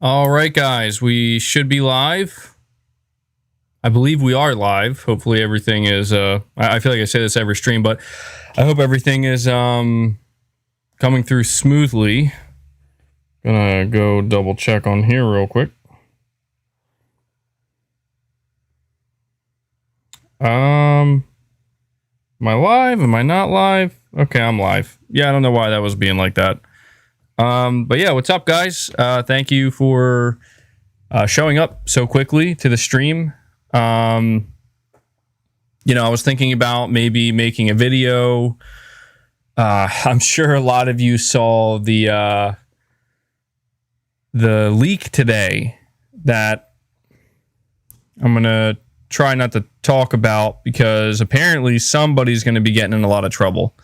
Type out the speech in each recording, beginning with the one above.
All right, guys, we should be live. I believe we are live. Hopefully everything is I feel like I say this every stream, but I hope everything is coming through smoothly. Gonna go double check on here real quick. Am I live? Am I not live? Okay, I'm live. Yeah, I don't know why that was being like that. But yeah, what's up, guys? Thank you for showing up so quickly to the stream. I was thinking about maybe making a video. I'm sure a lot of you saw the leak today that I'm gonna try not to talk about because apparently somebody's going to be getting in a lot of trouble.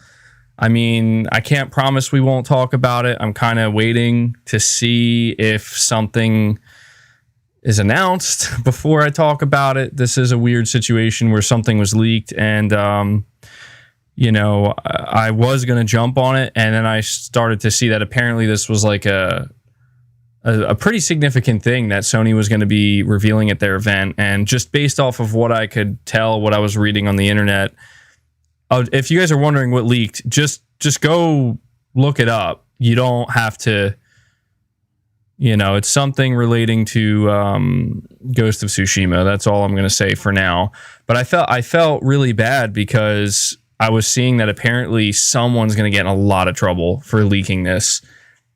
I mean, I can't promise we won't talk about it. I'm kind of waiting to see if something is announced before I talk about it. This is a weird situation where something was leaked and, I was going to jump on it. And then I started to see that apparently this was like a pretty significant thing that Sony was going to be revealing at their event. And just based off of what I could tell, what I was reading on the internet, if you guys are wondering what leaked, just go look it up. You don't have to, it's something relating to Ghost of Tsushima. That's all I'm going to say for now. But I felt really bad because I was seeing that apparently someone's going to get in a lot of trouble for leaking this.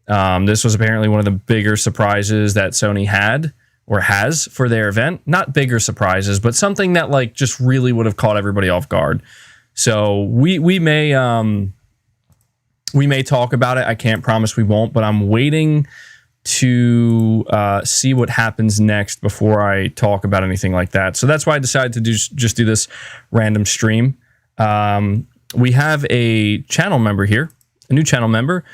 This was apparently one of the bigger surprises that Sony had or has for their event. Not bigger surprises, but something that like just really would have caught everybody off guard. So we may talk about it. I can't promise we won't, but I'm waiting to see what happens next before I talk about anything like that. So that's why I decided to just do this random stream. We have a channel member here, a new channel member,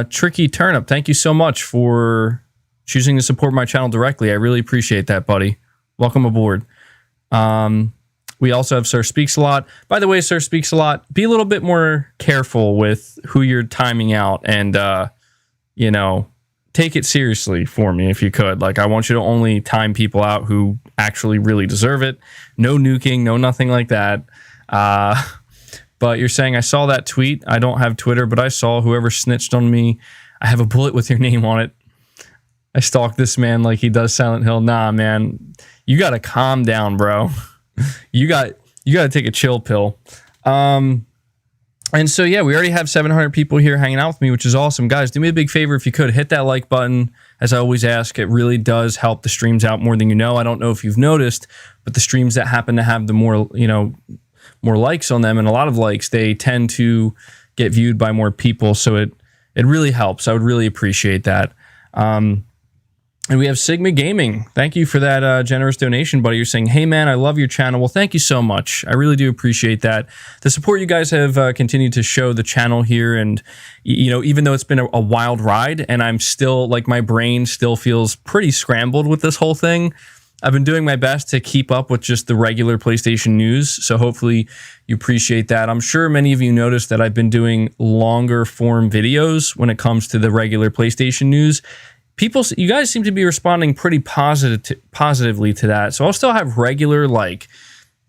Tricky Turnip. Thank you so much for choosing to support my channel directly. I really appreciate that, buddy. Welcome aboard. We also have Sir Speaks a Lot. By the way, Sir Speaks a Lot, be a little bit more careful with who you're timing out and, take it seriously for me if you could. Like, I want you to only time people out who actually really deserve it. No nuking, no nothing like that. But you're saying, I saw that tweet. I don't have Twitter, but I saw whoever snitched on me. I have a bullet with your name on it. I stalked this man like he does Silent Hill. Nah, man. You got to calm down, bro. You got to take a chill pill. And so, yeah, we already have 700 people here hanging out with me, which is awesome. Guys, do me a big favor if you could. Hit that like button. As I always ask, it really does help the streams out more than you know. I don't know if you've noticed, but the streams that happen to have the more likes on them and a lot of likes, they tend to get viewed by more people. So it really helps. I would really appreciate that. And we have Sigma Gaming. Thank you for that generous donation, buddy. You're saying, hey, man, I love your channel. Well, thank you so much. I really do appreciate that. The support you guys have continued to show the channel here. And, even though it's been a wild ride and I'm still, like, my brain still feels pretty scrambled with this whole thing, I've been doing my best to keep up with just the regular PlayStation news. So hopefully you appreciate that. I'm sure many of you noticed that I've been doing longer form videos when it comes to the regular PlayStation news. You guys seem to be responding pretty positively to that. So I'll still have regular,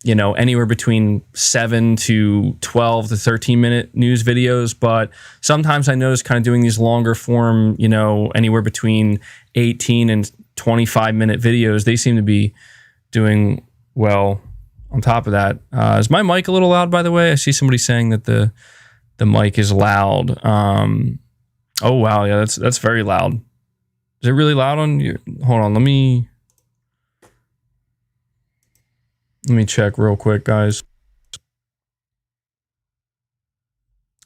anywhere between 7 to 12 to 13 minute news videos. But sometimes I notice kind of doing these longer form, anywhere between 18 and 25-minute videos. They seem to be doing well on top of that. Is my mic a little loud, by the way? I see somebody saying that the mic is loud. Oh, wow. Yeah, that's very loud. Is it really loud on you? Hold on, let me check real quick, guys.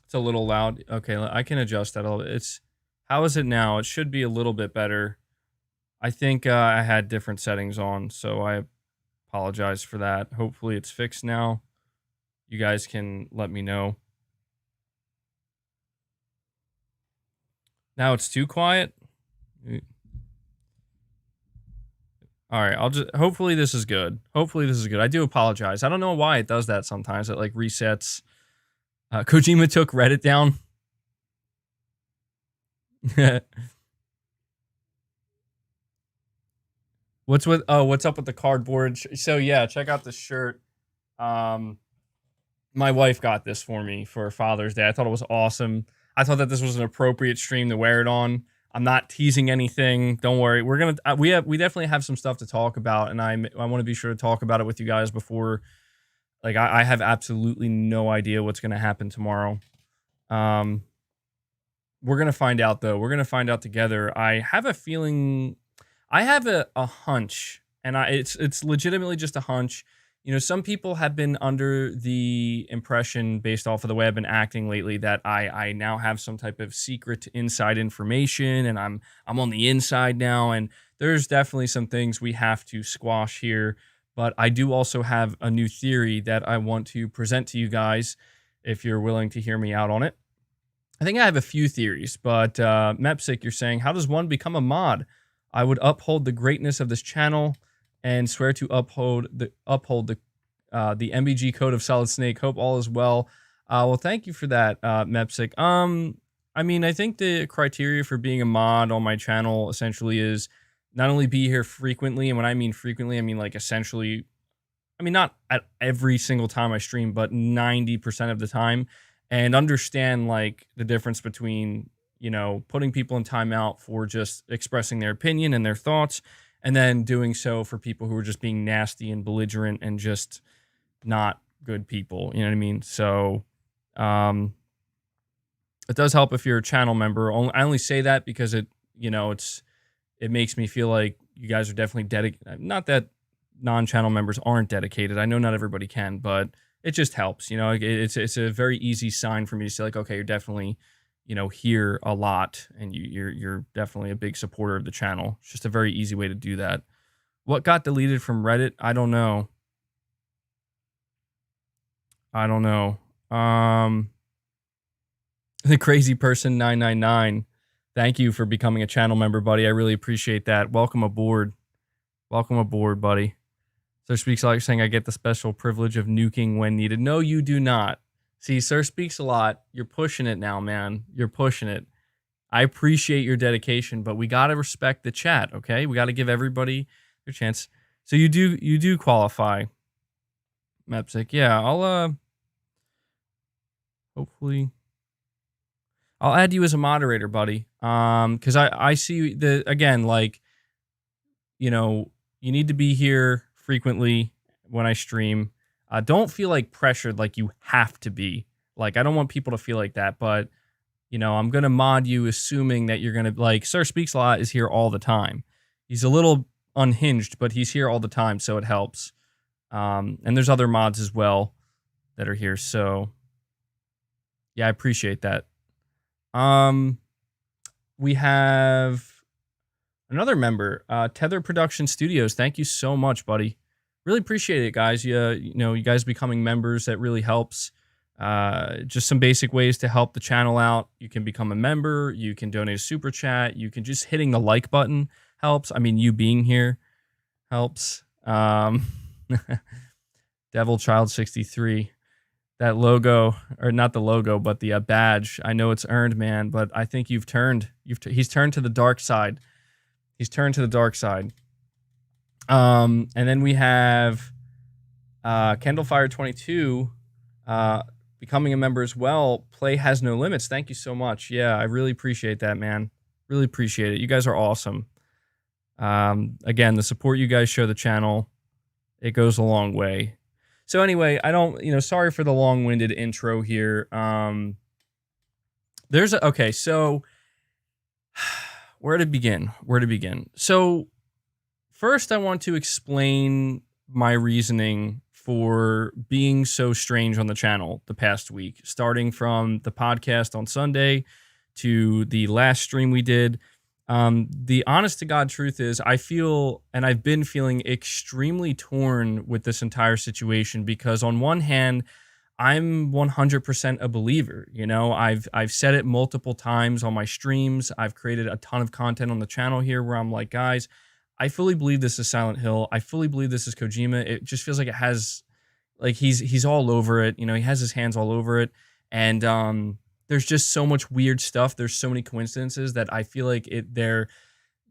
It's a little loud. Okay, I can adjust that a little bit. How is it now? It should be a little bit better. I think I had different settings on, so I apologize for that. Hopefully it's fixed now. You guys can let me know. Now it's too quiet. All right, hopefully this is good. I do apologize. I don't know why it does that sometimes. It like resets. Kojima took Reddit down. what's up with the cardboard? So yeah, check out this shirt. Um, my wife got this for me for Father's Day. I thought it was awesome. I thought that this was an appropriate stream to wear it on. I'm not teasing anything. Don't worry. We're gonna we definitely have some stuff to talk about, and I want to be sure to talk about it with you guys before. Like I have absolutely no idea what's gonna happen tomorrow. Um, we're gonna find out though. We're gonna find out together. I have a feeling. I have a hunch, and it's legitimately just a hunch. You know, some people have been under the impression, based off of the way I've been acting lately, that I now have some type of secret inside information, and I'm on the inside now. And there's definitely some things we have to squash here. But I do also have a new theory that I want to present to you guys, if you're willing to hear me out on it. I think I have a few theories, but Mepsic, you're saying, how does one become a mod? I would uphold the greatness of this channel and swear to uphold the MBG code of Solid Snake. Hope all is well. Well, thank you for that, Mepsic. I mean, I think the criteria for being a mod on my channel essentially is not only be here frequently, and when I mean frequently, I mean like essentially, I mean not at every single time I stream, but 90% of the time, and understand like the difference between, you know, putting people in timeout for just expressing their opinion and their thoughts, and then doing so for people who are just being nasty and belligerent and just not good people. You know what I mean? So it does help if you're a channel member. I only say that because it makes me feel like you guys are definitely dedicated. Not that non-channel members aren't dedicated. I know not everybody can, but it just helps. You know, it's a very easy sign for me to say like, okay, you're definitely, you know, here a lot, and you're definitely a big supporter of the channel. It's just a very easy way to do that. What got deleted from Reddit? I don't know. The crazy person 999. Thank you for becoming a channel member, buddy. I really appreciate that. Welcome aboard. Welcome aboard, buddy. Sir Speaks a Lot, you're saying I get the special privilege of nuking when needed. No, you do not. See, Sir Speaks a Lot, you're pushing it now, man. You're pushing it. I appreciate your dedication, but we got to respect the chat, okay? We got to give everybody their chance. So you do qualify, Mepsic. Yeah, I'll hopefully I'll add you as a moderator, buddy. Because I see again, like, you know, you need to be here frequently when I stream. Don't feel like pressured, like you have to be. Like, I don't want people to feel like that, but, you know, I'm going to mod you assuming that you're going to, like, Sir Speaks a Lot is here all the time. He's a little unhinged, but he's here all the time, so it helps. And there's other mods as well that are here, so yeah, I appreciate that. We have another member, Tether Production Studios. Thank you so much, buddy. Really appreciate it, guys. You know, you guys becoming members, that really helps. Just some basic ways to help the channel out. You can become a member. You can donate a super chat. You can just hitting the like button helps. I mean, you being here helps. Devil Child 63. That logo, or not the logo, but the badge. I know it's earned, man, but I think you've turned. He's turned to the dark side. He's turned to the dark side. And then we have Candlefire 22 becoming a member as well. Play has no limits. Thank you so much. Yeah, I really appreciate that, man. Really appreciate it. You guys are awesome. Again, the support you guys show the channel, it goes a long way. So anyway, sorry for the long-winded intro here. Okay, so where to begin? So first, I want to explain my reasoning for being so strange on the channel the past week, starting from the podcast on Sunday to the last stream we did. The honest to God truth is I feel, and I've been feeling, extremely torn with this entire situation, because on one hand, I'm 100% a believer. You know, I've said it multiple times on my streams. I've created a ton of content on the channel here where I'm like, guys, I fully believe this is Silent Hill. I fully believe this is Kojima. It just feels like it has, like, he's all over it. You know, he has his hands all over it. And there's just so much weird stuff. There's so many coincidences that I feel like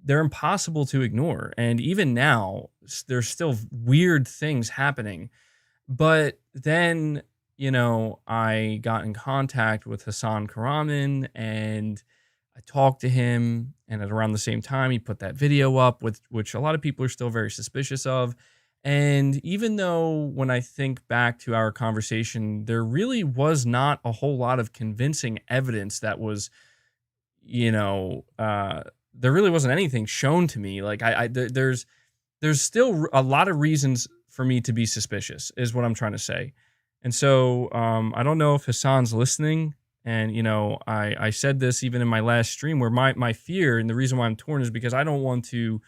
they're impossible to ignore. And even now, there's still weird things happening. But then, I got in contact with Hassan Karaman and I talked to him. And at around the same time, he put that video up, with which a lot of people are still very suspicious of. And even though when I think back to our conversation, there really was not a whole lot of convincing evidence that was, there really wasn't anything shown to me. Like there's still a lot of reasons for me to be suspicious, is what I'm trying to say. And so I don't know if Hassan's listening. And, I said this even in my last stream, where my fear and the reason why I'm torn is because I don't want to.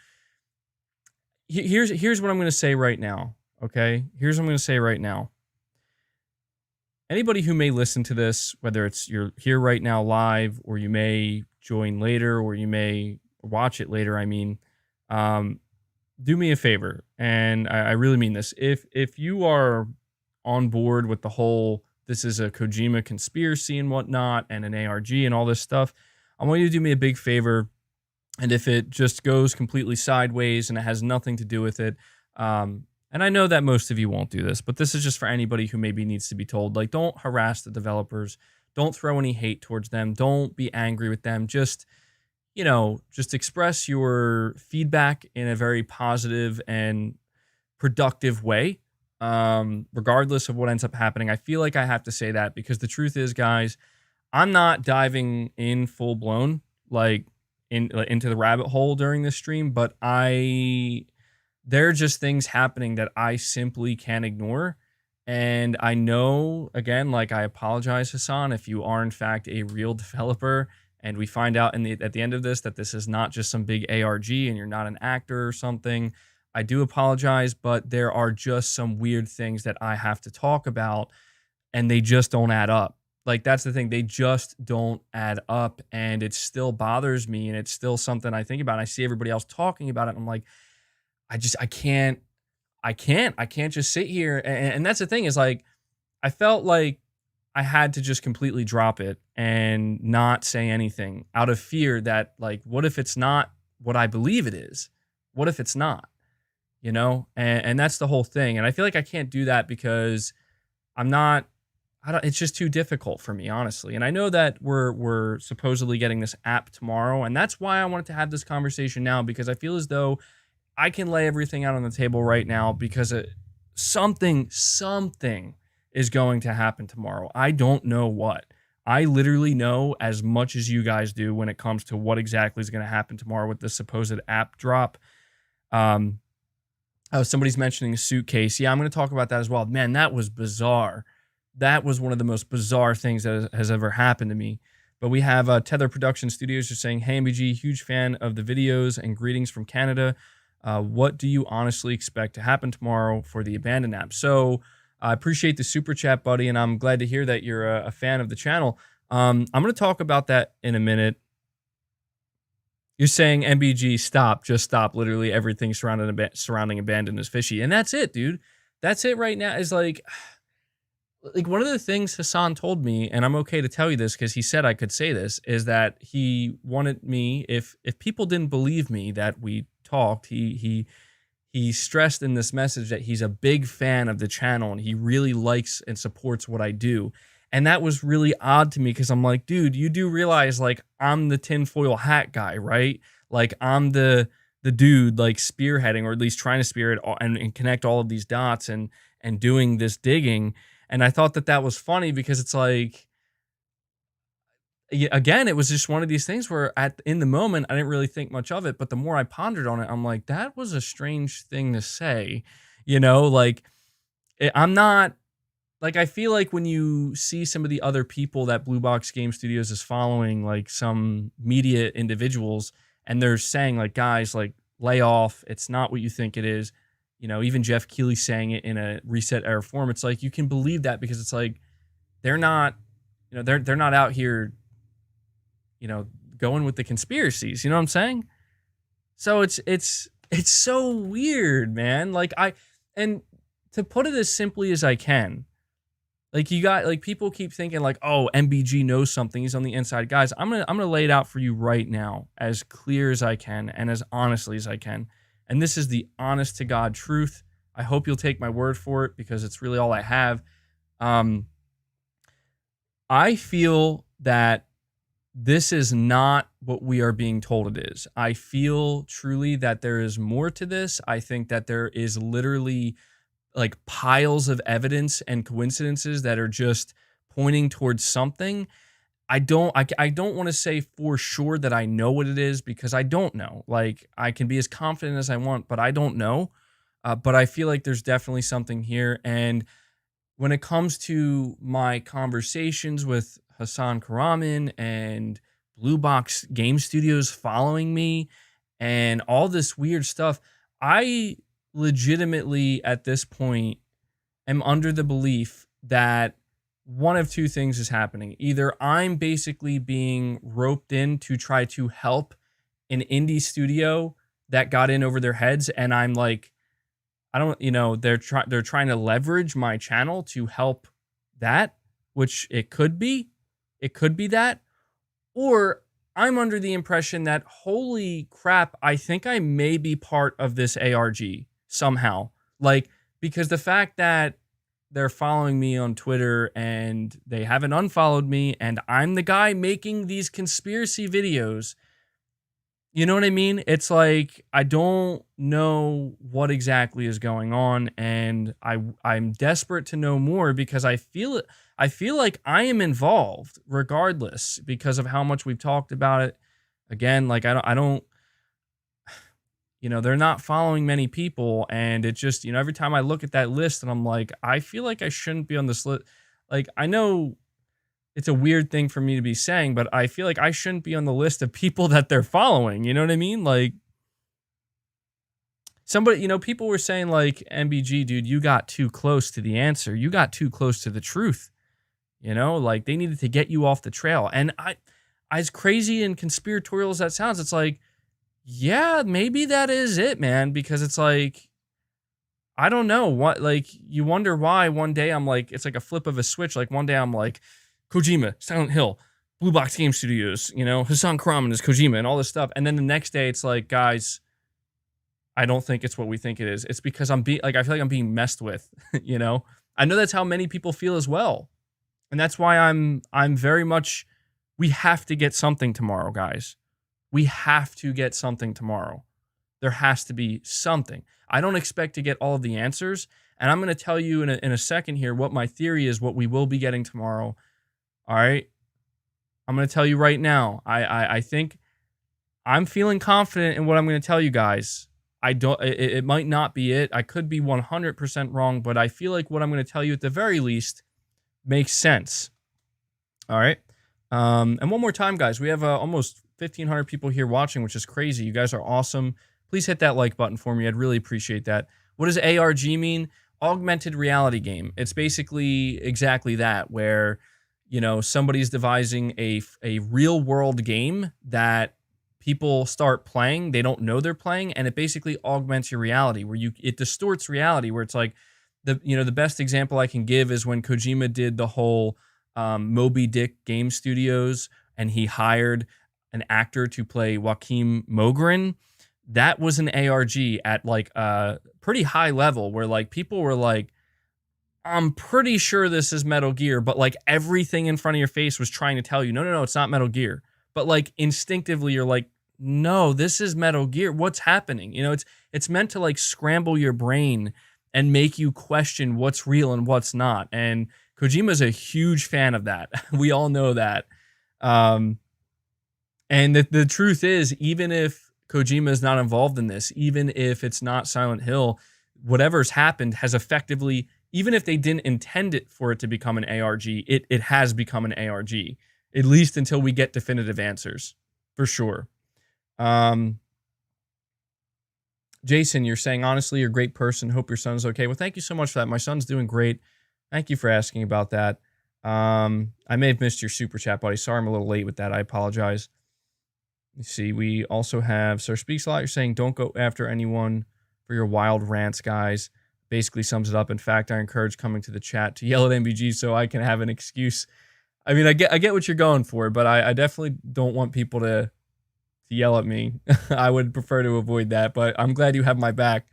Here's what I'm going to say right now. Okay. Here's what I'm going to say right now. Anybody who may listen to this, whether it's you're here right now live, or you may join later, or you may watch it later, do me a favor. And I really mean this. If you are on board with the whole, this is a Kojima conspiracy and whatnot, and an ARG and all this stuff, I want you to do me a big favor. And if it just goes completely sideways and it has nothing to do with it, and I know that most of you won't do this, but this is just for anybody who maybe needs to be told, like, don't harass the developers. Don't throw any hate towards them. Don't be angry with them. Just express your feedback in a very positive and productive way, regardless of what ends up happening. I feel like I have to say that because the truth is, guys, I'm not diving in full blown, like, into the rabbit hole during this stream, but there are just things happening that I simply can't ignore. And I know, again, like, I apologize, Hassan, if you are in fact a real developer and we find out at the end of this that this is not just some big ARG and you're not an actor or something. I do apologize, but there are just some weird things that I have to talk about, and they just don't add up. Like, that's the thing. They just don't add up, and it still bothers me, and it's still something I think about. And I see everybody else talking about it, and I'm like, I can't just sit here. And that's the thing, is, like, I felt like I had to just completely drop it and not say anything out of fear that, like, what if it's not what I believe it is? What if it's not? And that's the whole thing. And I feel like I can't do that because it's just too difficult for me, honestly. And I know that we're supposedly getting this app tomorrow, and that's why I wanted to have this conversation now, because I feel as though I can lay everything out on the table right now, because something is going to happen tomorrow. I don't know what. I literally know as much as you guys do when it comes to what exactly is going to happen tomorrow with the supposed app drop. Somebody's mentioning a suitcase. Yeah, I'm going to talk about that as well. Man, that was bizarre. That was one of the most bizarre things that has ever happened to me. But we have Tether Production Studios just saying, hey, MBG, huge fan of the videos and greetings from Canada. What do you honestly expect to happen tomorrow for the Abandoned app? So I appreciate the super chat, buddy, and I'm glad to hear that you're a fan of the channel. I'm going to talk about that in a minute. You're saying, MBG, stop, just stop. Literally everything surrounding Abandoned is fishy. And that's it, dude. That's it right now. Is like one of the things Hassan told me, and I'm okay to tell you this because he said I could say this, is that he wanted me, if people didn't believe me that we talked, he stressed in this message that he's a big fan of the channel and he really likes and supports what I do. And that was really odd to me because I'm like, dude, you do realize, like, I'm the tinfoil hat guy, right? Like, I'm the dude, like, spearheading, or at least trying to spearhead and connect all of these dots and doing this digging. And I thought that was funny because it's like, again, it was just one of these things where in the moment, I didn't really think much of it. But the more I pondered on it, I'm like, that was a strange thing to say. Like, I'm not, like, I feel like when you see some of the other people that Blue Box Game Studios is following, like some media individuals, and they're saying, like, guys, like, lay off. It's not what you think it is. Even Jeff Keighley saying it in a Reset Era form. It's like, you can believe that because it's like, they're not, they're not out here, going with the conspiracies. You know what I'm saying? So it's so weird, man. Like, and to put it as simply as I can, Like you got like people keep thinking like, oh, MBG knows something. He's on the inside. Guys, I'm gonna lay it out for you right now, as clear as I can and as honestly as I can. And this is the honest to God truth. I hope you'll take my word for it because it's really all I have. Um, I feel that this is not what we are being told it is. I feel truly that there is more to this. I think that there is literally like piles of evidence and coincidences that are just pointing towards something. I don't want to say for sure that I know what it is because I don't know. Like I can be as confident as I want, but I don't know. But I feel like there's definitely something here. And when it comes to my conversations with Hassan Karaman and Blue Box Game Studios following me and all this weird stuff, I legitimately at this point am under the belief that one of two things is happening. Either I'm basically being roped in to try to help an indie studio that got in over their heads, and I'm like, I don't, they're trying to leverage my channel to help that, which it could be. It could be that. Or I'm under the impression that, holy crap, I think I may be part of this ARG somehow. Like, because the fact that they're following me on Twitter and they haven't unfollowed me and I'm the guy making these conspiracy videos, you know what I mean? It's like I don't know what exactly is going on, and I'm desperate to know more because I feel it. I feel like I am involved, regardless, because of how much we've talked about it. Again, like I don't. They're not following many people, and it just every time I look at that list, and I'm like, I feel like I shouldn't be on this list. Like I know it's a weird thing for me to be saying, but I feel like I shouldn't be on the list of people that they're following. You know what I mean? Like somebody, people were saying like, MBG, dude, you got too close to the answer. You got too close to the truth. Like they needed to get you off the trail. And as crazy and conspiratorial as that sounds, it's like, yeah, maybe that is it, man. Because it's like, I don't know what, like, you wonder why one day I'm like, it's like a flip of a switch. Like one day I'm like, Kojima, Silent Hill, Blue Box Game Studios, Hassan Karaman is Kojima and all this stuff. And then the next day it's like, guys, I don't think it's what we think it is. It's because I feel like I'm being messed with, I know that's how many people feel as well. And that's why I'm very much, we have to get something tomorrow, guys. We have to get something tomorrow. There has to be something. I don't expect to get all of the answers. And I'm going to tell you in a second here what my theory is, what we will be getting tomorrow. All right. I'm going to tell you right now. I think I'm feeling confident in what I'm going to tell you guys. It might not be it. I could be 100% wrong, but I feel like what I'm going to tell you at the very least makes sense. All right. And one more time, guys, we have almost 1,500 people here watching, which is crazy. You guys are awesome. Please hit that like button for me. I'd really appreciate that. What does ARG mean? Augmented reality game. It's basically exactly that, where somebody's devising a real world game that people start playing. They don't know they're playing, and it basically augments your reality, where it distorts reality, where it's like the best example I can give is when Kojima did the whole Moby Dick Game Studios, and he hired an actor to play Joaquin Mogren. That was an ARG at like a pretty high level, where like people were like, I'm pretty sure this is Metal Gear, but like everything in front of your face was trying to tell you, no, it's not Metal Gear. But like instinctively, you're like, no, this is Metal Gear. What's happening? It's meant to like scramble your brain and make you question what's real and what's not. And Kojima's a huge fan of that. We all know that. And the truth is, even if Kojima is not involved in this, even if it's not Silent Hill, whatever's happened has effectively, even if they didn't intend it for it to become an ARG, it has become an ARG, at least until we get definitive answers, for sure. Jason, you're saying, honestly, you're a great person. Hope your son's okay. Well, thank you so much for that. My son's doing great. Thank you for asking about that. I may have missed your super chat, buddy. Sorry I'm a little late with that. I apologize. Let's see. We also have Sir Speaks a Lot. You're saying, don't go after anyone for your wild rants, guys. basically sums it up. In fact, I encourage coming to the chat to yell at MBG so I can have an excuse. I mean, I get what you're going for, but I definitely don't want people to yell at me. I would prefer to avoid that, but I'm glad you have my back.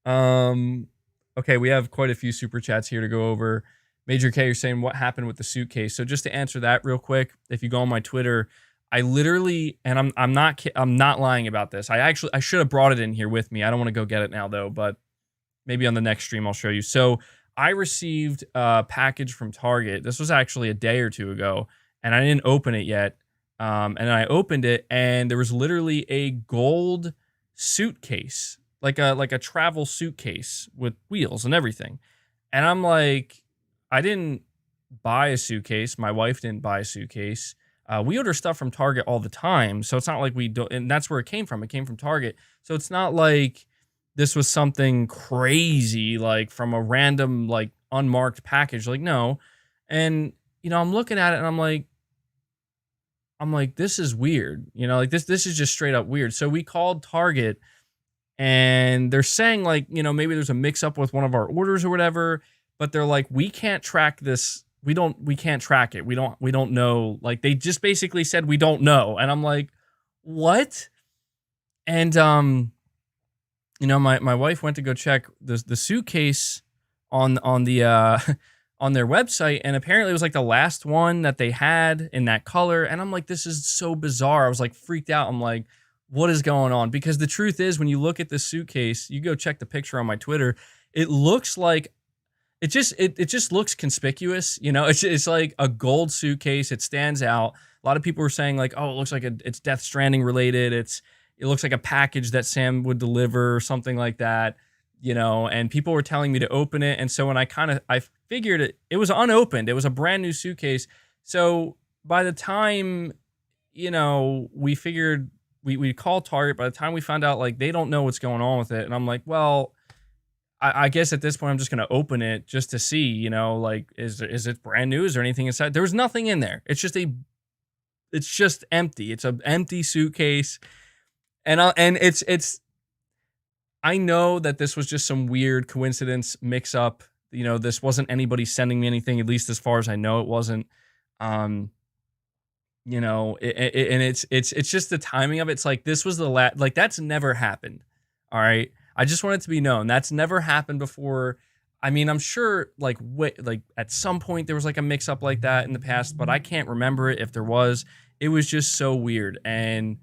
Okay, we have quite a few super chats here to go over. Major K, you're saying what happened with the suitcase. So just to answer that real quick, if you go on my Twitter, I literally, and I'm not lying about this. I should have brought it in here with me. I don't want to go get it now though, but maybe on the next stream I'll show you. So I received a package from Target. This was actually a day or two ago, and I didn't open it yet. And I opened it, and there was literally a gold suitcase, like a travel suitcase with wheels and everything. And I'm like, I didn't buy a suitcase. My wife didn't buy a suitcase. We order stuff from Target all the time, so it's not like we don't. And that's where it came from. It came from Target, so it's not like this was something crazy, like from a random, like unmarked package. Like, no. And I'm looking at it, and I'm like, this is weird. Like this is just straight up weird. So we called Target, and they're saying like, maybe there's a mix up with one of our orders or whatever. But they're like, we can't track this. We can't track it. We don't know. Like, they just basically said, we don't know. And I'm like, what? And, my wife went to go check the suitcase on the, on their website. And apparently it was like the last one that they had in that color. And I'm like, this is so bizarre. I was like freaked out. I'm like, what is going on? Because the truth is, when you look at this suitcase, you go check the picture on my Twitter, it looks like, it just looks conspicuous, It's like a gold suitcase. It stands out. A lot of people were saying like, oh, it looks like it's Death Stranding related. It looks like a package that Sam would deliver or something like that, And people were telling me to open it, and so when I figured it was unopened. It was a brand new suitcase. So by the time we figured we called Target, by the time we found out like they don't know what's going on with it, and I'm like, well, I guess at this point I'm just gonna open it just to see, like is it brand new? Is there anything inside? There was nothing in there. It's just empty. It's an empty suitcase, and it's. I know that this was just some weird coincidence mix up. This wasn't anybody sending me anything. At least as far as I know, it wasn't. And it's just the timing of it. It's like this was the last. Like that's never happened. All right. I just want it to be known that's never happened before. I mean, I'm sure like at some point there was like a mix up like that in the past, but I can't remember it if there was. It was just so weird. And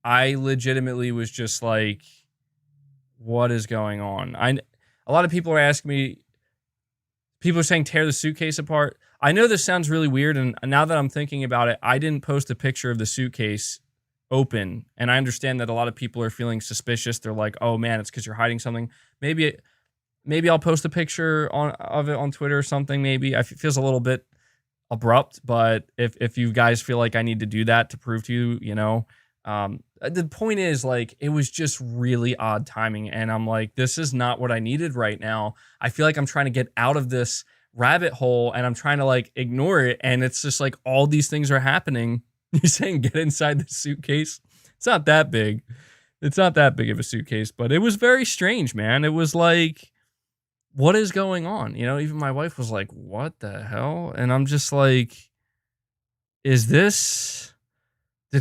I legitimately was just like, what is going on? A lot of people are asking me, people are saying tear the suitcase apart. I know this sounds really weird. And now that I'm thinking about it, I didn't post a picture of the suitcase open, and I understand that a lot of people are feeling suspicious. They're like, oh man, it's because you're hiding something. Maybe I'll post a picture of it on Twitter or something. Maybe it feels a little bit abrupt, but if you guys feel like I need to do that to prove to you, the point is like, it was just really odd timing. And I'm like, this is not what I needed right now. I feel like I'm trying to get out of this rabbit hole, and I'm trying to like ignore it. And it's just like all these things are happening. You're saying get inside the suitcase? It's not that big. It's not that big of a suitcase, but it was very strange, man. It was like, what is going on? Even my wife was like, what the hell? And I'm just like, is this...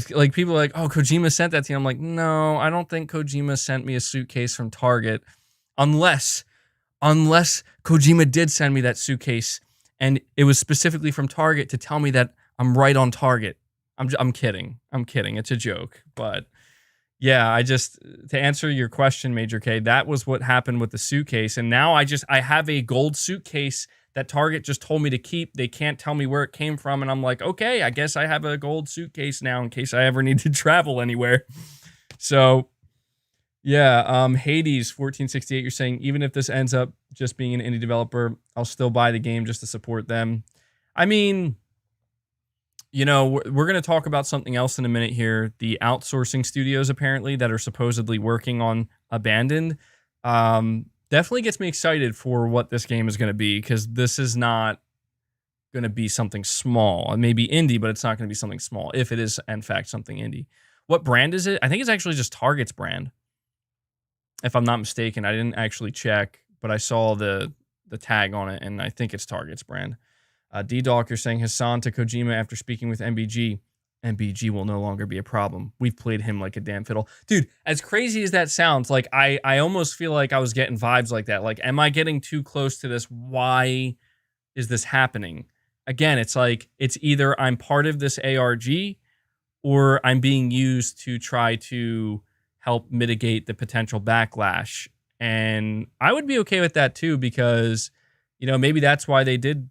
Like people are like, oh, Kojima sent that to you. I'm like, no, I don't think Kojima sent me a suitcase from Target, unless Kojima did send me that suitcase and it was specifically from Target to tell me that I'm right on target. I'm kidding. It's a joke. But yeah, to answer your question, Major K, that was what happened with the suitcase. And now I have a gold suitcase that Target just told me to keep. They can't tell me where it came from. And I'm like, okay, I guess I have a gold suitcase now in case I ever need to travel anywhere. So yeah, Hades 1468, you're saying, even if this ends up just being an indie developer, I'll still buy the game just to support them. I mean, we're going to talk about something else in a minute here. The outsourcing studios, apparently, that are supposedly working on Abandoned. Definitely gets me excited for what this game is going to be, because this is not going to be something small. It may be indie, but it's not going to be something small, if it is, in fact, something indie. What brand is it? I think it's actually just Target's brand, if I'm not mistaken. I didn't actually check, but I saw the tag on it, and I think it's Target's brand. D-Doc, you're saying Hassan to Kojima after speaking with MBG. MBG will no longer be a problem. We've played him like a damn fiddle. Dude, as crazy as that sounds, like I almost feel like I was getting vibes like that. Like, am I getting too close to this? Why is this happening? Again, it's like, it's either I'm part of this ARG or I'm being used to try to help mitigate the potential backlash. And I would be okay with that too, because, you know, maybe that's why they did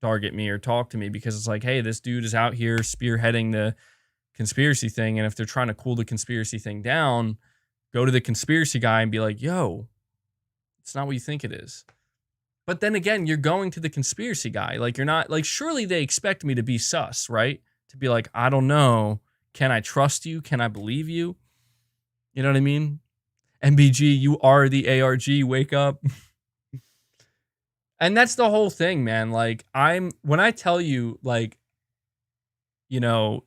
target me or talk to me, because it's like, hey, this dude is out here spearheading the conspiracy thing. And if they're trying to cool the conspiracy thing down, go to the conspiracy guy and be like, yo, it's not what you think it is. But then again, you're going to the conspiracy guy. Like, you're not, like, surely they expect me to be sus, right? To be like, I don't know. Can I trust you? Can I believe you? You know what I mean? MBG, you are the ARG. Wake up. And that's the whole thing, man. Like, when I tell you, like, you know,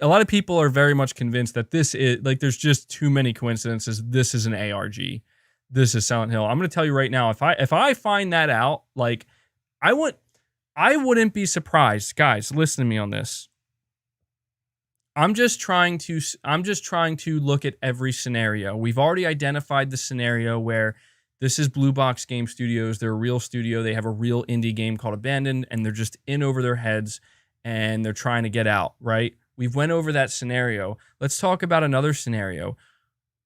a lot of people are very much convinced that this is, like, there's just too many coincidences. This is an ARG. This is Silent Hill. I'm going to tell you right now, if I find that out, like, I wouldn't be surprised. Guys, listen to me on this. I'm just trying to look at every scenario. We've already identified the scenario where this is Blue Box Game Studios. They're a real studio. They have a real indie game called Abandoned, and they're just in over their heads, and they're trying to get out, right? We've went over that scenario. Let's talk about another scenario.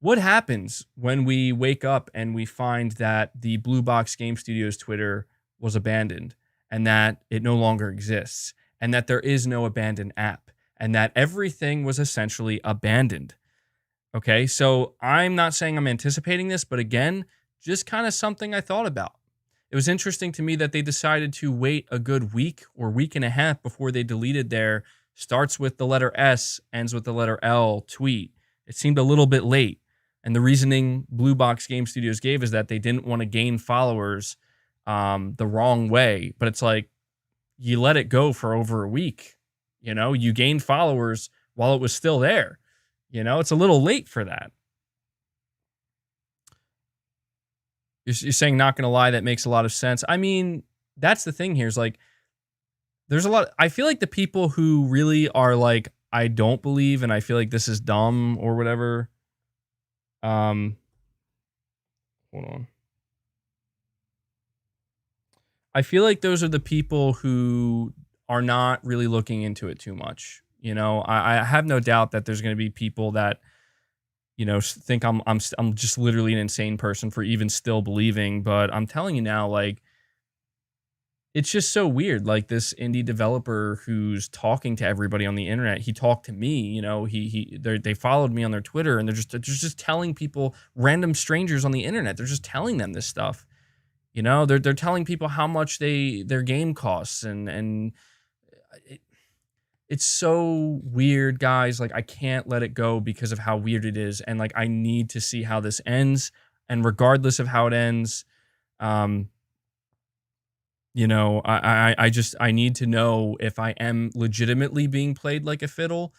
What happens when we wake up and we find that the Blue Box Game Studios Twitter was abandoned, and that it no longer exists, and that there is no abandoned app, and that everything was essentially abandoned? Okay, so I'm not saying I'm anticipating this, but again, just kind of something I thought about. It was interesting to me that they decided to wait a good week or week and a half before they deleted their starts with the letter S, ends with the letter L tweet. It seemed a little bit late. And the reasoning Blue Box Game Studios gave is that they didn't want to gain followers the wrong way. But it's like, you let it go for over a week. You know, you gained followers while it was still there. You know, it's a little late for that. You're saying, not going to lie, that makes a lot of sense. I mean, that's the thing here is like, there's a lot. I feel like the people who really are like, I don't believe, and I feel like this is dumb or whatever. Hold on. I feel like those are the people who are not really looking into it too much. You know, I have no doubt that there's going to be people that, you know, think I'm just literally an insane person for even still believing. But I'm telling you now, like, it's just so weird. Like, this indie developer who's talking to everybody on the internet, he talked to me, you know, they followed me on their Twitter, and they're just telling people, random strangers on the internet, they're just telling them this stuff. You know, they're telling people how much their game costs, and it's so weird, guys. Like, I can't let it go because of how weird it is, and like, I need to see how this ends. And regardless of how it ends, you know, I need to know if I am legitimately being played like a fiddle,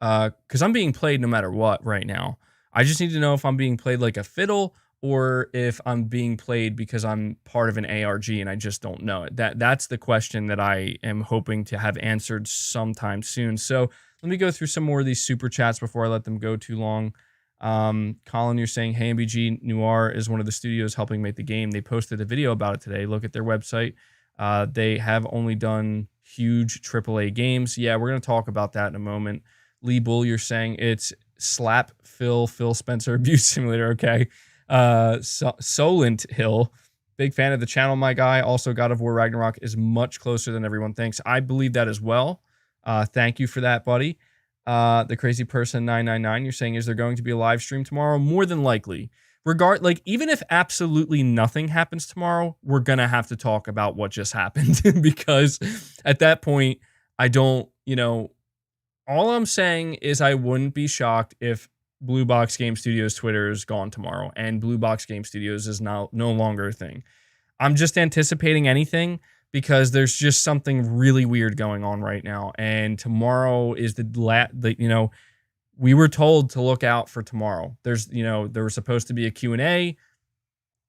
because I'm being played no matter what right now. I just need to know if I'm being played like a fiddle, or if I'm being played because I'm part of an ARG and I just don't know it. That's the question that I am hoping to have answered sometime soon. So let me go through some more of these super chats before I let them go too long. Colin, you're saying, hey, MBG Noir is one of the studios helping make the game. They posted a video about it today. Look at their website. They have only done huge AAA games. Yeah, we're going to talk about that in a moment. Lee Bull, you're saying it's Slap Phil Spencer Abuse Simulator. Okay. Solent Hill, big fan of the channel, my guy. Also, God of War Ragnarok is much closer than everyone thinks. I believe that as well. Thank you for that, buddy. The Crazy Person 999, you're saying, is there going to be a live stream tomorrow? More than likely. Like, even if absolutely nothing happens tomorrow, we're gonna have to talk about what just happened because at that point, I don't, you know, all I'm saying is I wouldn't be shocked if Blue Box Game Studios Twitter is gone tomorrow and Blue Box Game Studios is now no longer a thing. I'm just anticipating anything because there's just something really weird going on right now. And tomorrow is you know, we were told to look out for tomorrow. There's, you know, there was supposed to be a Q&A.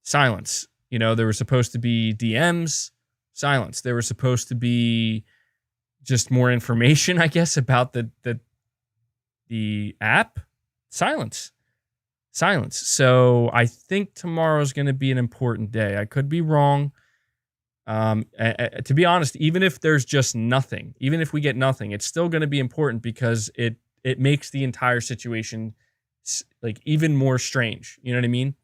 Silence. You know, there were supposed to be DMs, silence. There was supposed to be just more information, I guess, about the app, silence. So I think tomorrow is going to be an important day. I could be wrong. To be honest, even if there's just nothing, even if we get nothing, it's still going to be important because it makes the entire situation like even more strange. You know what I mean?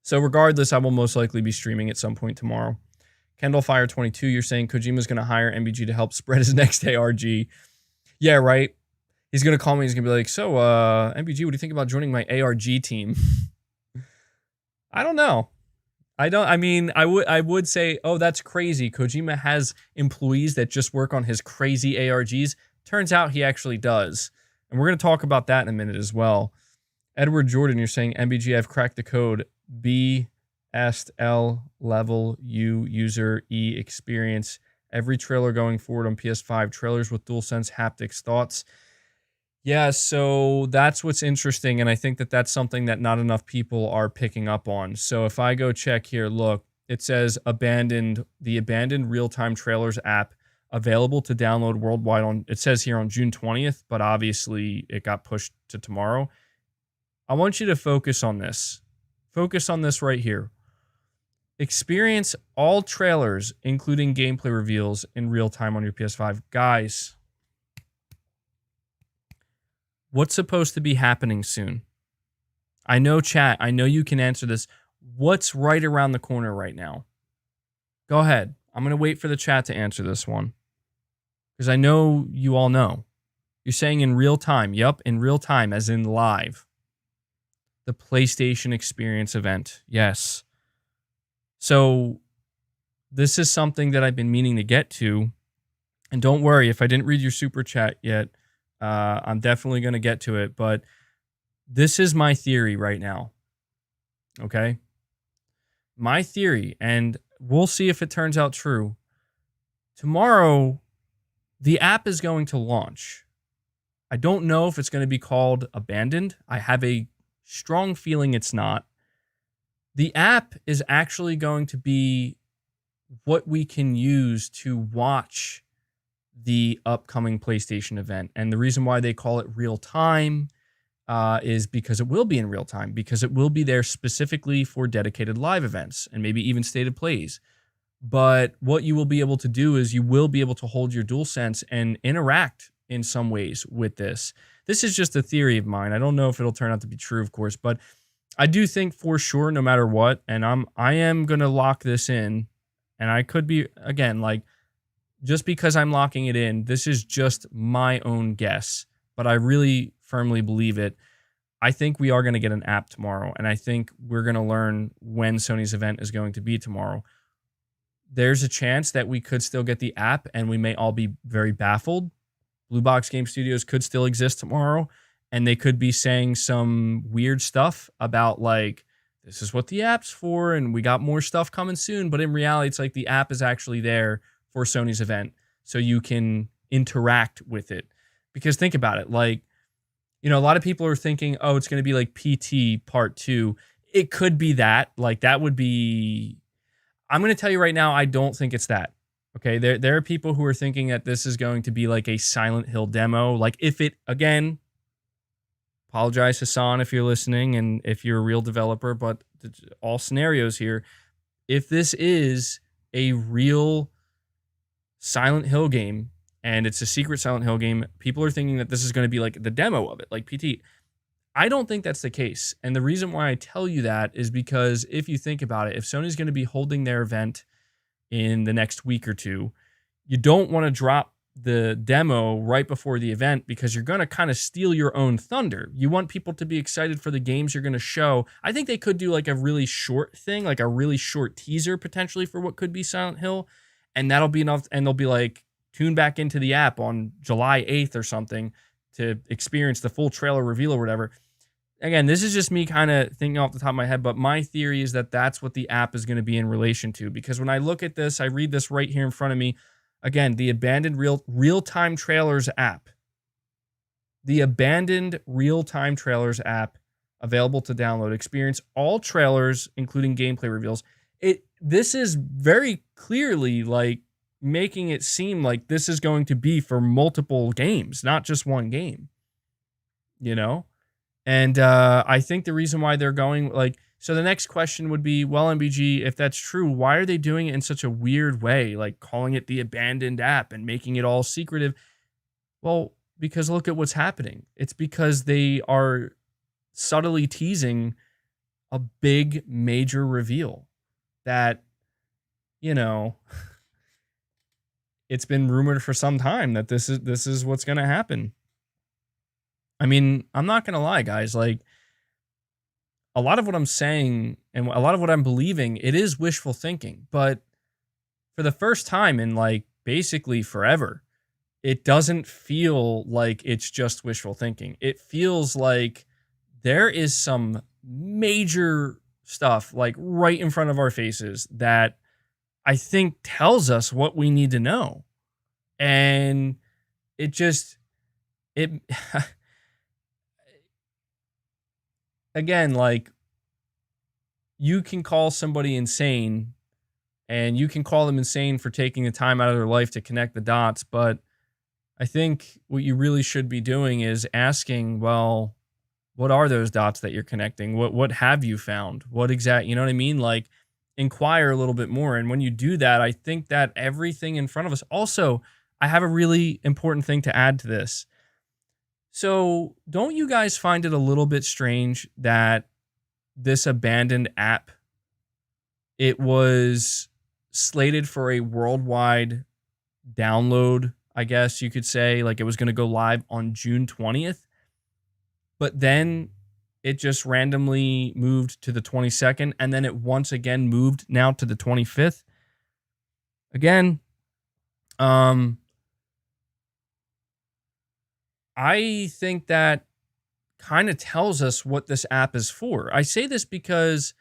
So regardless, I will most likely be streaming at some point tomorrow. Kendall Fire 22, you're saying Kojima's going to hire MBG to help spread his next ARG. Yeah, right. He's going to call me. He's going to be like, so, MBG, what do you think about joining my ARG team? I don't know. I would say, oh, that's crazy. Kojima has employees that just work on his crazy ARGs. Turns out he actually does. And we're going to talk about that in a minute as well. Edward Jordan, you're saying, MBG, I've cracked the code. BSL level U user E experience. Every trailer going forward on PS5. Trailers with DualSense haptics. Thoughts? Yeah, so that's what's interesting, and I think that that's something that not enough people are picking up on. So if I go check here, look, it says the abandoned real-time trailers app available to download worldwide on, it says here on June 20th, but obviously it got pushed to tomorrow. I want you to focus on this. Focus on this right here. Experience all trailers, including gameplay reveals, in real time on your PS5. Guys, what's supposed to be happening soon? I know, chat. I know you can answer this. What's right around the corner right now? Go ahead. I'm going to wait for the chat to answer this one. Because I know you all know. You're saying in real time. Yup, in real time, as in live. The PlayStation Experience event. Yes. So, this is something that I've been meaning to get to. And don't worry, if I didn't read your super chat yet, I'm definitely going to get to it, but this is my theory right now. Okay? My theory, and we'll see if it turns out true. Tomorrow, the app is going to launch. I don't know if it's going to be called Abandoned. I have a strong feeling it's not. The app is actually going to be what we can use to watch the upcoming PlayStation event. And the reason why they call it real time is because it will be in real time, because it will be there specifically for dedicated live events and maybe even stated plays. But what you will be able to do is you will be able to hold your DualSense and interact in some ways with this. This is just a theory of mine. I don't know if it'll turn out to be true, of course, but I do think for sure, no matter what, and I am going to lock this in, and I could be, again, like, just because I'm locking it in, this is just my own guess, but I really firmly believe it. I think we are going to get an app tomorrow, and I think we're going to learn when Sony's event is going to be tomorrow. There's a chance that we could still get the app, and we may all be very baffled. Blue Box Game Studios could still exist tomorrow, and they could be saying some weird stuff about, like, this is what the app's for, and we got more stuff coming soon, but in reality, it's like the app is actually there for Sony's event, so you can interact with it. Because think about it, like, you know, a lot of people are thinking, oh, it's going to be like PT Part 2. It could be that. Like, that would be... I'm going to tell you right now, I don't think it's that. Okay, there are people who are thinking that this is going to be like a Silent Hill demo. Like, if it, again, apologize, Hassan, if you're listening and if you're a real developer, but all scenarios here, if this is a real Silent Hill game, and it's a secret Silent Hill game, people are thinking that this is going to be like the demo of it, like PT. I don't think that's the case. And the reason why I tell you that is because if you think about it, if Sony's going to be holding their event in the next week or two, you don't want to drop the demo right before the event because you're going to kind of steal your own thunder. You want people to be excited for the games you're going to show. I think they could do like a really short thing, like a really short teaser potentially for what could be Silent Hill. And that'll be enough. And they'll be like, tune back into the app on July 8th or something to experience the full trailer reveal or whatever. Again, this is just me kind of thinking off the top of my head, but my theory is that that's what the app is going to be in relation to. Because when I look at this, I read this right here in front of me. Again, the abandoned real-time trailers app. The abandoned real-time trailers app available to download. Experience all trailers, including gameplay reveals. This is very clearly like making it seem like this is going to be for multiple games, not just one game. You know? And I think the reason why they're going like, so the next question would be, well, MBG, if that's true, why are they doing it in such a weird way, like calling it the abandoned app and making it all secretive? Well, because look at what's happening. It's because they are subtly teasing a big major reveal that, you know, it's been rumored for some time that this is what's going to happen. I mean, I'm not going to lie, guys, like a lot of what I'm saying and a lot of what I'm believing, it is wishful thinking, but for the first time in like basically forever, it doesn't feel like it's just wishful thinking. It feels like there is some major stuff like right in front of our faces that I think tells us what we need to know. And it again, like you can call somebody insane and you can call them insane for taking the time out of their life to connect the dots. But I think what you really should be doing is asking, well, what are those dots that you're connecting? What have you found? What exact, you know what I mean? Like inquire a little bit more. And when you do that, I think that everything in front of us. Also, I have a really important thing to add to this. So don't you guys find it a little bit strange that this abandoned app, it was slated for a worldwide download, I guess you could say, like it was going to go live on June 20th, but then it just randomly moved to the 22nd, and then it once again moved now to the 25th. Again, I think that kind of tells us what this app is for. I say this because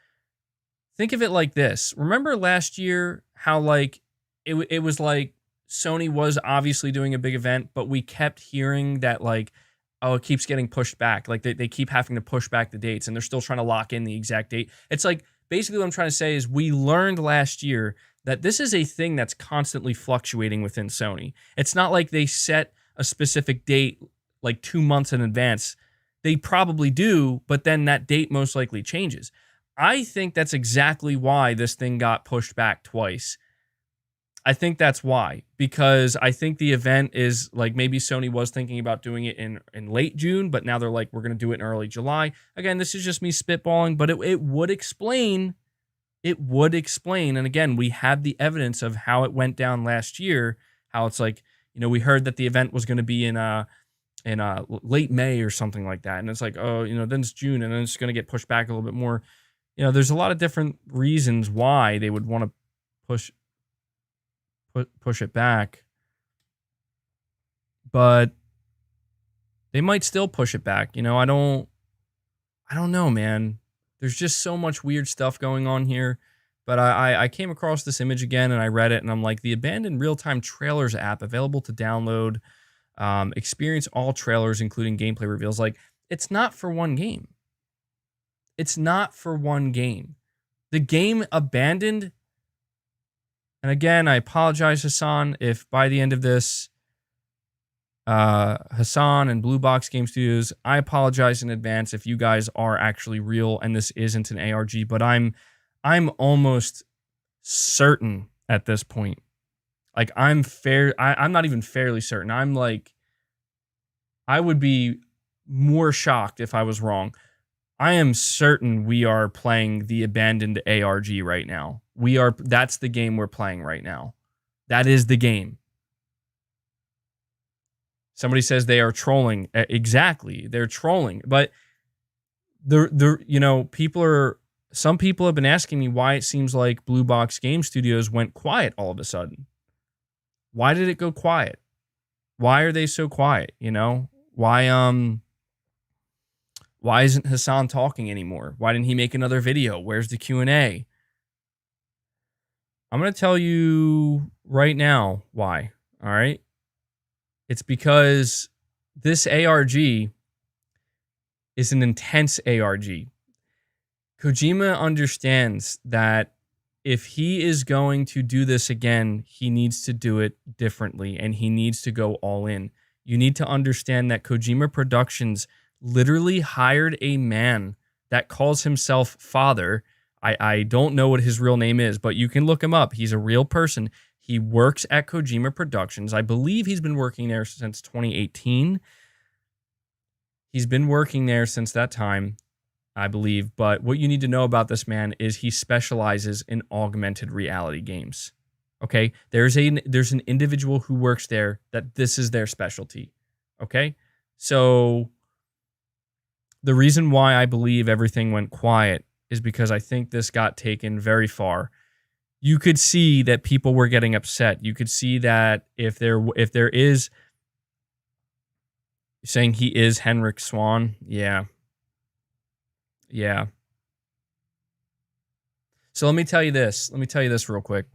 think of it like this. Remember last year how like it was like Sony was obviously doing a big event, but we kept hearing that like, oh, it keeps getting pushed back. Like they keep having to push back the dates and they're still trying to lock in the exact date. It's like basically what I'm trying to say is we learned last year that this is a thing that's constantly fluctuating within Sony. It's not like they set a specific date like 2 months in advance. They probably do, but then that date most likely changes. I think that's exactly why this thing got pushed back twice. I think that's why, because I think the event is like maybe Sony was thinking about doing it in late June, but now they're like, we're going to do it in early July. Again, this is just me spitballing, but it would explain. It would explain. And again, we have the evidence of how it went down last year, how it's like, you know, we heard that the event was going to be in late May or something like that. And it's like, oh, you know, then it's June and then it's going to get pushed back a little bit more. You know, there's a lot of different reasons why they would want to push it back. But they might still push it back. You know, I don't know, man. There's just so much weird stuff going on here. But I came across this image again and I read it and I'm like, the abandoned real-time trailers app available to download. Experience all trailers, including gameplay reveals. Like, it's not for one game. It's not for one game. The game Abandoned, and again, I apologize, Hassan, if by the end of this, Hassan and Blue Box Game Studios, I apologize in advance if you guys are actually real and this isn't an ARG, but I'm almost certain at this point. Like I'm not even fairly certain. I'm like, I would be more shocked if I was wrong. I am certain we are playing the Abandoned ARG right now. That's the game we're playing right now. That is the game. Somebody says they are trolling. Exactly. They're trolling. But you know, some people have been asking me why it seems like Blue Box Game Studios went quiet all of a sudden. Why did it go quiet? Why are they so quiet? You know, why isn't Hassan talking anymore? Why didn't he make another video? Where's the Q&A? I'm going to tell you right now why. All right. It's because this ARG, is an intense ARG. Kojima understands that if he is going to do this again, he needs to do it differently and he needs to go all in. You need to understand that Kojima Productions literally hired a man that calls himself Father. I don't know what his real name is, but you can look him up. He's a real person. He works at Kojima Productions. I believe he's been working there since 2018. He's been working there since that time, I believe. But what you need to know about this man is he specializes in augmented reality games. Okay? There's an individual who works there that this is their specialty. Okay? So the reason why I believe everything went quiet is because I think this got taken very far. You could see that people were getting upset. You could see that if there is saying he is Henrik Swan, yeah. So let me tell you this. Let me tell you this real quick.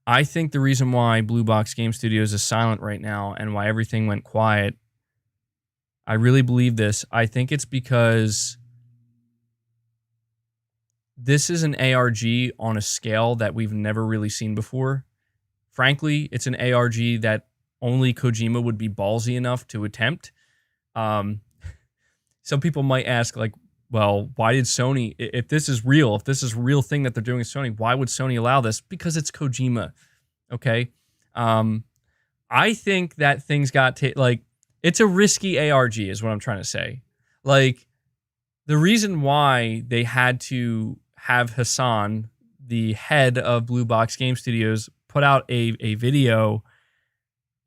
I think the reason why Blue Box Game Studios is silent right now and why everything went quiet, I really believe this. I think it's because this is an ARG on a scale that we've never really seen before. Frankly, it's an ARG that only Kojima would be ballsy enough to attempt. Some people might ask, like, well, why did Sony, if this is real, if this is a real thing that they're doing with Sony, why would Sony allow this? Because it's Kojima, okay? I think that things got, it's a risky ARG is what I'm trying to say. Like, the reason why they had to have Hassan, the head of Blue Box Game Studios, put out a video,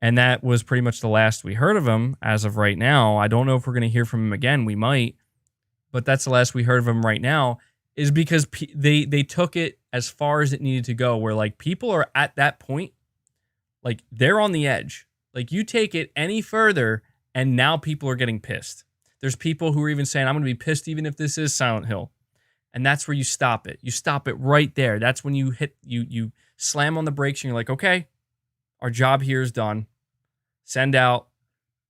and that was pretty much the last we heard of him as of right now. I don't know if we're going to hear from him again. We might, but that's the last we heard of him right now, is because they took it as far as it needed to go, where like people are at that point, like they're on the edge. Like you take it any further and now people are getting pissed. There's people who are even saying, I'm going to be pissed even if this is Silent Hill. And that's where you stop it. You stop it right there. That's when you you slam on the brakes and you're like, okay, our job here is done. Send out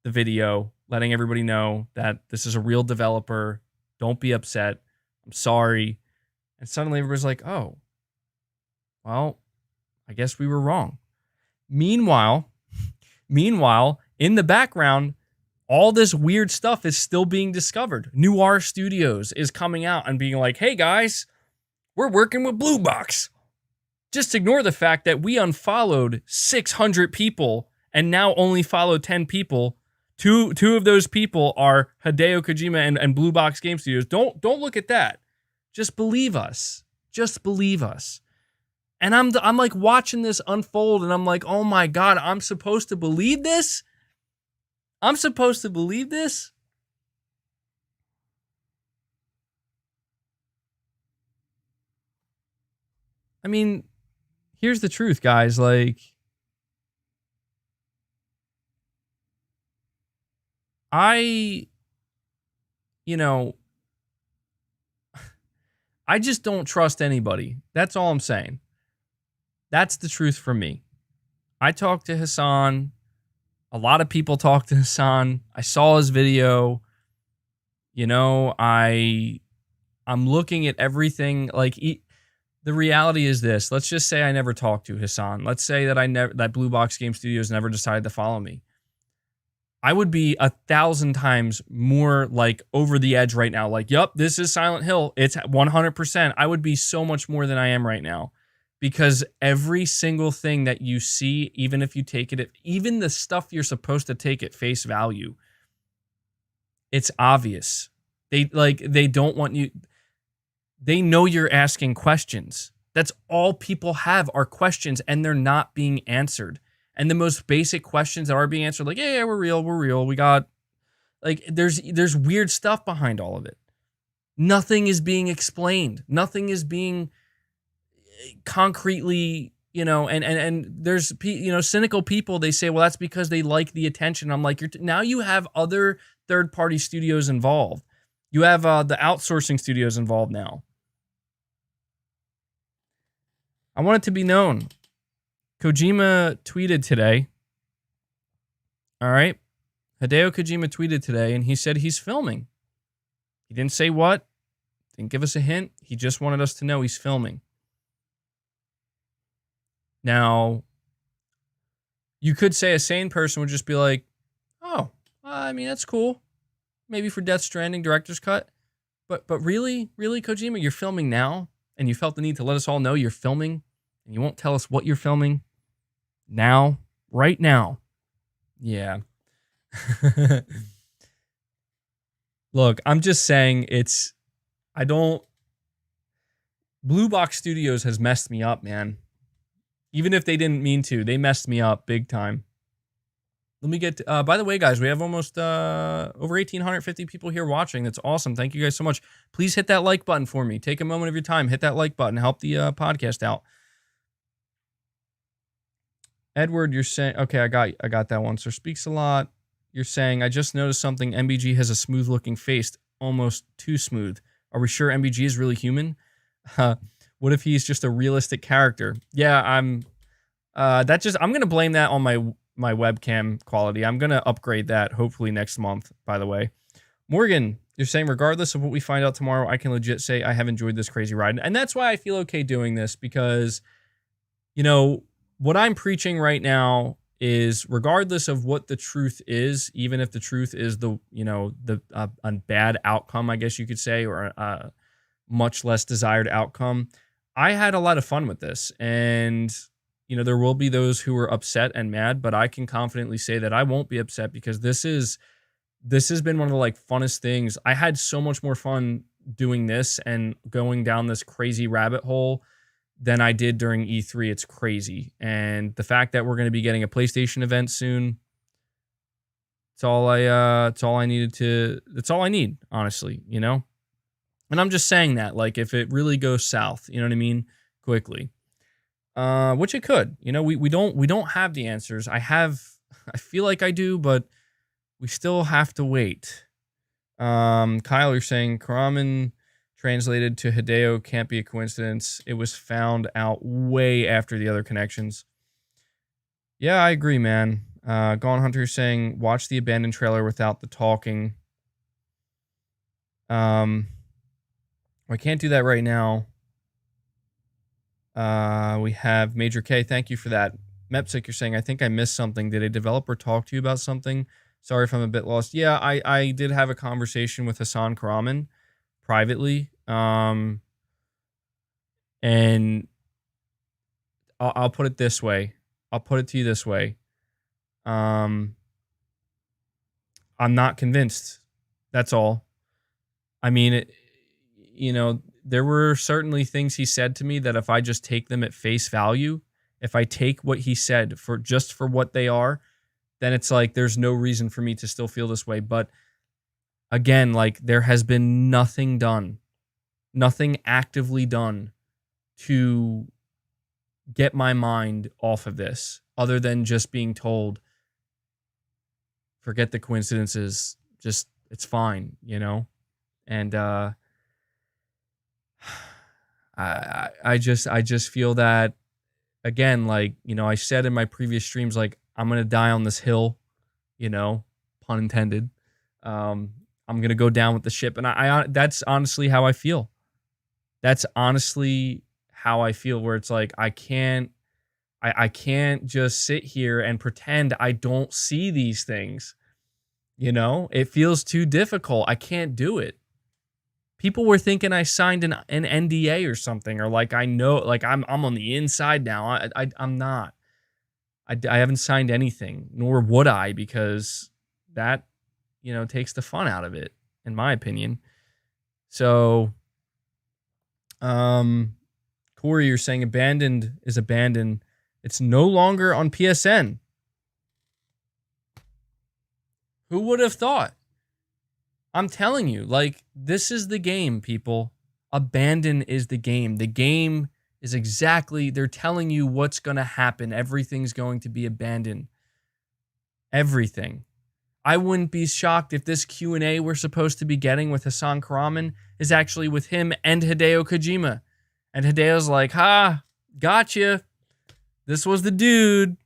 the video letting everybody know that this is a real developer. Don't be upset. I'm sorry. And suddenly everybody's like, oh, well, I guess we were wrong. Meanwhile, in the background, all this weird stuff is still being discovered. Noir Studios is coming out and being like, hey guys, we're working with Blue Box. Just ignore the fact that we unfollowed 600 people and now only follow 10 people. Two of those people are Hideo Kojima and Blue Box Game Studios. Don't look at that. Just believe us. Just believe us. And I'm like watching this unfold and I'm like, oh my God, I'm supposed to believe this? I'm supposed to believe this? I mean, here's the truth, guys. Like, I just don't trust anybody. That's all I'm saying. That's the truth for me. I talked to Hassan. A lot of people talked to Hassan. I saw his video. I'm looking at everything. Like, the reality is this. Let's just say I never talked to Hassan. Let's say that that Blue Box Game Studios never decided to follow me. I would be 1,000 times more like over the edge right now. Like, yup, this is Silent Hill. It's 100%. I would be so much more than I am right now. Because every single thing that you see, even if you take it, even the stuff you're supposed to take at face value, it's obvious. They don't want you. They know you're asking questions. That's all people have are questions, and they're not being answered. And the most basic questions that are being answered, like, yeah, we're real. We got, like, there's weird stuff behind all of it. Nothing is being explained. Nothing is being concretely, and there's, cynical people, they say, well, that's because they like the attention. I'm like, now you have other third-party studios involved. You have the outsourcing studios involved now. I want it to be known. Kojima tweeted today. All right. Hideo Kojima tweeted today, and he said he's filming. He didn't say what, didn't give us a hint. He just wanted us to know he's filming. Now, you could say a sane person would just be like, oh, I mean, that's cool. Maybe for Death Stranding director's cut. But really, Kojima, you're filming now, and you felt the need to let us all know you're filming, and you won't tell us what you're filming now, right now. Yeah. Look, I'm just saying Blue Box Studios has messed me up, man. Even if they didn't mean to, they messed me up big time. Let me get, by the way, guys, we have almost over 1,850 people here watching. That's awesome. Thank you guys so much. Please hit that like button for me. Take a moment of your time. Hit that like button. Help the podcast out. Edward, you're saying, okay, I got that one. So speaks a lot. You're saying, I just noticed something. MBG has a smooth looking face, almost too smooth. Are we sure MBG is really human? What if he's just a realistic character? Yeah, I'm gonna blame that on my webcam quality. I'm gonna upgrade that hopefully next month, by the way. Morgan, you're saying regardless of what we find out tomorrow, I can legit say I have enjoyed this crazy ride. And that's why I feel okay doing this, because, you know, what I'm preaching right now is regardless of what the truth is, even if the truth is a bad outcome, I guess you could say, or a much less desired outcome, I had a lot of fun with this. And, you know, there will be those who are upset and mad, but I can confidently say that I won't be upset, because this has been one of the funnest things. I had so much more fun doing this and going down this crazy rabbit hole than I did during E3. It's crazy. And the fact that we're going to be getting a PlayStation event soon, it's all I need, honestly, you know? And I'm just saying that, if it really goes south, you know what I mean? Quickly. Which it could, you know, we don't have the answers. I feel like I do, but we still have to wait. Kyle, you're saying Karaman translated to Hideo can't be a coincidence. It was found out way after the other connections. Yeah, I agree, man. Gone Hunter saying watch the abandoned trailer without the talking. I can't do that right now. We have Major K. Thank you for that. Mepsic, you're saying, I think I missed something. Did a developer talk to you about something? Sorry if I'm a bit lost. Yeah, I did have a conversation with Hassan Karaman privately. And I'll put it this way. I'll put it to you this way. I'm not convinced. That's all. I mean, there were certainly things he said to me that if I just take them at face value, if I take what he said for what they are, then it's there's no reason for me to still feel this way. But again, there has been nothing done, nothing actively done to get my mind off of this, other than just being told, forget the coincidences, just, it's fine, you know? And, I just feel that, again, I said in my previous streams, I'm going to die on this hill, pun intended. I'm going to go down with the ship. And I that's honestly how I feel. That's honestly how I feel, where it's I can't just sit here and pretend I don't see these things. It feels too difficult. I can't do it. People were thinking I signed an NDA or something, or I know, I'm on the inside now. I'm not. I haven't signed anything, nor would I, because that, takes the fun out of it, in my opinion. So, Corey, you're saying abandoned is abandoned. It's no longer on PSN. Who would have thought? I'm telling you, this is the game, people. Abandon is the game. The game is exactly, they're telling you what's going to happen. Everything's going to be abandoned. Everything. I wouldn't be shocked if this Q&A we're supposed to be getting with Hassan Karaman is actually with him and Hideo Kojima. And Hideo's like, gotcha. This was the dude.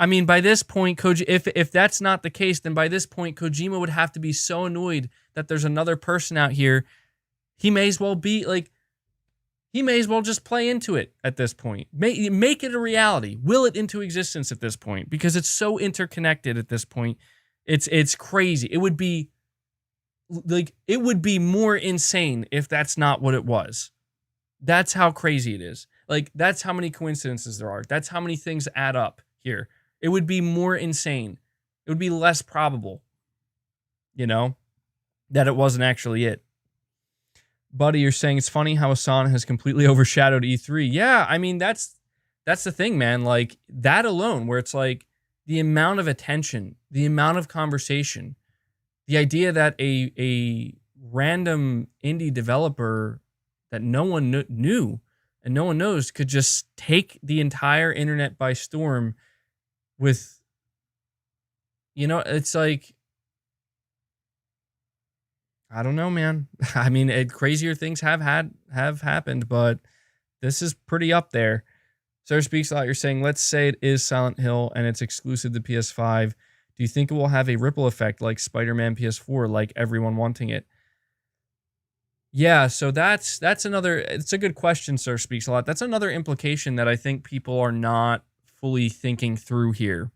I mean, by this point, if that's not the case, then by this point, Kojima would have to be so annoyed that there's another person out here. He may as well just play into it at this point. Make it a reality. Will it into existence at this point, because it's so interconnected at this point. It's crazy. It would be more insane if that's not what it was. That's how crazy it is. Like, that's how many coincidences there are. That's how many things add up here. It would be more insane. It would be less probable, that it wasn't actually it. Buddy, you're saying it's funny how Asana has completely overshadowed E3. Yeah, I mean, that's the thing, man. Like, that alone, where it's like the amount of attention, the amount of conversation, the idea that a random indie developer that no one knew and no one knows could just take the entire internet by storm with, it's like, I don't know, man. I mean, crazier things have happened, but this is pretty up there. Sir Speaks a Lot, you're saying, let's say it is Silent Hill and it's exclusive to PS5. Do you think it will have a ripple effect like Spider-Man PS4, like everyone wanting it? Yeah, so that's another, it's a good question, Sir Speaks a Lot. That's another implication that I think people are not fully thinking through here.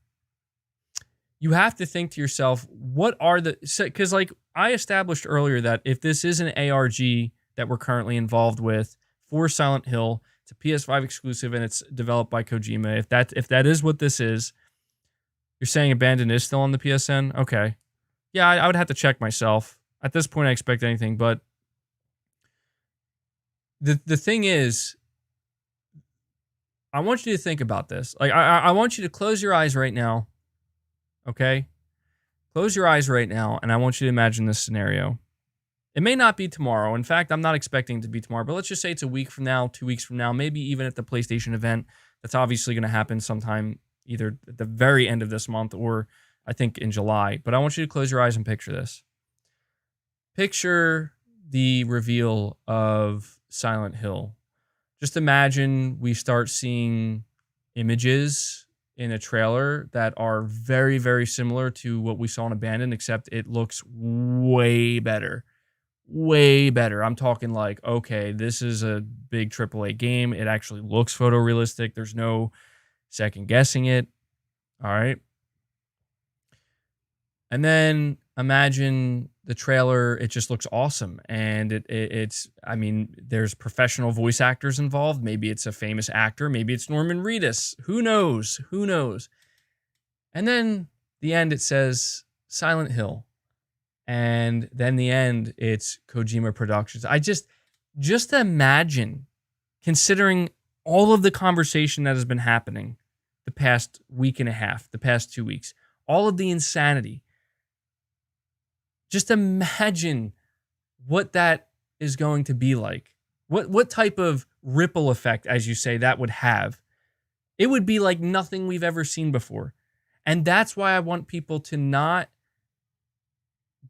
You have to think to yourself, what are because like I established earlier that if this is an ARG that we're currently involved with for Silent Hill, it's a PS5 exclusive and it's developed by Kojima. If that is what this is, you're saying Abandoned is still on the PSN? Okay. Yeah, I would have to check myself. At this point, I expect anything, but the thing is, I want you to think about this. Like, I want you to close your eyes right now. Okay? Close your eyes right now, and I want you to imagine this scenario. It may not be tomorrow. In fact, I'm not expecting it to be tomorrow, but let's just say it's a week from now, 2 weeks from now, maybe even at the PlayStation event. That's obviously going to happen sometime either at the very end of this month or I think in July. But I want you to close your eyes and picture this. Picture the reveal of Silent Hill. Just imagine we start seeing images in a trailer that are very, very similar to what we saw in Abandoned, except it looks way better. Way better. I'm talking like, okay, this is a big AAA game. It actually looks photorealistic. There's no second guessing it. All right. And then imagine the trailer. It just looks awesome. And it's, I mean, there's professional voice actors involved. Maybe it's a famous actor. Maybe it's Norman Reedus. Who knows? Who knows? And then the end, it says Silent Hill. And then the end, it's Kojima Productions. I just imagine, considering all of the conversation that has been happening the past week and a half, the past 2 weeks, all of the insanity. Just imagine what that is going to be like. What type of ripple effect, as you say, that would have. It would be like nothing we've ever seen before. And that's why I want people to not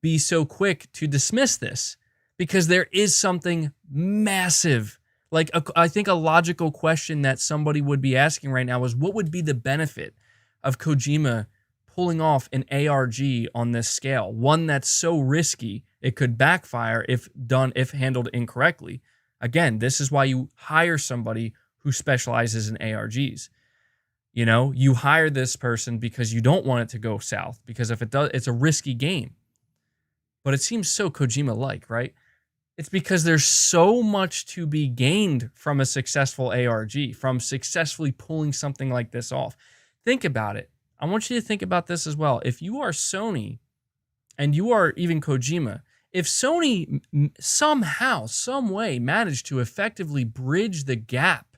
be so quick to dismiss this, because there is something massive. Like, I think a logical question that somebody would be asking right now is, what would be the benefit of Kojima pulling off an ARG on this scale? One that's so risky, it could backfire if handled incorrectly. Again, this is why you hire somebody who specializes in ARGs. You know, you hire this person because you don't want it to go south, because if it does, it's a risky game. But it seems so Kojima-like, right? It's because there's so much to be gained from a successful ARG, from successfully pulling something like this off. Think about it. I want you to think about this as well. If you are Sony and you are even Kojima, if Sony somehow, some way managed to effectively bridge the gap,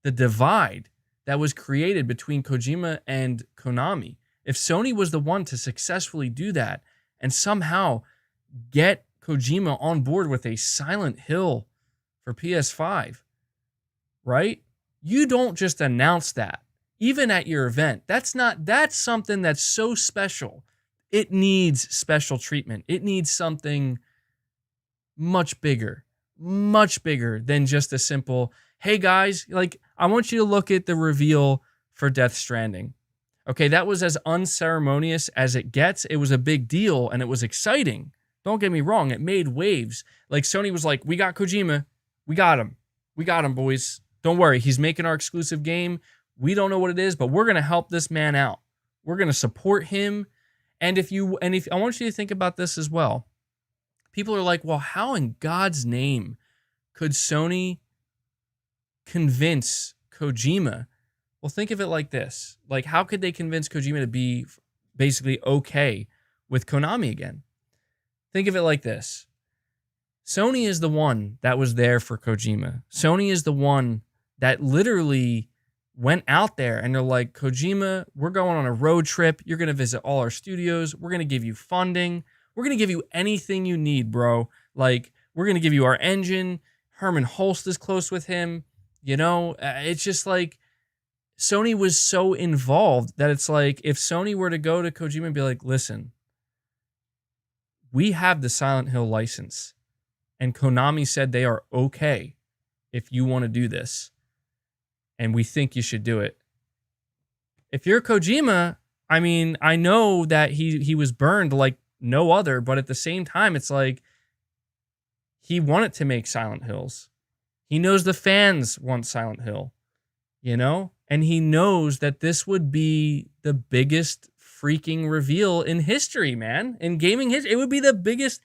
the divide that was created between Kojima and Konami, if Sony was the one to successfully do that and somehow get Kojima on board with a Silent Hill for PS5, right? You don't just announce that, even at your event. That's something that's so special. It needs special treatment. It needs something much bigger than just a simple, hey guys, like, I want you to look at the reveal for Death Stranding. Okay, that was as unceremonious as it gets. It was a big deal and it was exciting. Don't get me wrong, it made waves. Like Sony was like, we got Kojima. We got him. We got him, boys. Don't worry, he's making our exclusive game. We don't know what it is, but we're going to help this man out. We're going to support him. And if I want you to think about this as well. People are like, well, how in God's name could Sony convince Kojima? Well, think of it like this. Like, how could they convince Kojima to be basically okay with Konami again? Think of it like this. Sony is the one that was there for Kojima. Sony is the one that literally went out there and they're like, Kojima, we're going on a road trip. You're going to visit all our studios. We're going to give you funding. We're going to give you anything you need, bro. Like, we're going to give you our engine. Herman Holst is close with him. You know, it's just like Sony was so involved that it's like if Sony were to go to Kojima and be like, listen, we have the Silent Hill license. And Konami said they are okay if you want to do this. And we think you should do it. If you're Kojima, I mean, I know that he was burned like no other, but at the same time, it's like he wanted to make Silent Hills. He knows the fans want Silent Hill, you know? And he knows that this would be the biggest freaking reveal in history, man. In gaming history, it would be the biggest.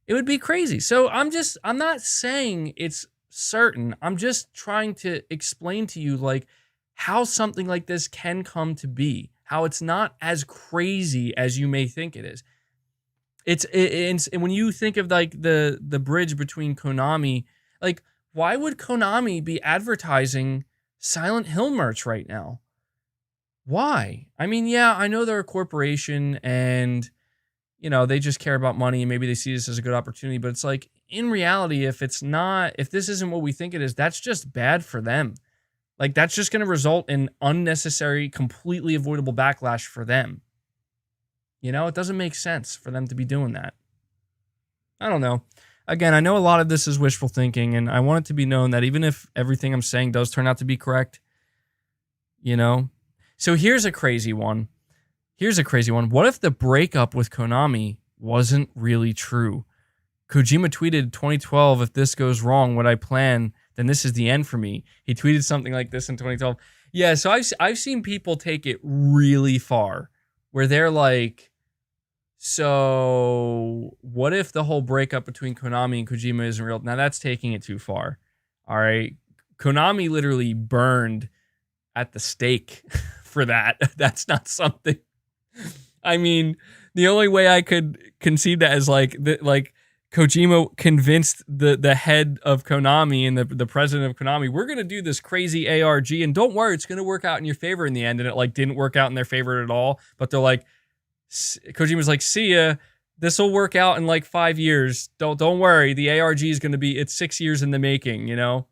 It would be crazy. So I'm not saying it's certain. I'm just trying to explain to you like how something like this can come to be, how it's not as crazy as you may think it is. It's when you think of like the bridge between Konami, like why would Konami be advertising Silent Hill merch right now? Why? I mean, yeah, I know they're a corporation and you know, they just care about money and maybe they see this as a good opportunity, but it's like in reality, if this isn't what we think it is, that's just bad for them. Like that's just going to result in unnecessary, completely avoidable backlash for them. You know, it doesn't make sense for them to be doing that. I don't know. Again, I know a lot of this is wishful thinking and I want it to be known that even if everything I'm saying does turn out to be correct, you know, so here's a crazy one. What if the breakup with Konami wasn't really true? Kojima tweeted 2012, if this goes wrong, what I plan, then this is the end for me. He tweeted something like this in 2012. Yeah, so I've seen people take it really far where they're like, so what if the whole breakup between Konami and Kojima isn't real? Now that's taking it too far. All right. Konami literally burned at the stake for that. That's not something. I mean, the only way I could conceive that is like Kojima convinced the head of Konami and the president of Konami, we're going to do this crazy ARG and don't worry, it's going to work out in your favor in the end. And it like didn't work out in their favor at all. But they're like, Kojima's like, see ya. This will work out in like 5 years. Don't worry. The ARG is going to be, it's 6 years in the making, you know?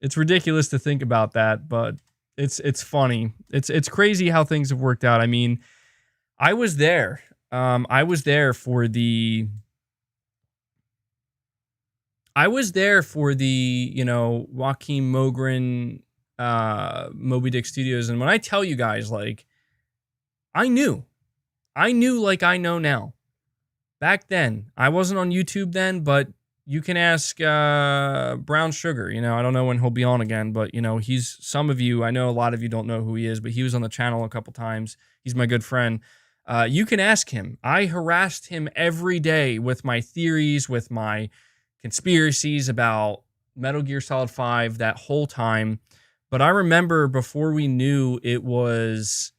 It's ridiculous to think about that, but it's funny. It's crazy how things have worked out. I mean, I was there. I was there for the, you know, Joaquin Mogren, Moby Dick Studios. And when I tell you guys, like, I knew like I know now. Back then, I wasn't on YouTube then, but you can ask Brown Sugar. You know, I don't know when he'll be on again, but, you know, some of you, I know a lot of you don't know who he is, but he was on the channel a couple times. He's my good friend. You can ask him. I harassed him every day with my theories, with my conspiracies about Metal Gear Solid 5 that whole time. But I remember before we knew it was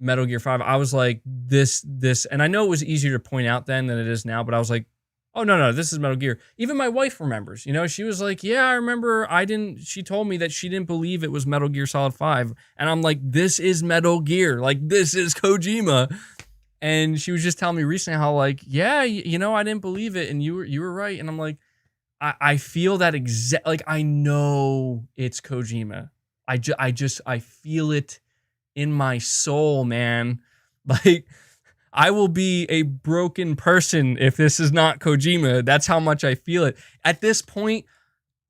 Metal Gear 5, I was like, this, and I know it was easier to point out then than it is now, but I was like, oh, no, this is Metal Gear. Even my wife remembers, you know, she was like, yeah, I remember she told me that she didn't believe it was Metal Gear Solid 5. And I'm like, this is Metal Gear. Like, this is Kojima. And she was just telling me recently how like, yeah, you know, I didn't believe it. And you were right. And I'm like, I feel that like, I know it's Kojima. I feel it in my soul, man. Like, I will be a broken person if this is not Kojima. That's how much I feel it. At this point,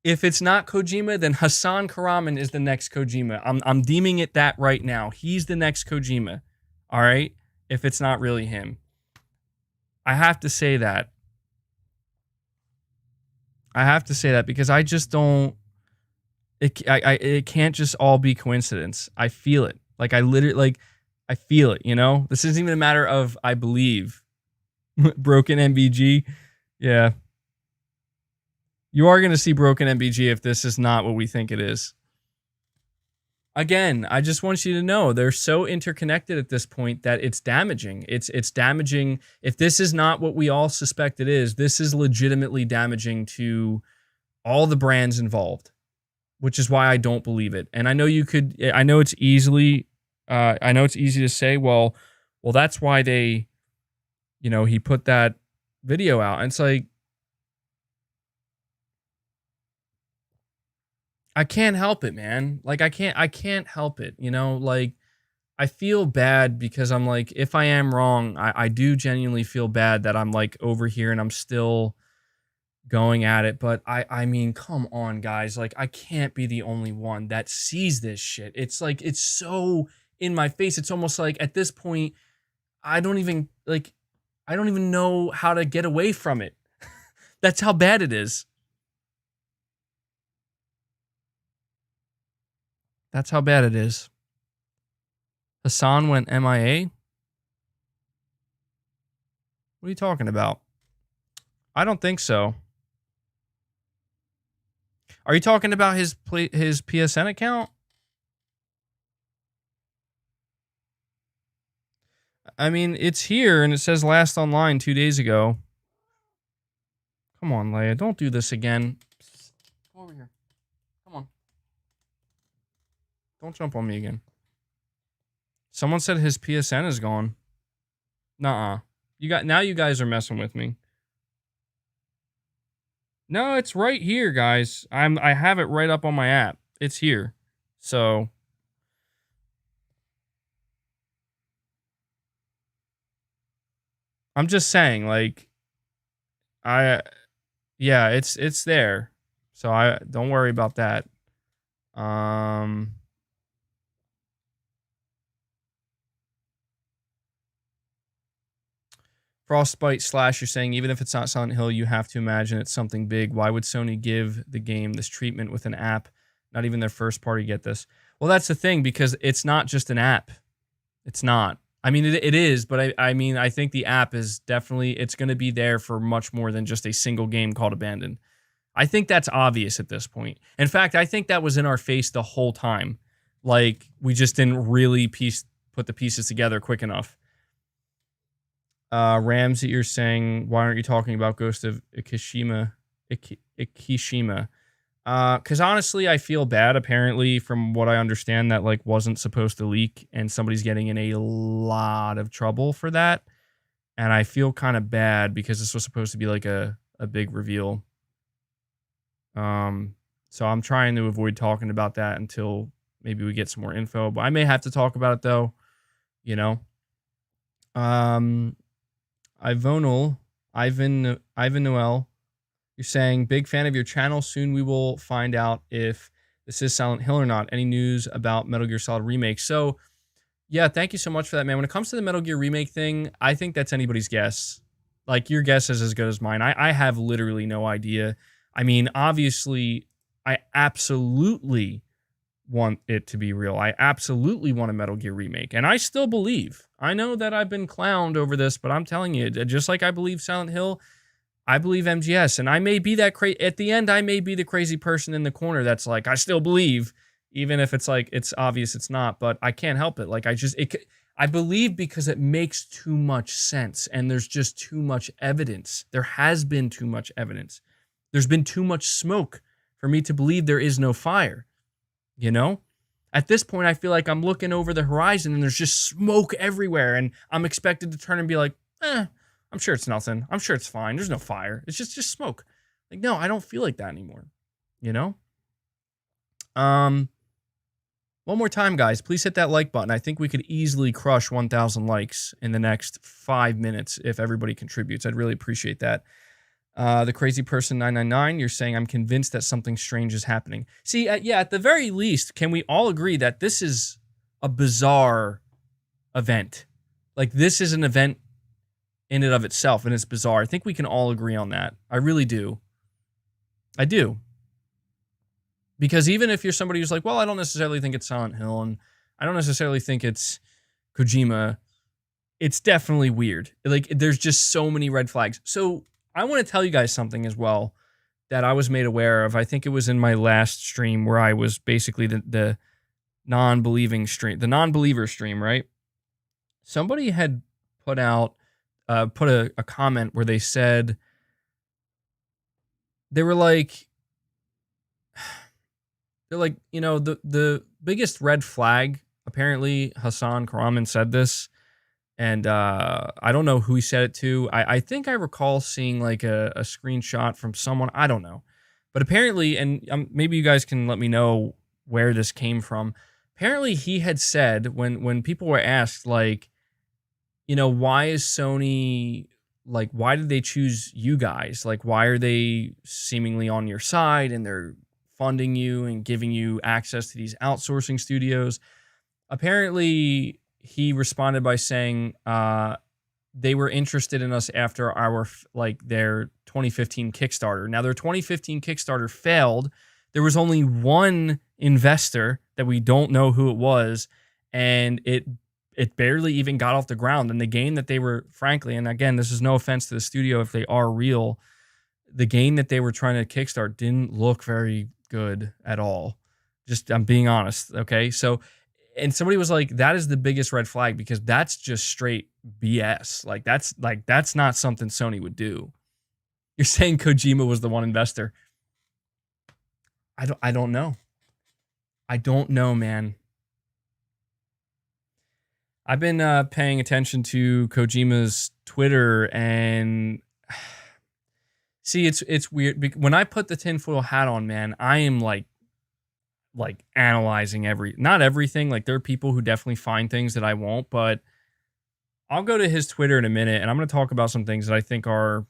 If it's not Kojima, then Hassan Karaman is the next Kojima. I'm deeming it that right now. He's the next Kojima. All right? If it's not really him. I have to say that. Because I just don't. It can't just all be coincidence. I feel it. Like I feel it, you know? This isn't even a matter of I believe. Broken MBG. Yeah. You are going to see broken MBG if this is not what we think it is. Again, I just want you to know they're so interconnected at this point that it's damaging. It's damaging. If this is not what we all suspect it is, this is legitimately damaging to all the brands involved, which is why I don't believe it. And I know I know it's easy to say, well, that's why they, he put that video out. And it's like, I can't help it, man. Like I can't help it, like I feel bad because I'm like, if I am wrong, I do genuinely feel bad that I'm like over here and I'm still going at it. But I mean, come on, guys. Like I can't be the only one that sees this shit. It's like, it's so in my face. It's almost like at this point, I don't even know how to get away from it. That's how bad it is. That's how bad it is. Hassan went MIA? What are you talking about? I don't think so. Are you talking about his PSN account? I mean, it's here and it says last online 2 days ago. Come on, Leia. Don't do this again. Come over here. Come on. Don't jump on me again. Someone said his PSN is gone. Nuh-uh. Now you guys are messing with me. No, it's right here, guys. I have it right up on my app. It's here. So I'm just saying, like, yeah, it's there. So I don't worry about that. Frostbite Slash, you're saying even if it's not Silent Hill, you have to imagine it's something big. Why would Sony give the game this treatment with an app? Not even their first party get this. Well, that's the thing, because it's not just an app. It's not. I mean, it is, but I mean, I think the app is definitely, it's going to be there for much more than just a single game called Abandoned. I think that's obvious at this point. In fact, I think that was in our face the whole time. Like, we just didn't really put the pieces together quick enough. Ramsey, you're saying, why aren't you talking about Ghost of Ikishima? Because honestly, I feel bad. Apparently, from what I understand, that like wasn't supposed to leak, and somebody's getting in a lot of trouble for that. And I feel kind of bad because this was supposed to be like a big reveal. So I'm trying to avoid talking about that until maybe we get some more info. But I may have to talk about it though. Ivan Noel, you're saying, big fan of your channel. Soon we will find out if this is Silent Hill or not. Any news about Metal Gear Solid Remake? So, yeah, thank you so much for that, man. When it comes to the Metal Gear Remake thing, I think that's anybody's guess. Like, your guess is as good as mine. I have literally no idea. I mean, obviously, I absolutely want it to be real. I absolutely want a Metal Gear Remake, and I still believe. I know that I've been clowned over this, but I'm telling you, just like I believe Silent Hill, I believe MGS, and I may be that at the end, I may be the crazy person in the corner that's like, I still believe, even if it's like, it's obvious it's not, but I can't help it. Like, I believe because it makes too much sense, and there's just too much evidence. There has been too much evidence. There's been too much smoke for me to believe there is no fire, At this point, I feel like I'm looking over the horizon and there's just smoke everywhere, and I'm expected to turn and be like, I'm sure it's nothing. I'm sure it's fine. There's no fire. It's just smoke. Like, no, I don't feel like that anymore. One more time, guys, please hit that like button. I think we could easily crush 1,000 likes in the next 5 minutes if everybody contributes. I'd really appreciate that. The crazy person 999, you're saying, I'm convinced that something strange is happening. See, at the very least, can we all agree that this is a bizarre event? Like, this is an event in and of itself, and it's bizarre. I think we can all agree on that. I really do. I do. Because even if you're somebody who's like, well, I don't necessarily think it's Silent Hill, and I don't necessarily think it's Kojima, it's definitely weird. Like, there's just so many red flags. So I want to tell you guys something as well that I was made aware of. I think it was in my last stream where I was basically the non-believing stream, the non-believer stream, right? Somebody had put out, put a comment where they said, they were like, you know, the biggest red flag, apparently Hassan Karaman said this, and I don't know who he said it to. I think I recall seeing like a screenshot from someone. I don't know. But apparently, and maybe you guys can let me know where this came from. Apparently, he had said when people were asked, like, you know, why is Sony, like, why did they choose you guys? Like, why are they seemingly on your side and they're funding you and giving you access to these outsourcing studios? Apparently, he responded by saying they were interested in us after our, like, their 2015 Kickstarter. Now, their 2015 Kickstarter failed. There was only one investor that we don't know who it was, and it barely even got off the ground. And the game that they were, frankly, and again, this is no offense to the studio if they are real, the game that they were trying to kickstart didn't look very good at all. Just, I'm being honest, okay? So, and somebody was like, that is the biggest red flag because that's just straight BS. Like, that's not something Sony would do. You're saying Kojima was the one investor. I don't know. I don't know, man. I've been paying attention to Kojima's Twitter, and see, it's weird. When I put the tinfoil hat on, man, I am like analyzing not everything. Like, there are people who definitely find things that I won't, but I'll go to his Twitter in a minute, and I'm going to talk about some things that I think are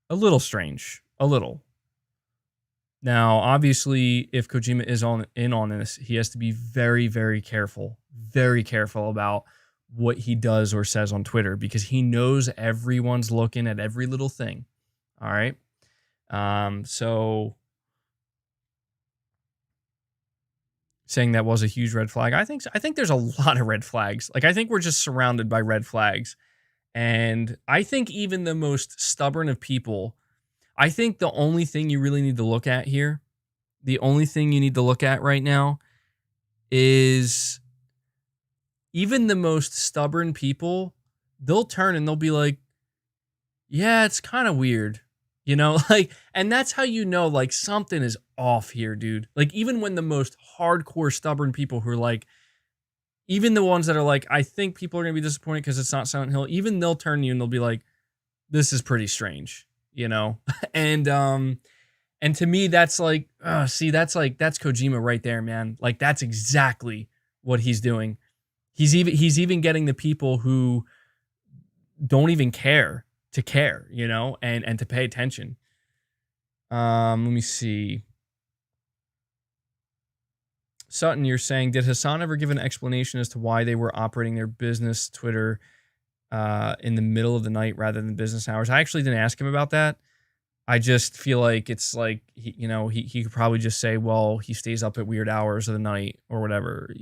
a little strange. A little. Now, obviously, if Kojima is in on this, he has to be very, very careful about what he does or says on Twitter because he knows everyone's looking at every little thing. All right. So saying that was a huge red flag. I think there's a lot of red flags. Like, I think we're just surrounded by red flags. And I think even the most stubborn of people, I think the only thing you really need to look at here, the only thing you need to look at right now is even the most stubborn people, they'll turn and they'll be like, yeah, it's kind of weird, you know, like, and that's how you know, like, something is off here, dude. Like, even when the most hardcore stubborn people who are like, even the ones that are like, I think people are going to be disappointed because it's not Silent Hill, even they'll turn to you and they'll be like, this is pretty strange. You know, and to me, that's like, that's Kojima right there, man. Like, that's exactly what he's doing. He's even getting the people who don't even care to care, you know, and to pay attention. Let me see. Sutton, you're saying, did Hassan ever give an explanation as to why they were operating their business Twitter in the middle of the night rather than business hours? I actually didn't ask him about that. I just feel like it's like, he could probably just say, well, he stays up at weird hours of the night or whatever.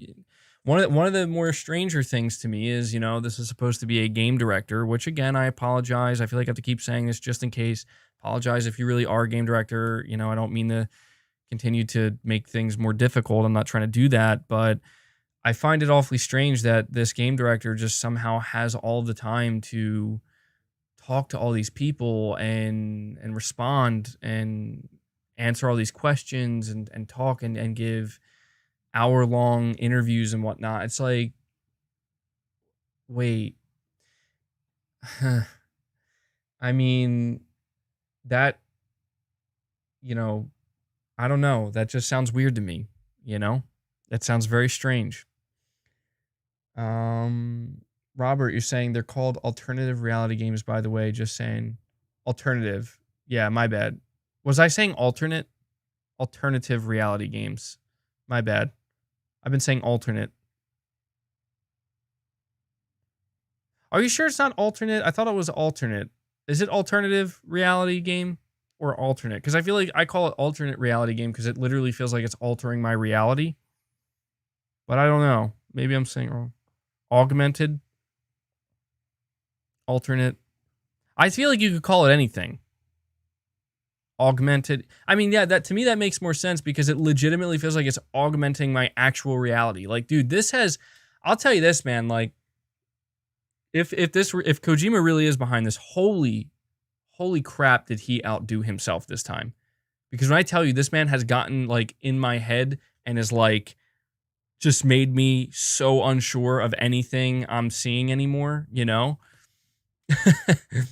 One of the more stranger things to me is, you know, this is supposed to be a game director, which, again, I apologize. I feel like I have to keep saying this just in case. Apologize if you really are a game director. You know, I don't mean to continue to make things more difficult. I'm not trying to do that, but I find it awfully strange that this game director just somehow has all the time to talk to all these people and respond and answer all these questions and talk and give hour-long interviews and whatnot. It's like, wait, I mean, that, you know, I don't know. That just sounds weird to me, you know? That sounds very strange. Robert, you're saying they're called alternative reality games, by the way, just saying alternative. Yeah, my bad. Was I saying alternative reality games? My bad. I've been saying alternate. Are you sure it's not alternate? I thought it was alternate. Is it alternative reality game or alternate? Because I feel like I call it alternate reality game because it literally feels like it's altering my reality. But I don't know. Maybe I'm saying it wrong. Augmented, alternate. I feel like you could call it anything. Augmented. I mean, yeah, that to me that makes more sense because it legitimately feels like it's augmenting my actual reality. Like, dude, this has. I'll tell you this, man. Like, if Kojima really is behind this, holy crap, did he outdo himself this time? Because when I tell you, this man has gotten like in my head and is like just made me so unsure of anything I'm seeing anymore. You know,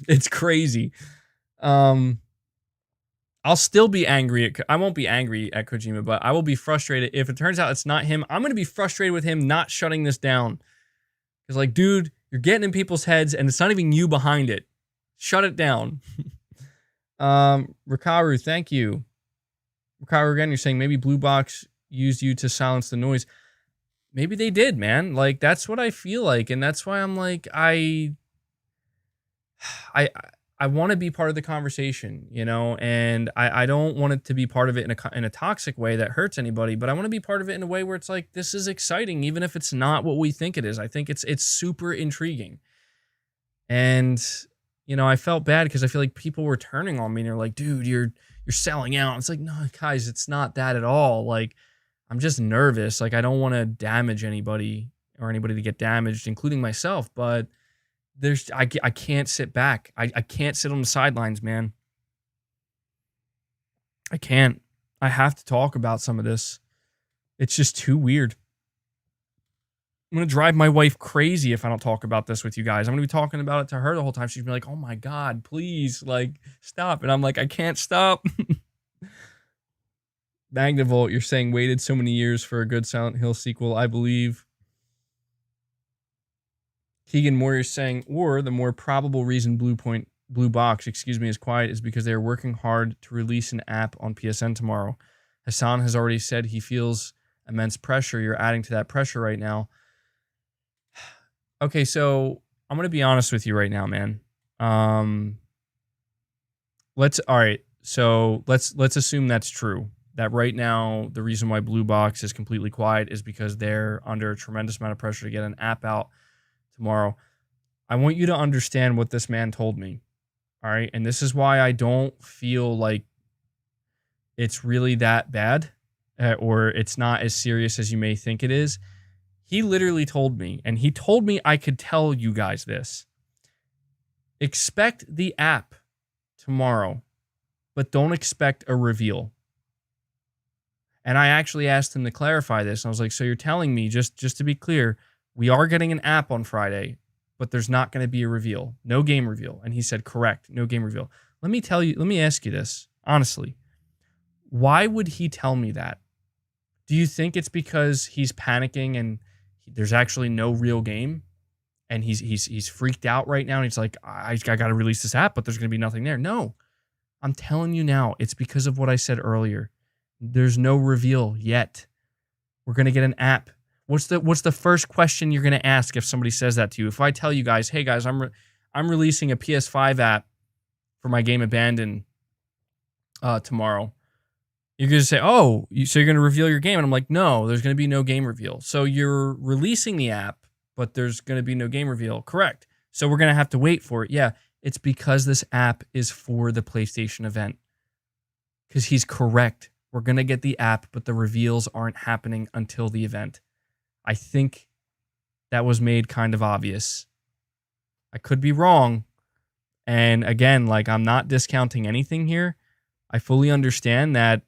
it's crazy. I'll still be angry I won't be angry at Kojima, but I will be frustrated if it turns out it's not him. I'm going to be frustrated with him not shutting this down. Because like, dude, you're getting in people's heads and it's not even you behind it. Shut it down. Rikaru, thank you. Rikaru, again, you're saying maybe Blue Box used you to silence the noise. Maybe they did, man. Like, that's what I feel like. And that's why I'm like, I want to be part of the conversation, you know, and I don't want it to be part of it in a toxic way that hurts anybody, but I want to be part of it in a way where it's like, this is exciting, even if it's not what we think it is. I think it's super intriguing. And, you know, I felt bad because I feel like people were turning on me and they're like, dude, you're selling out. It's like, no, guys, it's not that at all. Like, I'm just nervous. Like, I don't want to damage anybody or anybody to get damaged, including myself, but I can't sit back. I can't sit on the sidelines, man. I can't. I have to talk about some of this. It's just too weird. I'm going to drive my wife crazy if I don't talk about this with you guys. I'm going to be talking about it to her the whole time. She's going to be like, oh my God, please, like, stop. And I'm like, I can't stop. Magnavolt, you're saying waited so many years for a good Silent Hill sequel, I believe. Keegan Moore is saying, or the more probable reason Blue Box, is quiet is because they are working hard to release an app on PSN tomorrow. Hassan has already said he feels immense pressure. You're adding to that pressure right now. Okay, so I'm gonna be honest with you right now, man. Let's assume that's true. That right now the reason why Blue Box is completely quiet is because they're under a tremendous amount of pressure to get an app out tomorrow. I want you to understand what this man told me. All right. And this is why I don't feel like it's really that bad or it's not as serious as you may think it is. He literally told me, and he told me I could tell you guys this. Expect the app tomorrow, but don't expect a reveal. And I actually asked him to clarify this. And I was like, so you're telling me, just to be clear, we are getting an app on Friday, but there's not going to be a reveal. No game reveal. And he said, correct, no game reveal. Let me ask you this, honestly. Why would he tell me that? Do you think it's because he's panicking and there's actually no real game? And he's freaked out right now and he's like, I got to release this app, but there's going to be nothing there. No, I'm telling you now, it's because of what I said earlier. There's no reveal yet. We're going to get an app. What's the first question you're going to ask if somebody says that to you? If I tell you guys, hey guys, I'm releasing a PS5 app for my game Abandon tomorrow, you're going to say, oh, so you're going to reveal your game? And I'm like, no, there's going to be no game reveal. So you're releasing the app, but there's going to be no game reveal. Correct. So we're going to have to wait for it. Yeah, it's because this app is for the PlayStation event. Because he's correct. We're going to get the app, but the reveals aren't happening until the event. I think that was made kind of obvious. I could be wrong. And again, like, I'm not discounting anything here. I fully understand that,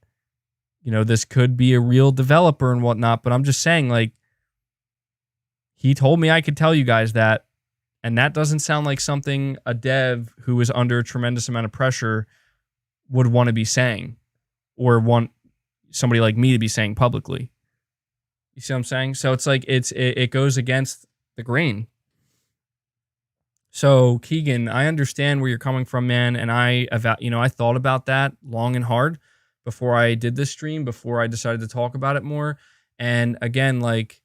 you know, this could be a real developer and whatnot, but I'm just saying, like, he told me I could tell you guys that, and that doesn't sound like something a dev who is under a tremendous amount of pressure would want to be saying or want somebody like me to be saying publicly. You see what I'm saying? So it's like it goes against the grain. So Keegan, I understand where you're coming from, man, and I thought about that long and hard before I did this stream, before I decided to talk about it more. And again, like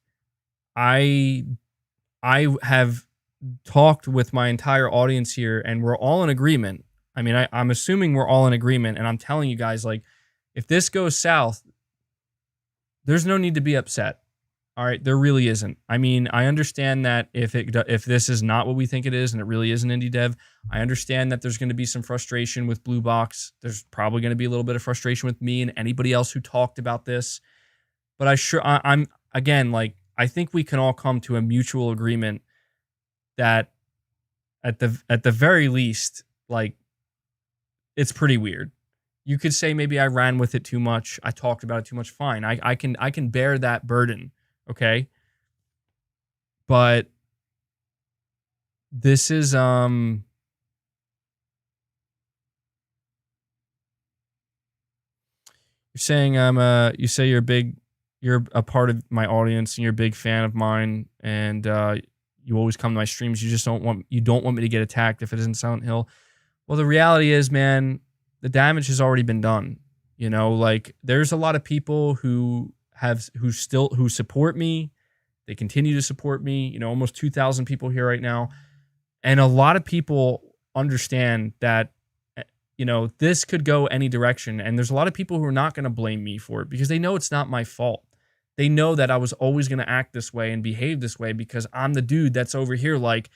I I have talked with my entire audience here, and we're all in agreement. I mean, I'm assuming we're all in agreement, and I'm telling you guys, like, if this goes south, there's no need to be upset. All right, there really isn't. I mean, I understand that if this is not what we think it is, and it really is an indie dev, I understand that there's going to be some frustration with Blue Box. There's probably going to be a little bit of frustration with me and anybody else who talked about this. But I'm again, like, I think we can all come to a mutual agreement that at the very least, like, it's pretty weird. You could say maybe I ran with it too much. I talked about it too much. Fine. I can bear that burden. Okay. But this is you're saying you say you're a part of my audience and you're a big fan of mine, and you always come to my streams. You don't want me to get attacked if it isn't Silent Hill. Well, the reality is, man, the damage has already been done. You know, like, there's a lot of people who support me. They continue to support me. You know, almost 2,000 people here right now. And a lot of people understand that, you know, this could go any direction. And there's a lot of people who are not going to blame me for it because they know it's not my fault. They know that I was always going to act this way and behave this way because I'm the dude that's over here like,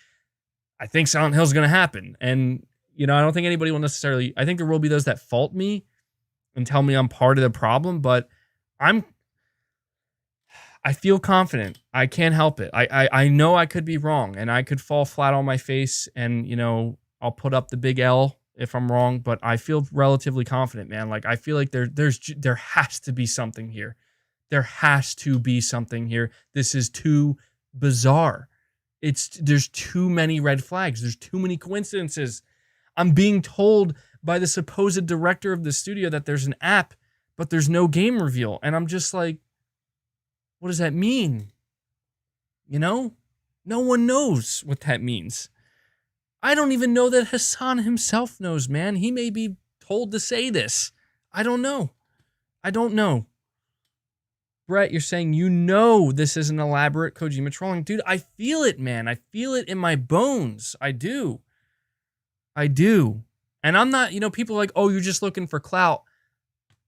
I think Silent Hill's going to happen. And, you know, I don't think anybody will necessarily, I think there will be those that fault me and tell me I'm part of the problem, but I feel confident. I can't help it. I know I could be wrong and I could fall flat on my face and, you know, I'll put up the big L if I'm wrong, but I feel relatively confident, man. Like, I feel like there has to be something here. There has to be something here. This is too bizarre. There's too many red flags. There's too many coincidences. I'm being told by the supposed director of the studio that there's an app, but there's no game reveal. And I'm just like, what does that mean? You know? No one knows what that means. I don't even know that Hassan himself knows, man. He may be told to say this. I don't know. Brett, you're saying you know this is an elaborate Kojima trolling. Dude, I feel it, man. I feel it in my bones. I do. And I'm not, you know, people are like, oh, you're just looking for clout.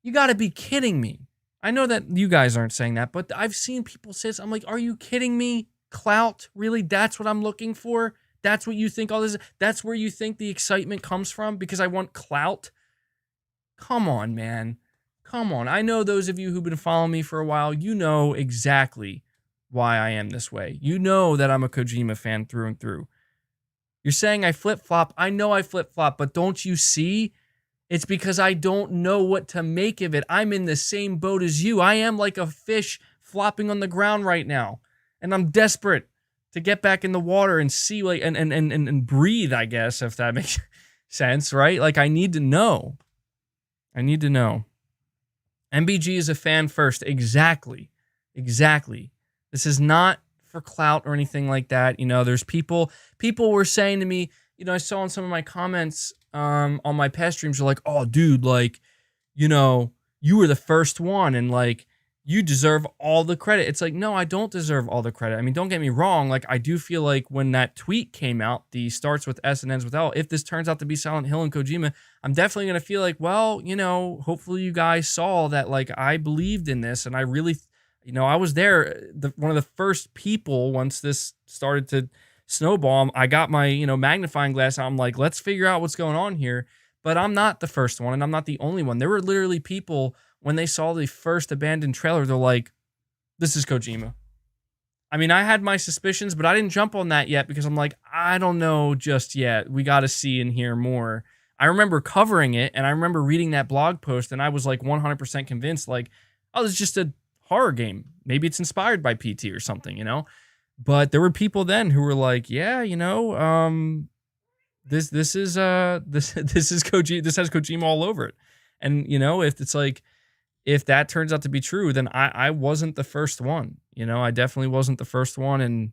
You got to be kidding me. I know that you guys aren't saying that, but I've seen people say this. I'm like, are you kidding me? Clout? Really? That's what I'm looking for? That's what you think all this is? That's where you think the excitement comes from? Because I want clout? Come on, man. Come on. I know those of you who've been following me for a while, you know exactly why I am this way. You know that I'm a Kojima fan through and through. You're saying I flip-flop. I know I flip-flop, but don't you see? It's because I don't know what to make of it. I'm in the same boat as you. I am like a fish flopping on the ground right now. And I'm desperate to get back in the water and see, like, and breathe, I guess, if that makes sense, right? Like, I need to know. MBG is a fan first. Exactly. This is not for clout or anything like that. You know, there's people were saying to me, you know, I saw in some of my comments on my past streams, are like, oh, dude, like, you know, you were the first one and, like, you deserve all the credit. It's like, no, I don't deserve all the credit. I mean, don't get me wrong. Like, I do feel like when that tweet came out, the starts with S and ends with L, if this turns out to be Silent Hill and Kojima, I'm definitely going to feel like, well, you know, hopefully you guys saw that, like, I believed in this and I really, you know, I was there. One of the first people once this started to snowball, I got my, you know, magnifying glass out. I'm like, let's figure out what's going on here. But I'm not the first one and I'm not the only one. There were literally people when they saw the first abandoned trailer, they're like, this is Kojima. I mean, I had my suspicions, but I didn't jump on that yet because I'm like, I don't know just yet. We got to see and hear more. I remember covering it and I remember reading that blog post and I was like 100% convinced, like, oh, this is just a horror game. Maybe it's inspired by PT or something, you know? But there were people then who were like, yeah, you know, this is Kojima, this has Kojima all over it. And, you know, if it's like, if that turns out to be true, then I wasn't the first one. You know, I definitely wasn't the first one. And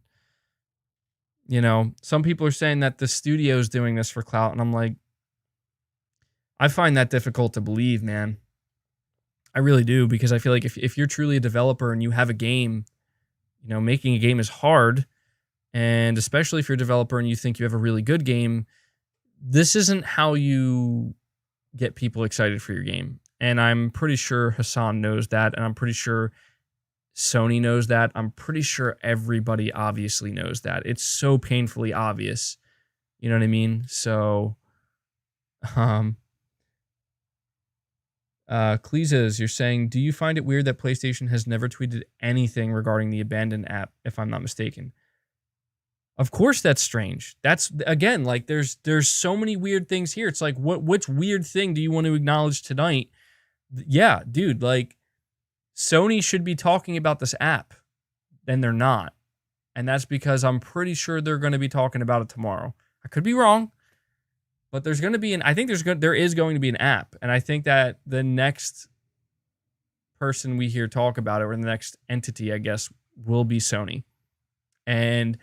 You know, some people are saying that the studio's doing this for clout, and I'm like, I find that difficult to believe, man. I really do, because I feel like if you're truly a developer and you have a game, you know, making a game is hard. And especially if you're a developer and you think you have a really good game, this isn't how you get people excited for your game. And I'm pretty sure Hassan knows that. And I'm pretty sure Sony knows that. I'm pretty sure everybody obviously knows that. It's so painfully obvious. You know what I mean? So, Cleeses, you're saying, do you find it weird that PlayStation has never tweeted anything regarding the abandoned app, if I'm not mistaken? Of course that's strange. That's, again, like there's so many weird things here. It's like, which weird thing do you want to acknowledge tonight? Yeah, dude, like Sony should be talking about this app, and they're not. And that's because I'm pretty sure they're going to be talking about it tomorrow. I could be wrong, but there's going to be there is going to be an app, and I think that the next person we hear talk about it, or the next entity, I guess, will be Sony. And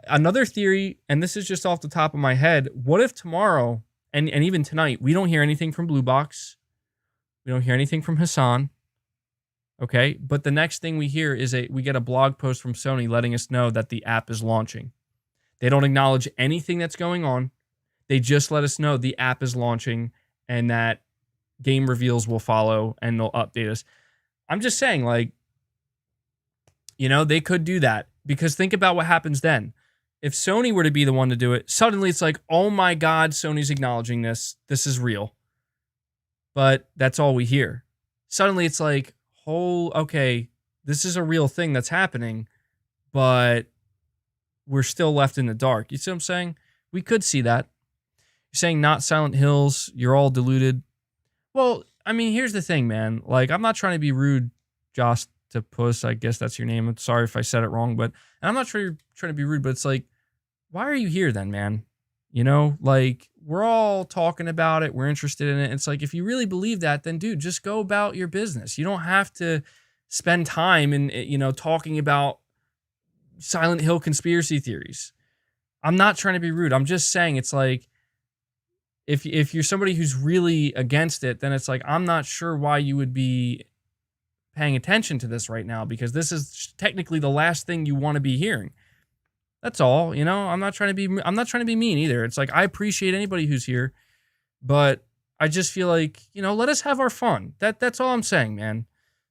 another theory, and this is just off the top of my head, what if tomorrow and even tonight we don't hear anything from Blue Box, we don't hear anything from Hassan, okay? But the next thing we hear is we get a blog post from Sony letting us know that the app is launching. They don't acknowledge anything that's going on. They just let us know the app is launching and that game reveals will follow and they'll update us. I'm just saying, like, you know, they could do that, because think about what happens then. If Sony were to be the one to do it, suddenly it's like, oh my God, Sony's acknowledging this. This is real. But that's all we hear. Suddenly it's like, okay, this is a real thing that's happening, but we're still left in the dark. You see what I'm saying? We could see that. You're saying not Silent Hills, you're all deluded. Well, I mean, here's the thing, man. Like, I'm not trying to be rude, Josh to Puss, I guess that's your name. I'm sorry if I said it wrong, but I'm not trying to be rude, but it's like, why are you here then, man? You know, like, we're all talking about it. We're interested in it. It's like, if you really believe that, then dude, just go about your business. You don't have to spend time in, you know, talking about Silent Hill conspiracy theories. I'm not trying to be rude. I'm just saying, it's like, if you're somebody who's really against it, then it's like, I'm not sure why you would be paying attention to this right now, because this is technically the last thing you want to be hearing. That's all, you know. I'm not trying to be mean either. It's like, I appreciate anybody who's here, but I just feel like, you know, let us have our fun. That's all I'm saying, man.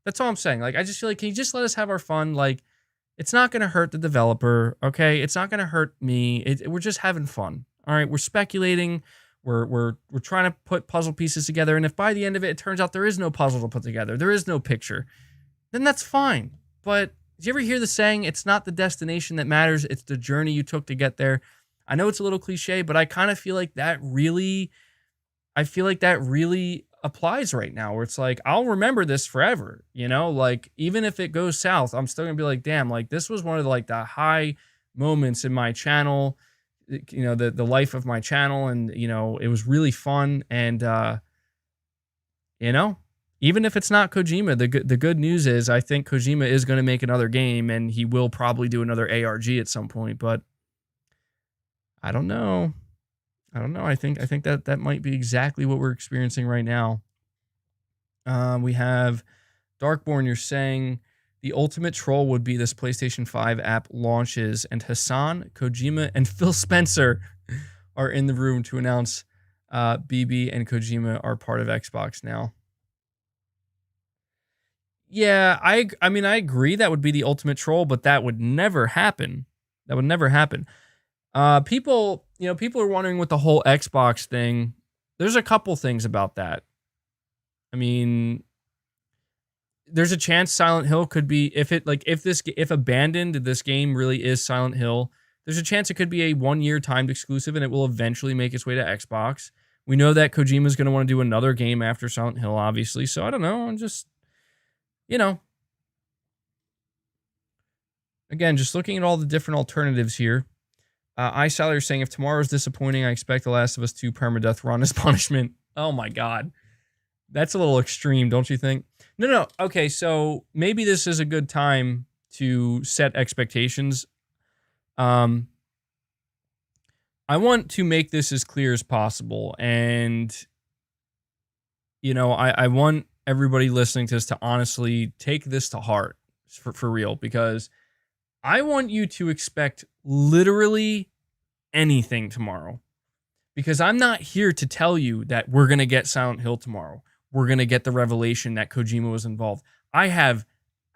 That's all I'm saying. Like, I just feel like, can you just let us have our fun? Like, it's not going to hurt the developer, okay? It's not going to hurt me. We're just having fun. All right, we're speculating. We're trying to put puzzle pieces together, and if by the end of it, it turns out there is no puzzle to put together, there is no picture, then that's fine. But did you ever hear the saying, it's not the destination that matters, it's the journey you took to get there? I know it's a little cliche, but I kind of feel like that really applies right now, where it's like, I'll remember this forever, you know? Like, even if it goes south, I'm still gonna be like, damn, like, this was one of the high moments in my channel, you know, the life of my channel, and, you know, it was really fun. And you know, even if it's not Kojima, the good news is I think Kojima is going to make another game, and he will probably do another ARG at some point, but I don't know. I think that might be exactly what we're experiencing right now. We have Darkborn, you're saying the ultimate troll would be this PlayStation 5 app launches and Hassan, Kojima, and Phil Spencer are in the room to announce BB and Kojima are part of Xbox now. Yeah, I mean, I agree that would be the ultimate troll, but that would never happen. That would never happen. People are wondering with the whole Xbox thing. There's a couple things about that. I mean, there's a chance Silent Hill could be, if Abandoned, this game really is Silent Hill, there's a chance it could be a 1-year timed exclusive and it will eventually make its way to Xbox. We know that Kojima's going to want to do another game after Silent Hill, obviously. So I don't know. I'm just, you know, again, just looking at all the different alternatives here. iSalar is saying, if tomorrow is disappointing, I expect The Last of Us 2 permadeath run as punishment. Oh my God. That's a little extreme, don't you think? No. Okay, so maybe this is a good time to set expectations. I want to make this as clear as possible. And, I want everybody listening to this to honestly take this to heart for real, because I want you to expect literally anything tomorrow. Because I'm not here to tell you that we're going to get Silent Hill tomorrow. We're going to get the revelation that Kojima was involved. I have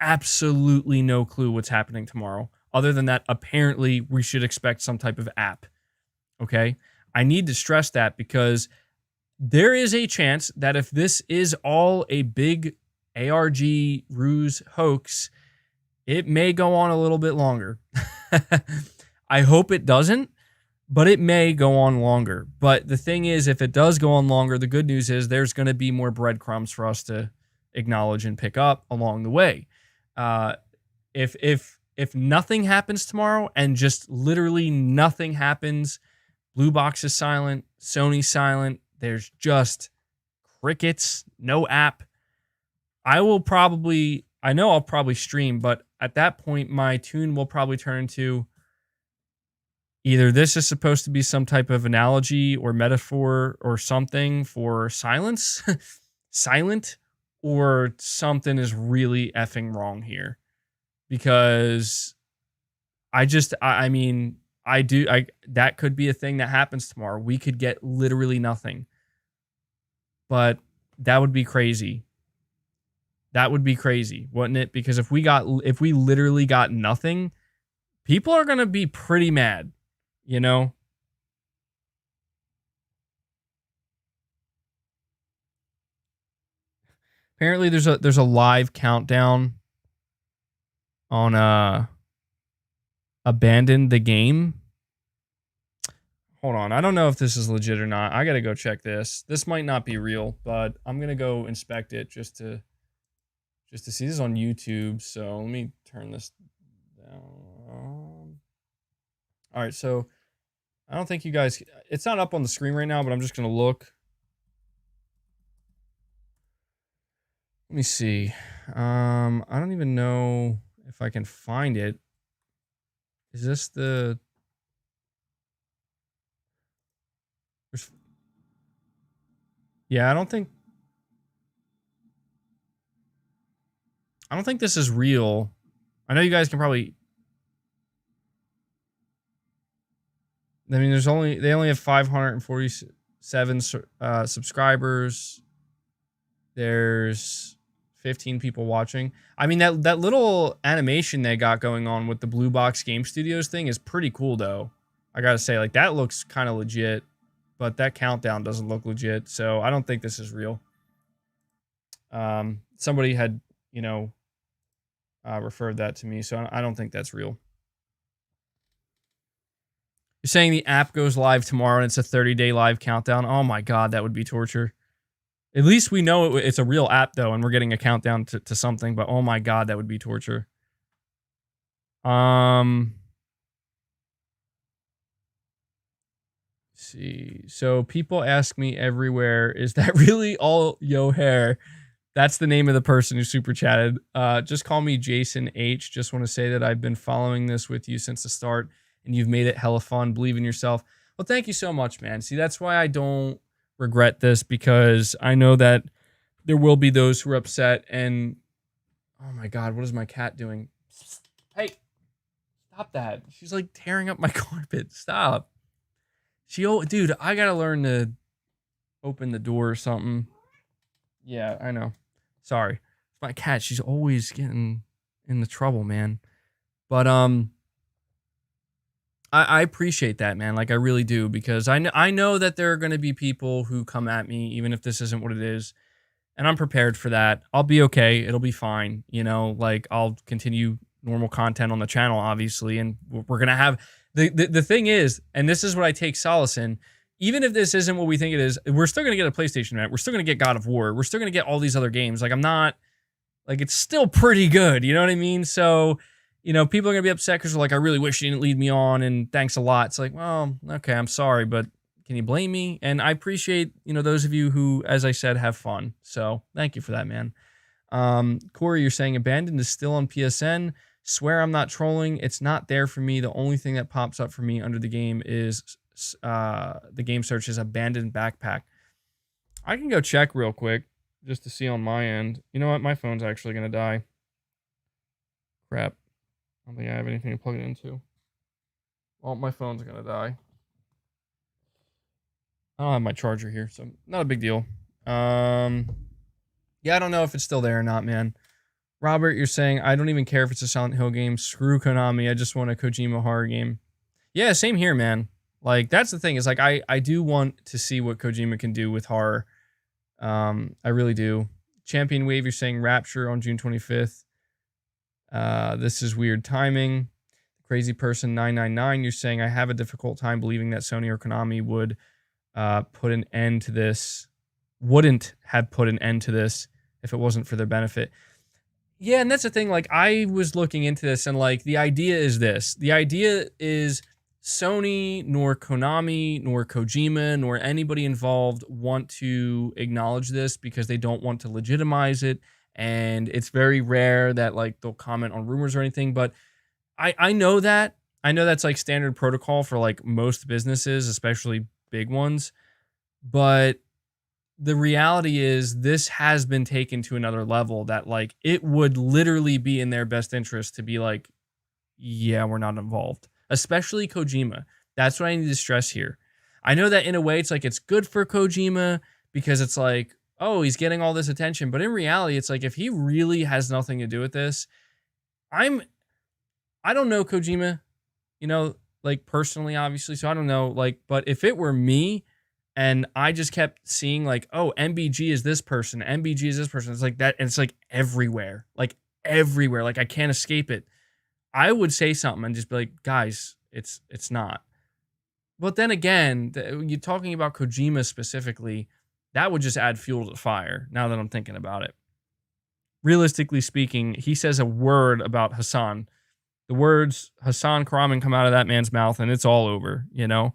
absolutely no clue what's happening tomorrow. Other than that, apparently we should expect some type of app. Okay? I need to stress that because there is a chance that if this is all a big ARG ruse hoax, it may go on a little bit longer. I hope it doesn't, but it may go on longer. But the thing is, if it does go on longer, the good news is there's going to be more breadcrumbs for us to acknowledge and pick up along the way. If nothing happens tomorrow and just literally nothing happens, Blue Box is silent, Sony's silent, there's just crickets, no app, I know I'll probably stream, but at that point, my tune will probably turn into either this is supposed to be some type of analogy or metaphor or something for silence, silent, or something is really effing wrong here. Because that could be a thing that happens tomorrow. We could get literally nothing. But that would be crazy. That would be crazy, wouldn't it? Because if we literally got nothing, people are going to be pretty mad, Apparently there's a live countdown on Abandon the Game. Hold on, I don't know if this is legit or not. I got to go check this. This might not be real, but I'm going to go inspect it just to see. This on YouTube, so let me turn this down. All right, so I don't think you guys... It's not up on the screen right now, but I'm just going to look. Let me see. I don't even know if I can find it. Is this the... Yeah, I don't think this is real. I know you guys can probably... I mean, they only have 547 subscribers. There's 15 people watching. I mean, that little animation they got going on with the Blue Box Game Studios thing is pretty cool, though. I gotta say, like, that looks kind of legit, but that countdown doesn't look legit, so I don't think this is real. Somebody had, referred that to me, so I don't think that's real. You're saying the app goes live tomorrow and it's a 30-day live countdown? Oh my god, that would be torture. At least we know it's a real app, though, and we're getting a countdown to something, but oh my god, that would be torture. Let's see. So people ask me everywhere, is that really all yo hair? That's the name of the person who super chatted. Just call me Jason H. Just want to say that I've been following this with you since the start, and you've made it hella fun. Believe in yourself. Well, thank you so much, man. See, that's why I don't regret this, because I know that there will be those who are upset. And oh my god, what is my cat doing? Hey, stop that. She's like tearing up my carpet. Stop. Dude, I gotta learn to open the door or something. Yeah, I know. Sorry. It's my cat. She's always getting in the trouble, man. But I appreciate that, man. Like, I really do, because I know that there are going to be people who come at me, even if this isn't what it is, and I'm prepared for that. I'll be okay. It'll be fine. Like, I'll continue normal content on the channel, obviously, and we're going to have... The thing is, and this is what I take solace in, even if this isn't what we think it is, we're still going to get a PlayStation event. We're still going to get God of War. We're still going to get all these other games. Like, I'm not... Like, it's still pretty good. You know what I mean? So... people are going to be upset because they're like, I really wish you didn't lead me on, and thanks a lot. It's like, well, okay, I'm sorry, but can you blame me? And I appreciate, those of you who, as I said, have fun. So thank you for that, man. Corey, you're saying Abandoned is still on PSN. Swear I'm not trolling. It's not there for me. The only thing that pops up for me under the game is the game search is abandoned backpack. I can go check real quick just to see on my end. You know what? My phone's actually going to die. Crap. I don't think I have anything to plug it into. Well, my phone's going to die. I don't have my charger here, so not a big deal. Yeah, I don't know if it's still there or not, man. Robert, you're saying, I don't even care if it's a Silent Hill game. Screw Konami. I just want a Kojima horror game. Yeah, same here, man. Like, that's the thing. Is like, I do want to see what Kojima can do with horror. I really do. Champion Wave, you're saying Rapture on June 25th. This is weird timing. Crazy Person 999, you're saying, I have a difficult time believing that Sony or Konami would put an end to this. Wouldn't have put an end to this if it wasn't for their benefit. Yeah, and that's the thing. Like, I was looking into this, and like, the idea is this. The idea is Sony, nor Konami, nor Kojima, nor anybody involved want to acknowledge this because they don't want to legitimize it. And it's very rare that like they'll comment on rumors or anything. But I know that. I know that's like standard protocol for like most businesses, especially big ones. But the reality is this has been taken to another level that like it would literally be in their best interest to be like, yeah, we're not involved, especially Kojima. That's what I need to stress here. I know that in a way it's like it's good for Kojima because it's like, oh, he's getting all this attention. But in reality, it's like if he really has nothing to do with this, I don't know Kojima, you know, like personally, obviously. So I don't know, like, but if it were me, and I just kept seeing like, oh, MBG is this person, MBG is this person. It's like that. And it's like everywhere, like everywhere. Like I can't escape it. I would say something and just be like, guys, it's not. But then again, you're talking about Kojima specifically, that would just add fuel to the fire now that I'm thinking about it. Realistically speaking, he says a word about Hassan. The words Hassan Karaman come out of that man's mouth and it's all over, you know?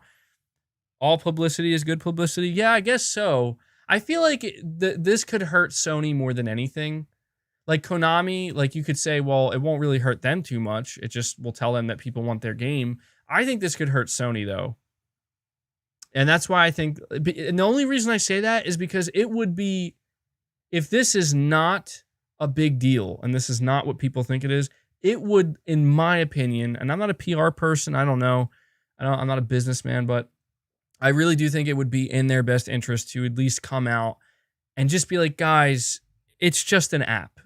All publicity is good publicity? Yeah, I guess so. I feel like this could hurt Sony more than anything. Like Konami, like you could say, well, it won't really hurt them too much. It just will tell them that people want their game. I think this could hurt Sony, though. And that's why I think, and the only reason I say that is because it would be, if this is not a big deal, and this is not what people think it is, it would, in my opinion, and I'm not a PR person, I don't know, I'm not a businessman, but I really do think it would be in their best interest to at least come out and just be like, guys, it's just an app,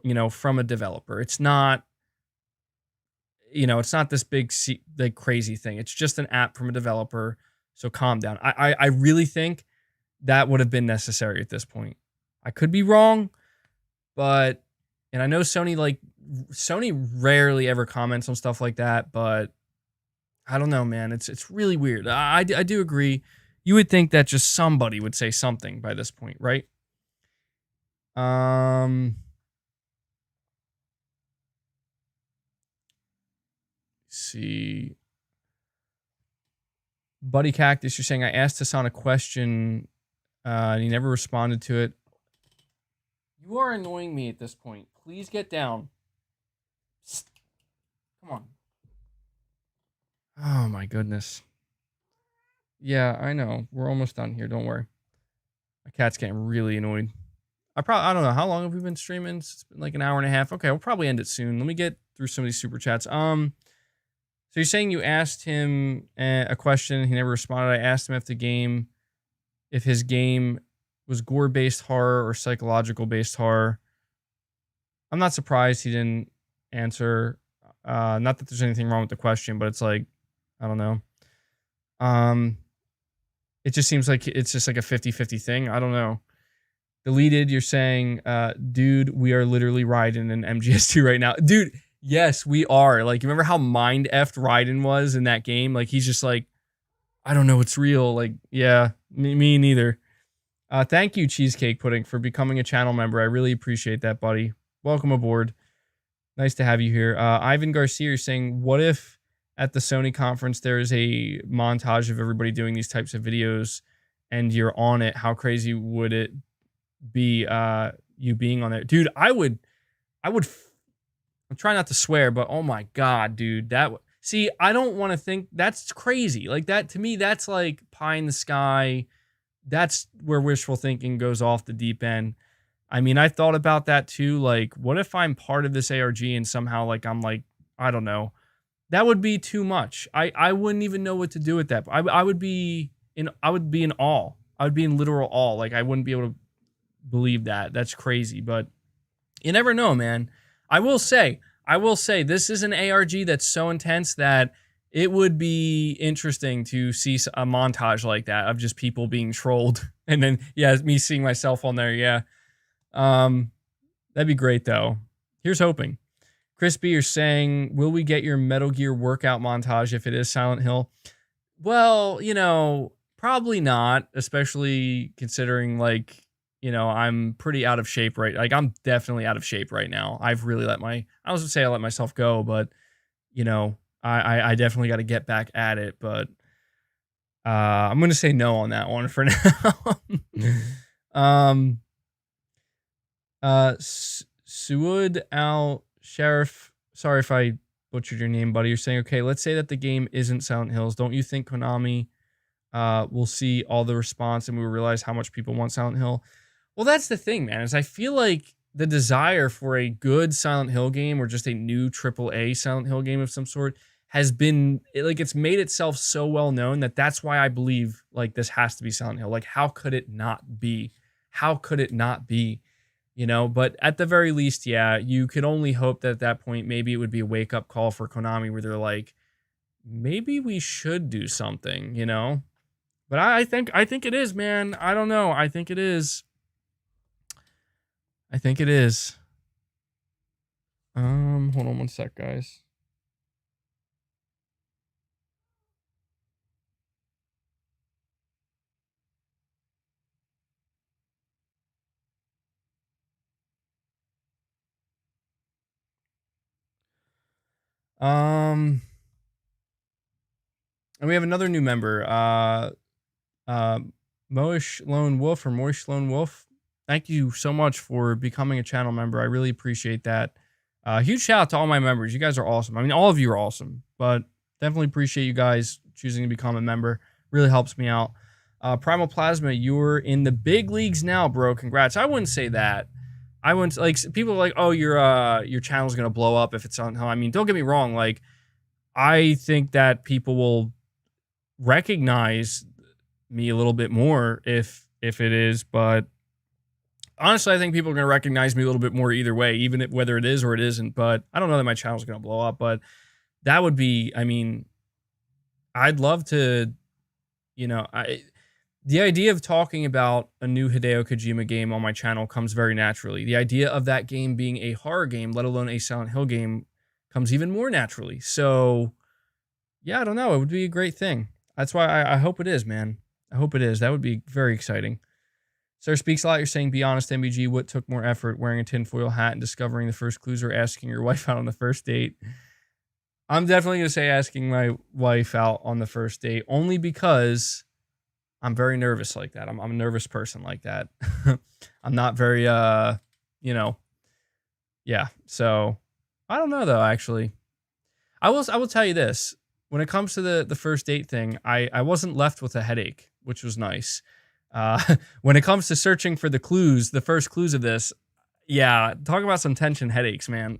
you know, from a developer. It's not, you know, it's not this big, like crazy thing. It's just an app from a developer. So calm down. I really think that would have been necessary at this point. I could be wrong, but, and I know Sony rarely ever comments on stuff like that, but I don't know, man. It's really weird. I do agree. You would think that just somebody would say something by this point, right? See. Buddy Cactus, you're saying I asked Hassan a question and he never responded to it. You are annoying me at this point. Please get down. Psst. Come on. Oh my goodness. Yeah, I know. We're almost done here. Don't worry. My cat's getting really annoyed. I don't know. How long have we been streaming? It's been like an hour and a half. Okay, we'll probably end it soon. Let me get through some of these super chats. So you're saying you asked him a question. He never responded. I asked him if his game was gore-based horror or psychological-based horror. I'm not surprised he didn't answer. Not that there's anything wrong with the question, but it's like, I don't know. It just seems like it's just like a 50-50 thing. I don't know. Deleted, you're saying, dude, we are literally riding in MGS2 right now. Dude, yes, we are. Like, you remember how mind-effed Raiden was in that game? Like, he's just like, I don't know what's real. Like, yeah, me neither. Thank you, Cheesecake Pudding, for becoming a channel member. I really appreciate that, buddy. Welcome aboard. Nice to have you here. Ivan Garcia is saying, what if at the Sony conference there is a montage of everybody doing these types of videos and you're on it? How crazy would it be you being on there? Dude, I would I'm trying not to swear, but oh my God, dude. See, I don't want to think that's crazy. Like that to me, that's like pie in the sky. That's where wishful thinking goes off the deep end. I mean, I thought about that too. Like, what if I'm part of this ARG and somehow like I'm like, I don't know. That would be too much. I wouldn't even know what to do with that. I would be in awe. I would be in literal awe. Like I wouldn't be able to believe that. That's crazy. But you never know, man. I will say, this is an ARG that's so intense that it would be interesting to see a montage like that of just people being trolled. And then, yeah, me seeing myself on there. Yeah. That'd be great though. Here's hoping. Chris B, you're saying, will we get your Metal Gear workout montage if it is Silent Hill? Well, probably not, especially considering like, I'm pretty out of shape like I'm definitely out of shape right now. I've really I was gonna say I let myself go, but I definitely got to get back at it. But I'm gonna say no on that one for now. Suud Al Sheriff, sorry if I butchered your name, buddy. You're saying, okay, let's say that the game isn't Silent Hills. Don't you think Konami will see all the response and we will realize how much people want Silent Hill? Well, that's the thing, man, is I feel like the desire for a good Silent Hill game or just a new AAA Silent Hill game of some sort has been, like, it's made itself so well known that that's why I believe, like, this has to be Silent Hill. Like, how could it not be? How could it not be? But at the very least, yeah, you could only hope that at that point, maybe it would be a wake-up call for Konami where they're like, maybe we should do something, But I think it is, man. I don't know. I think it is. Hold on one sec, guys. And we have another new member, Moish Lone Wolf or Moish Lone Wolf. Thank you so much for becoming a channel member. I really appreciate that. Huge shout out to all my members. You guys are awesome. I mean, all of you are awesome, but definitely appreciate you guys choosing to become a member. Really helps me out. Primal Plasma, you're in the big leagues now, bro. Congrats. I wouldn't say that. I wouldn't, like, people are like, oh, your channel's gonna blow up if it's on. I mean, don't get me wrong. Like, I think that people will recognize me a little bit more if it is, but honestly, I think people are going to recognize me a little bit more either way, even whether it is or it isn't. But I don't know that my channel's going to blow up, but that would be, I mean, I'd love to, the idea of talking about a new Hideo Kojima game on my channel comes very naturally. The idea of that game being a horror game, let alone a Silent Hill game, comes even more naturally. So yeah, I don't know. It would be a great thing. That's why I hope it is, man. I hope it is. That would be very exciting. Sir Speaks a Lot. You're saying, be honest, MBG, what took more effort, wearing a tinfoil hat and discovering the first clues or asking your wife out on the first date? I'm definitely going to say asking my wife out on the first date, only because I'm very nervous like that. I'm a nervous person like that. I'm not very, yeah. So I don't know though, actually. I will tell you this. When it comes to the first date thing, I wasn't left with a headache, which was nice. When it comes to searching for the clues, the first clues of this, yeah, talk about some tension headaches, man.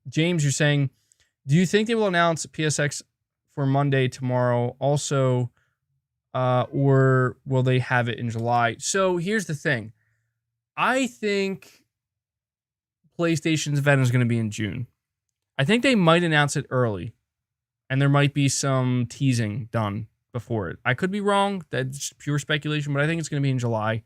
James, you're saying, do you think they will announce PSX for Monday tomorrow also, or will they have it in July? So here's the thing. I think PlayStation's event is going to be in June. I think they might announce it early, and there might be some teasing done before it. I could be wrong. That's pure speculation, but I think it's going to be in July.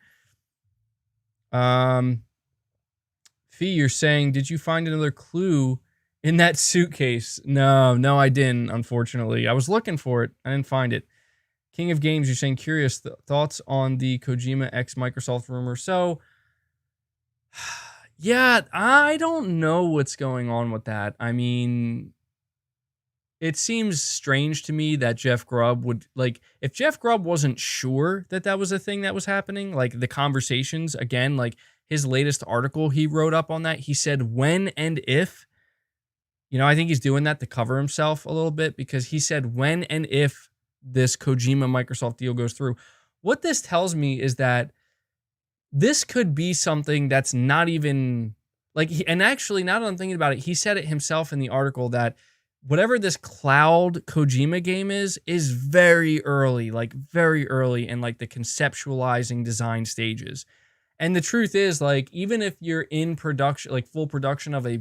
Fee, you're saying, did you find another clue in that suitcase? No, I didn't, unfortunately. I was looking for it. I didn't find it. King of Games, you're saying, curious thoughts on the Kojima x Microsoft rumor. So, yeah, I don't know what's going on with that. I mean, it seems strange to me that Jeff Grubb would, like, if Jeff Grubb wasn't sure that that was a thing that was happening, like the conversations, again, like his latest article he wrote up on that, he said when and if, I think he's doing that to cover himself a little bit, because he said when and if this Kojima Microsoft deal goes through. What this tells me is that this could be something that's not even like, and actually, now that I'm thinking about it, he said it himself in the article that whatever this cloud Kojima game is very early, like very early in like the conceptualizing design stages. And the truth is, like, even if you're in production, like full production of a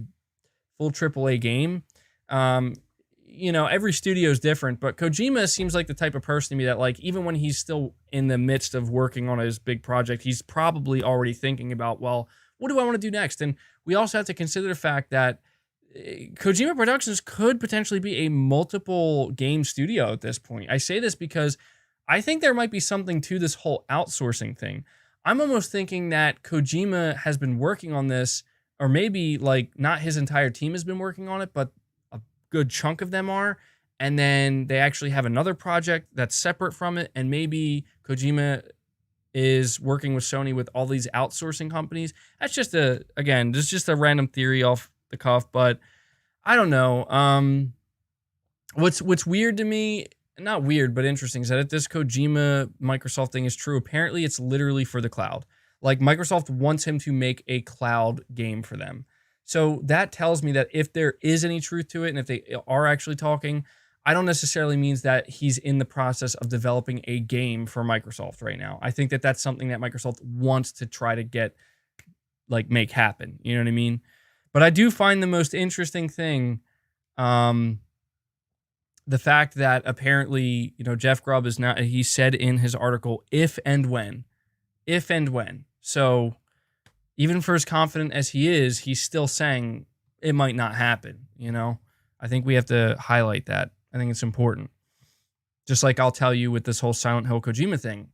full AAA game, every studio is different, but Kojima seems like the type of person to me that, like, even when he's still in the midst of working on his big project, he's probably already thinking about, well, what do I want to do next? And we also have to consider the fact that Kojima Productions could potentially be a multiple game studio at this point. I say this because I think there might be something to this whole outsourcing thing. I'm almost thinking that Kojima has been working on this, or maybe like not his entire team has been working on it, but a good chunk of them are. And then they actually have another project that's separate from it. And maybe Kojima is working with Sony with all these outsourcing companies. That's just this is just a random theory off the cuff, but I don't know. What's weird to me, not weird, but interesting, is that if this Kojima Microsoft thing is true, apparently it's literally for the cloud. Like, Microsoft wants him to make a cloud game for them. So that tells me that if there is any truth to it, and if they are actually talking, I don't necessarily means that he's in the process of developing a game for Microsoft right now. I think that that's something that Microsoft wants to try to get, like, make happen. You know what I mean? But I do find the most interesting thing, the fact that apparently, Jeff Grubb is not, he said in his article, if and when. So even for as confident as he is, he's still saying it might not happen, I think we have to highlight that. I think it's important. Just like I'll tell you with this whole Silent Hill Kojima thing,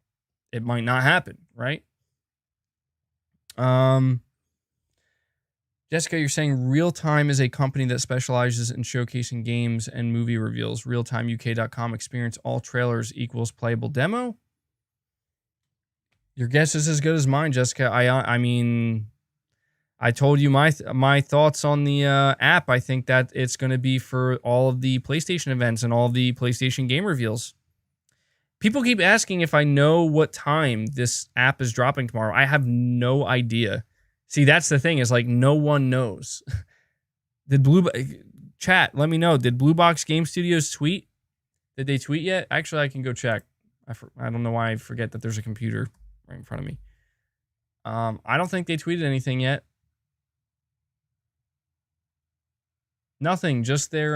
it might not happen, right? Jessica, you're saying Real Time is a company that specializes in showcasing games and movie reveals. RealTimeUK.com experience all trailers equals playable demo. Your guess is as good as mine, Jessica. I mean, I told you my thoughts on the app. I think that it's going to be for all of the PlayStation events and all of the PlayStation game reveals. People keep asking if I know what time this app is dropping tomorrow. I have no idea. See, that's the thing, is like no one knows. Chat, let me know. Did Blue Box Game Studios tweet? Did they tweet yet? Actually, I can go check. I don't know why I forget that there's a computer right in front of me. I don't think they tweeted anything yet. Nothing, just their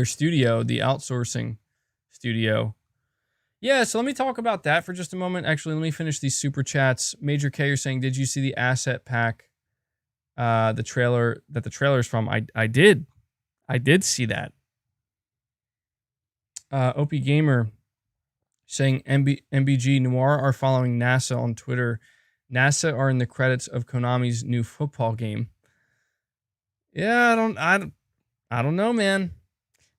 studio, the outsourcing studio. Yeah, so let me talk about that for just a moment. Actually, let me finish these super chats. Major K, you're saying, did you see the asset pack, the trailer that the trailer's from? I did see that. OP Gamer saying MBG Noir are following NASA on Twitter. NASA are in the credits of Konami's new football game. Yeah, I don't know, man.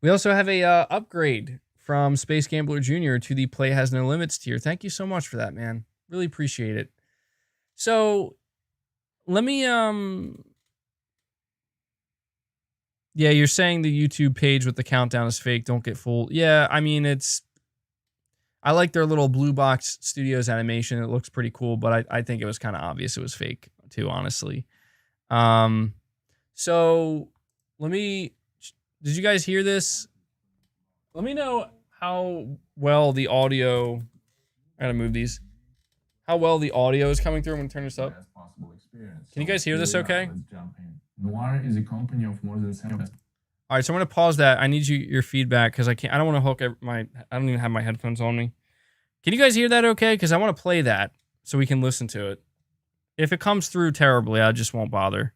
We also have a upgrade from Space Gambler Jr. to the Play Has No Limits tier. Thank you so much for that, man. Really appreciate it. So let me yeah, you're saying the YouTube page with the countdown is fake. Don't get fooled. Yeah, I mean, I like their little Blue Box Studios animation. It looks pretty cool, but I think it was kind of obvious it was fake too, honestly. So did you guys hear this? Let me know how well the audio, I gotta move these, how well the audio is coming through. I'm gonna turn this up. Can you guys hear this okay? Noir is a company of more than 7. All right, so I'm gonna pause that. I need your feedback because I don't want to hook I don't even have my headphones on me. Can you guys hear that okay? Because I want to play that so we can listen to it. If it comes through terribly, I just won't bother.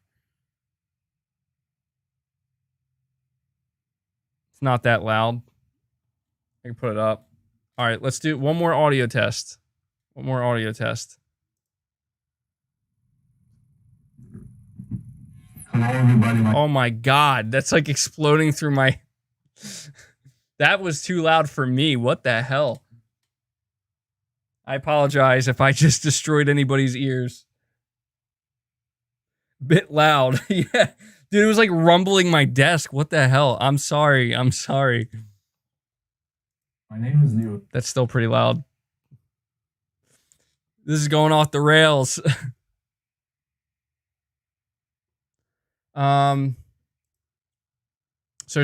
It's not that loud. I can put it up. All right, let's do one more audio test. Hello, everybody. Oh my God, that's like exploding through my... That was too loud for me. What the hell? I apologize if I just destroyed anybody's ears. Bit loud. Yeah. Dude, it was like rumbling my desk. What the hell? I'm sorry. I'm sorry. My name is Leo. That's still pretty loud. This is going off the rails. Sir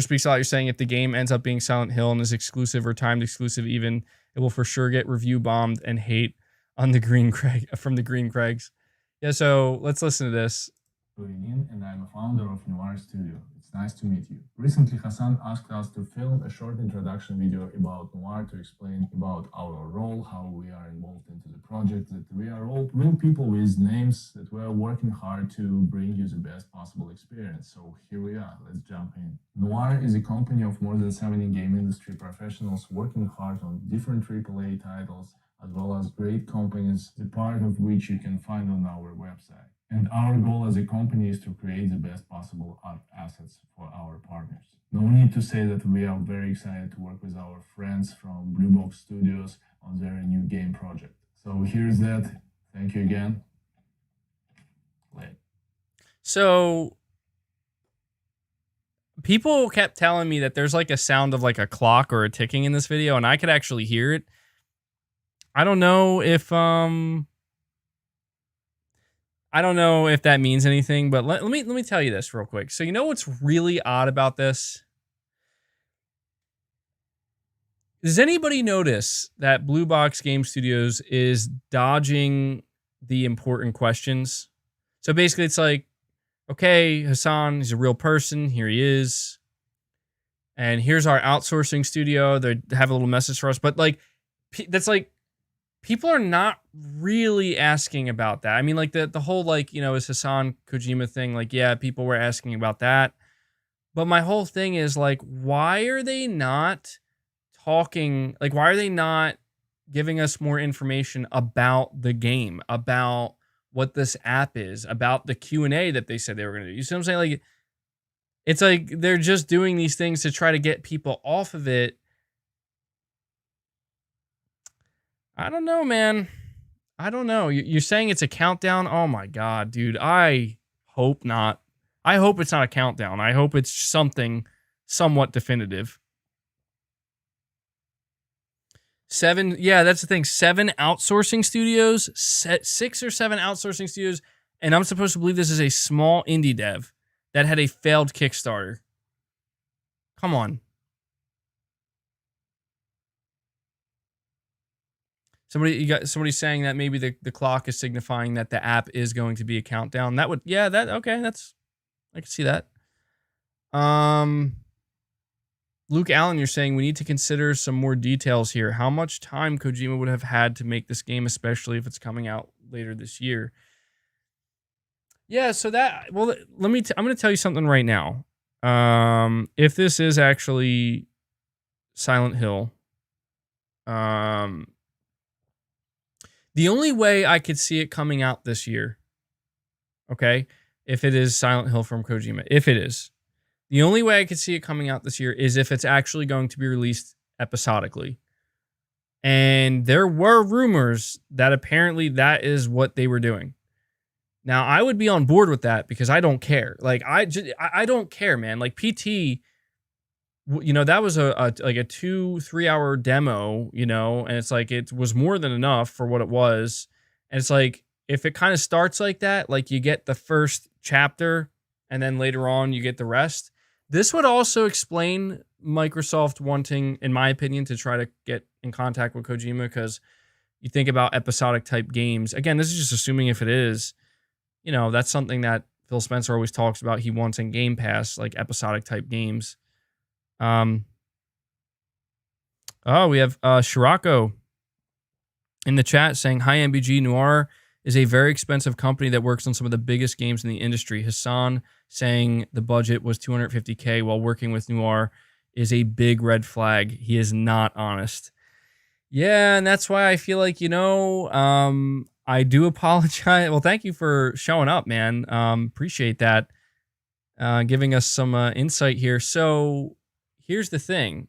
Speaks a Lot, you're saying if the game ends up being Silent Hill and is exclusive or timed exclusive even, it will for sure get review bombed and hate on the Green Craig from the Green Craigs. Yeah, so let's listen to this. And I'm a founder of Noir Studio. It's nice to meet you. Recently, Hassan asked us to film a short introduction video about Noir to explain about our role, how we are involved into the project, that we are all real people with names, that we are working hard to bring you the best possible experience. So here we are, let's jump in. Noir is a company of more than 70 game industry professionals working hard on different AAA titles, as well as great companies, the part of which you can find on our website. And our goal as a company is to create the best possible art assets for our partners. No need to say that we are very excited to work with our friends from Blue Box Studios on their new game project. So here's that. Thank you again. So people kept telling me that there's like a sound of like a clock or a ticking in this video, and I could actually hear it. I don't know if that means anything, but let me tell you this real quick. So you know what's really odd about this? Does anybody notice that Blue Box Game Studios is dodging the important questions? So basically it's like, okay, Hassan, he's a real person. Here he is. And here's our outsourcing studio. They have a little message for us. But like, that's like, people are not really asking about that. I mean, like the whole, like, you know, is Hassan Kojima thing. Like, yeah, people were asking about that. But my whole thing is like, why are they not talking? Like, why are they not giving us more information about the game, about what this app is, about the Q&A that they said they were going to do? You see what I'm saying? Like, it's like they're just doing these things to try to get people off of it. I don't know, man. I don't know. You're saying it's a countdown? Oh my God, dude. I hope not. I hope it's not a countdown. I hope it's something somewhat definitive. 7, yeah, that's the thing. 7 outsourcing studios, 6 or 7 outsourcing studios, and I'm supposed to believe this is a small indie dev that had a failed Kickstarter. Come on. Somebody saying that maybe the clock is signifying that the app is going to be a countdown. That would, yeah, that, okay, that's, I can see that. Luke Allen, you're saying we need to consider some more details here. How much time Kojima would have had to make this game, especially if it's coming out later this year? Yeah, so that, well, I'm going to tell you something right now. If this is actually Silent Hill, the only way I could see it coming out this year, okay, if it is Silent Hill from Kojima, if it is, the only way I could see it coming out this year is if it's actually going to be released episodically. And there were rumors that apparently that is what they were doing. Now, I would be on board with that because I don't care. Like, I don't care, man. Like, PT, you know, that was like a 2-3 hour demo, you know, and it's like it was more than enough for what it was. And it's like, if it kind of starts like that, like you get the first chapter and then later on you get the rest. This would also explain Microsoft wanting, in my opinion, to try to get in contact with Kojima, because you think about episodic type games. Again, this is just assuming if it is, you know, that's something that Phil Spencer always talks about. He wants in Game Pass, like episodic type games. Oh, we have Shirako in the chat saying, hi, MBG. Noir is a very expensive company that works on some of the biggest games in the industry. Hassan saying the budget was $250K while working with Noir is a big red flag. He is not honest. Yeah, and that's why I feel like, you know, I do apologize. Well, thank you for showing up, man. Appreciate that. Giving us some insight here. So here's the thing.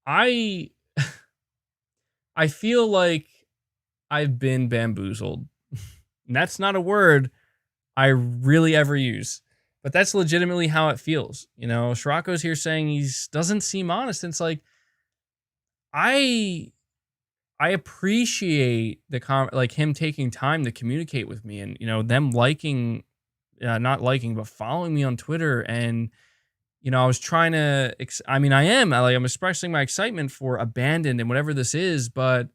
I I feel like I've been bamboozled. And that's not a word I really ever use. But that's legitimately how it feels. You know, Scirocco's here saying he doesn't seem honest. And it's like, I appreciate like him taking time to communicate with me, and them liking, not liking, but following me on Twitter. And I was trying to I'm expressing my excitement for Abandoned and whatever this is, but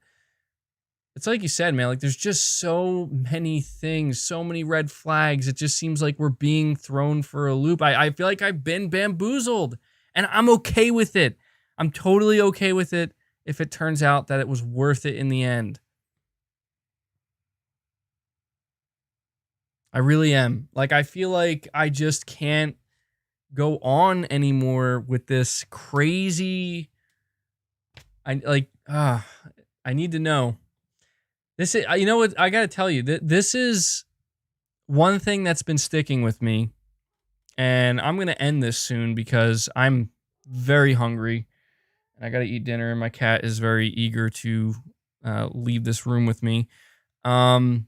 it's like you said, man, like there's just so many things, so many red flags. It just seems like we're being thrown for a loop. I feel like I've been bamboozled, and I'm okay with it. I'm totally okay with it if it turns out that it was worth it in the end. I really am. Like, I feel like I just can't go on anymore with this crazy. I need to know. This is, you know what, I got to tell you, this is one thing that's been sticking with me, and I'm going to end this soon because I'm very hungry and I got to eat dinner, and my cat is very eager to leave this room with me. One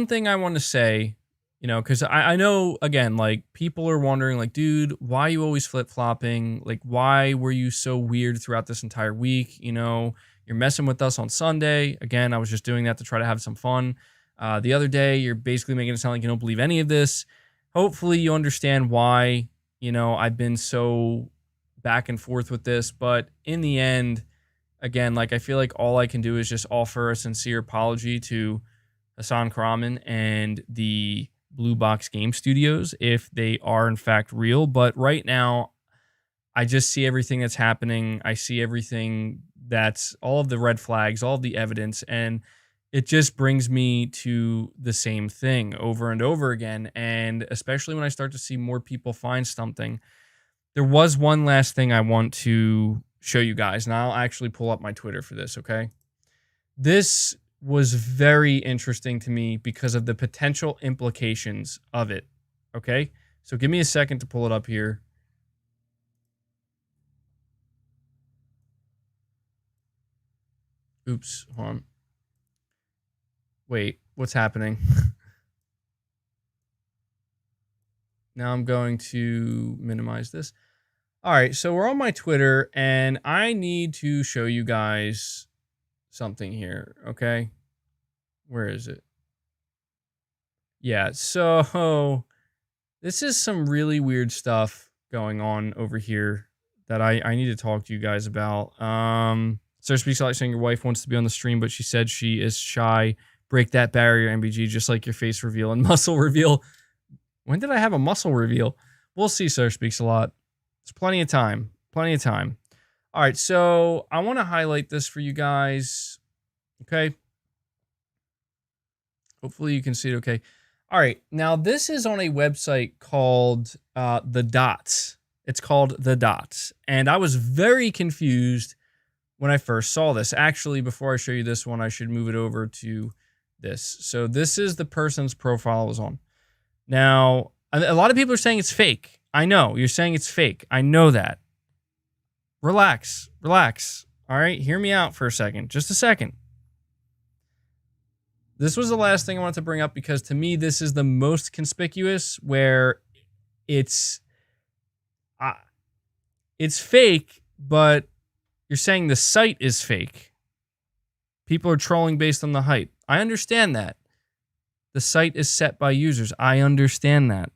thing I want to say, because I know, again, like, people are wondering, like, dude, why are you always flip-flopping? Like, why were you so weird throughout this entire week? You're messing with us on Sunday. Again, I was just doing that to try to have some fun. The other day, you're basically making it sound like you don't believe any of this. Hopefully, you understand why, I've been so back and forth with this. But in the end, again, like, I feel like all I can do is just offer a sincere apology to Hasan Karaman and the Blue Box Game Studios if they are in fact real. But right now, I just see everything that's happening. I see everything that's all of the red flags, all of the evidence, and it just brings me to the same thing over and over again. And especially when I start to see more people find something. There was one last thing I want to show you guys, and I'll actually pull up my Twitter for this, okay? This was very interesting to me because of the potential implications of it, okay? So give me a second to pull it up here. Oops, hold on. Wait, what's happening? Now I'm going to minimize this. All right, so we're on my Twitter, and I need to show you guys something here, okay? Where is it? Yeah, so this is some really weird stuff going on over here that I need to talk to you guys about. Sarah speaks like saying your wife wants to be on the stream, but she said she is shy. Break that barrier, MBG, just like your face reveal and muscle reveal. When did I have a muscle reveal? We'll see, Sarah speaks a lot. There's plenty of time. Plenty of time. All right, so I want to highlight this for you guys. Okay. Hopefully you can see it okay. All right, now this is on a website called The Dots. It's called The Dots. And I was very confused when I first saw this. Actually, before I show you this one, I should move it over to this. So this is the person's profile I was on. Now, a lot of people are saying it's fake. I know, you're saying it's fake. I know that. Relax, relax. All right, hear me out for a second. Just a second. This was the last thing I wanted to bring up because to me, this is the most conspicuous where it's fake, but you're saying the site is fake. People are trolling based on the hype. I understand that. The site is set by users. I understand that.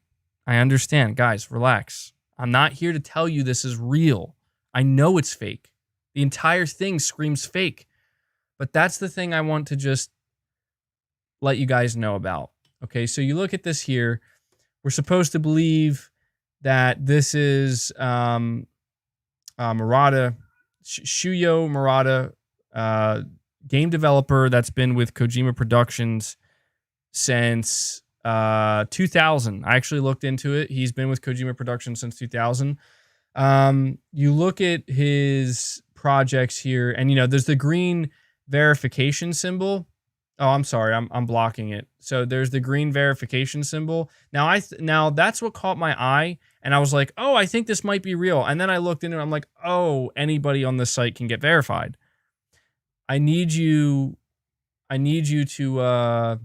I understand. Guys, relax. I'm not here to tell you this is real. I know it's fake. The entire thing screams fake. But that's the thing I want to just let you guys know about. Okay, so you look at this here. We're supposed to believe that this is Murata, Shuyo Murata, game developer that's been with Kojima Productions since 2000. I actually looked into it. He's been with Kojima Productions since 2000. You look at his projects here, and there's the green verification symbol. Oh, I'm sorry, I'm blocking it. So there's the green verification symbol. Now that's what caught my eye, And I was like, oh, I think this might be real. And then I looked into it. I'm like, oh, anybody on this site can get verified. I need you to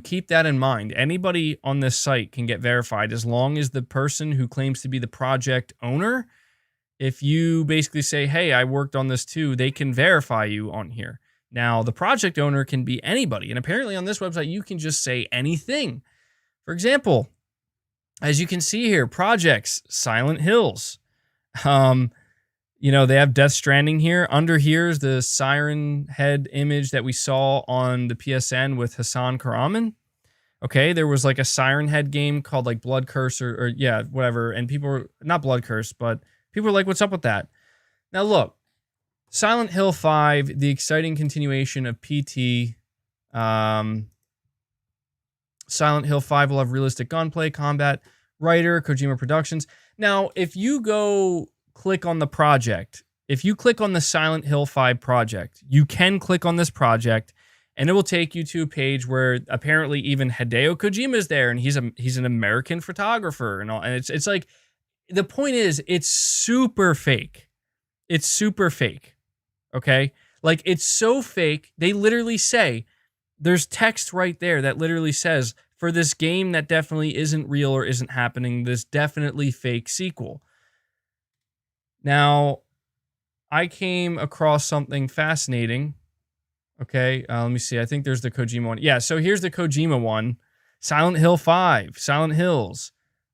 keep that in mind. Anybody on this site can get verified as long as the person who claims to be the project owner, if you basically say, hey, I worked on this too, they can verify you on here. Now, the project owner can be anybody. And apparently on this website, you can just say anything. For example, as you can see here, projects, Silent Hills. You know, they have Death Stranding here. Under here is the siren head image that we saw on the PSN with Hassan Karaman. Okay, there was like a siren head game called like Blood Curse or yeah, whatever. And people were, not Blood Curse, but people were like, what's up with that? Now look, Silent Hill 5, the exciting continuation of PT. Silent Hill 5 will have realistic gunplay, combat, writer, Kojima Productions. Now, if you go click on the project, if you click on the Silent Hill 5 project, you can click on this project and it will take you to a page where apparently even Hideo Kojima is there and he's an American photographer and all. And it's like, the point is, it's super fake. It's super fake. Okay? Like, it's so fake. They literally say, there's text right there that literally says, for this game that definitely isn't real or isn't happening, this definitely fake sequel. Now, I came across something fascinating. Okay, let me see. I think there's the Kojima one. Yeah, so here's the Kojima one. Silent Hill 5, Silent Hills.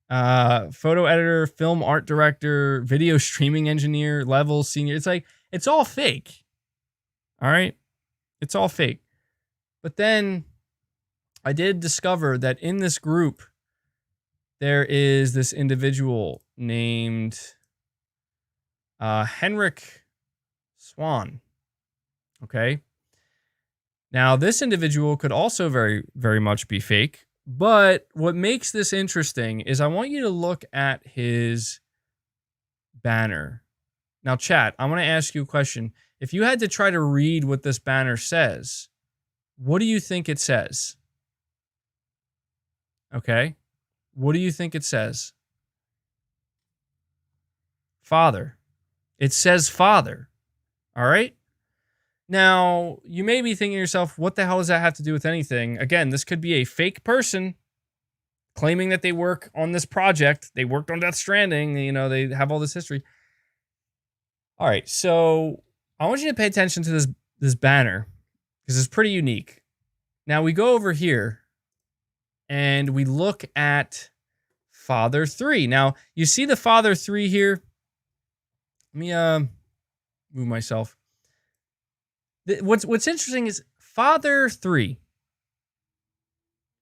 Photo editor, film art director, video streaming engineer, level senior. It's like, it's all fake. All right? It's all fake. But then I did discover that in this group, there is this individual named Henrik Swan. Okay? Now, this individual could also very, very much be fake. But what makes this interesting is I want you to look at his banner. Now, chat, I want to ask you a question. If you had to try to read what this banner says, what do you think it says? Okay. What do you think it says? Father. It says father. All right. Now, you may be thinking to yourself, what the hell does that have to do with anything? Again, this could be a fake person claiming that they work on this project. They worked on Death Stranding. You know, they have all this history. All right, so I want you to pay attention to this banner because it's pretty unique. Now, we go over here and we look at Father 3. Now, you see the Father 3 here? Let me move myself. What's interesting is Father 3.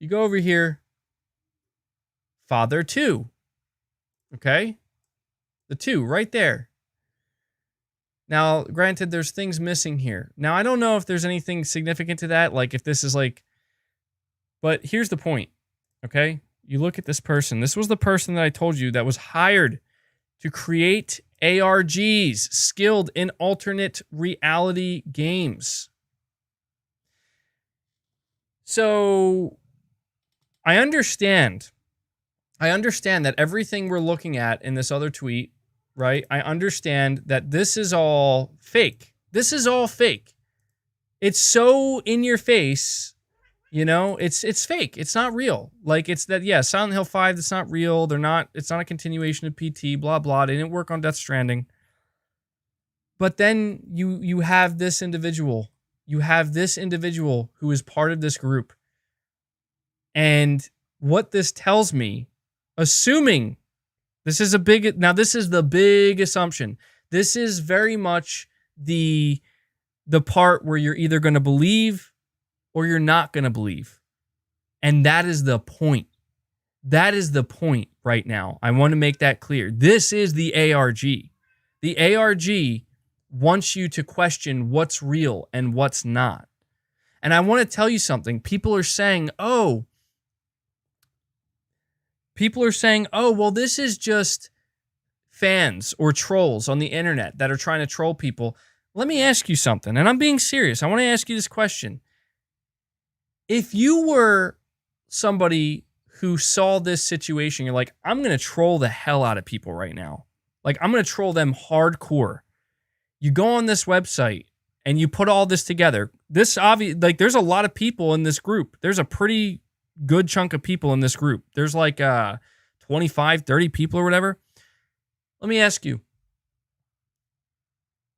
You go over here, Father 2. Okay? The 2 right there. Now, granted, there's things missing here. Now, I don't know if there's anything significant to that, like if this is like, but here's the point. Okay? You look at this person. This was the person that I told you that was hired to create ARGs, skilled in alternate reality games. So I understand that everything we're looking at in this other tweet, right? I understand that this is all fake. This is all fake. It's so in your face. You know, it's fake. It's not real. Like, it's that, yeah, Silent Hill 5, it's not real. It's not a continuation of PT, blah, blah. They didn't work on Death Stranding. But then you have this individual. You have this individual who is part of this group. And what this tells me, assuming this is this is the big assumption. This is very much the part where you're either going to believe or you're not going to believe. And that is the point. That is the point right now. I want to make that clear. This is the ARG. The ARG wants you to question what's real and what's not. And I want to tell you something. People are saying, oh, well, this is just fans or trolls on the internet that are trying to troll people. Let me ask you something, and I'm being serious. I want to ask you this question. If you were somebody who saw this situation, you're like, I'm going to troll the hell out of people right now. Like, I'm going to troll them hardcore. You go on this website and you put all this together. There's a lot of people in this group. There's a pretty good chunk of people in this group. There's like 25, 30 people or whatever. Let me ask you,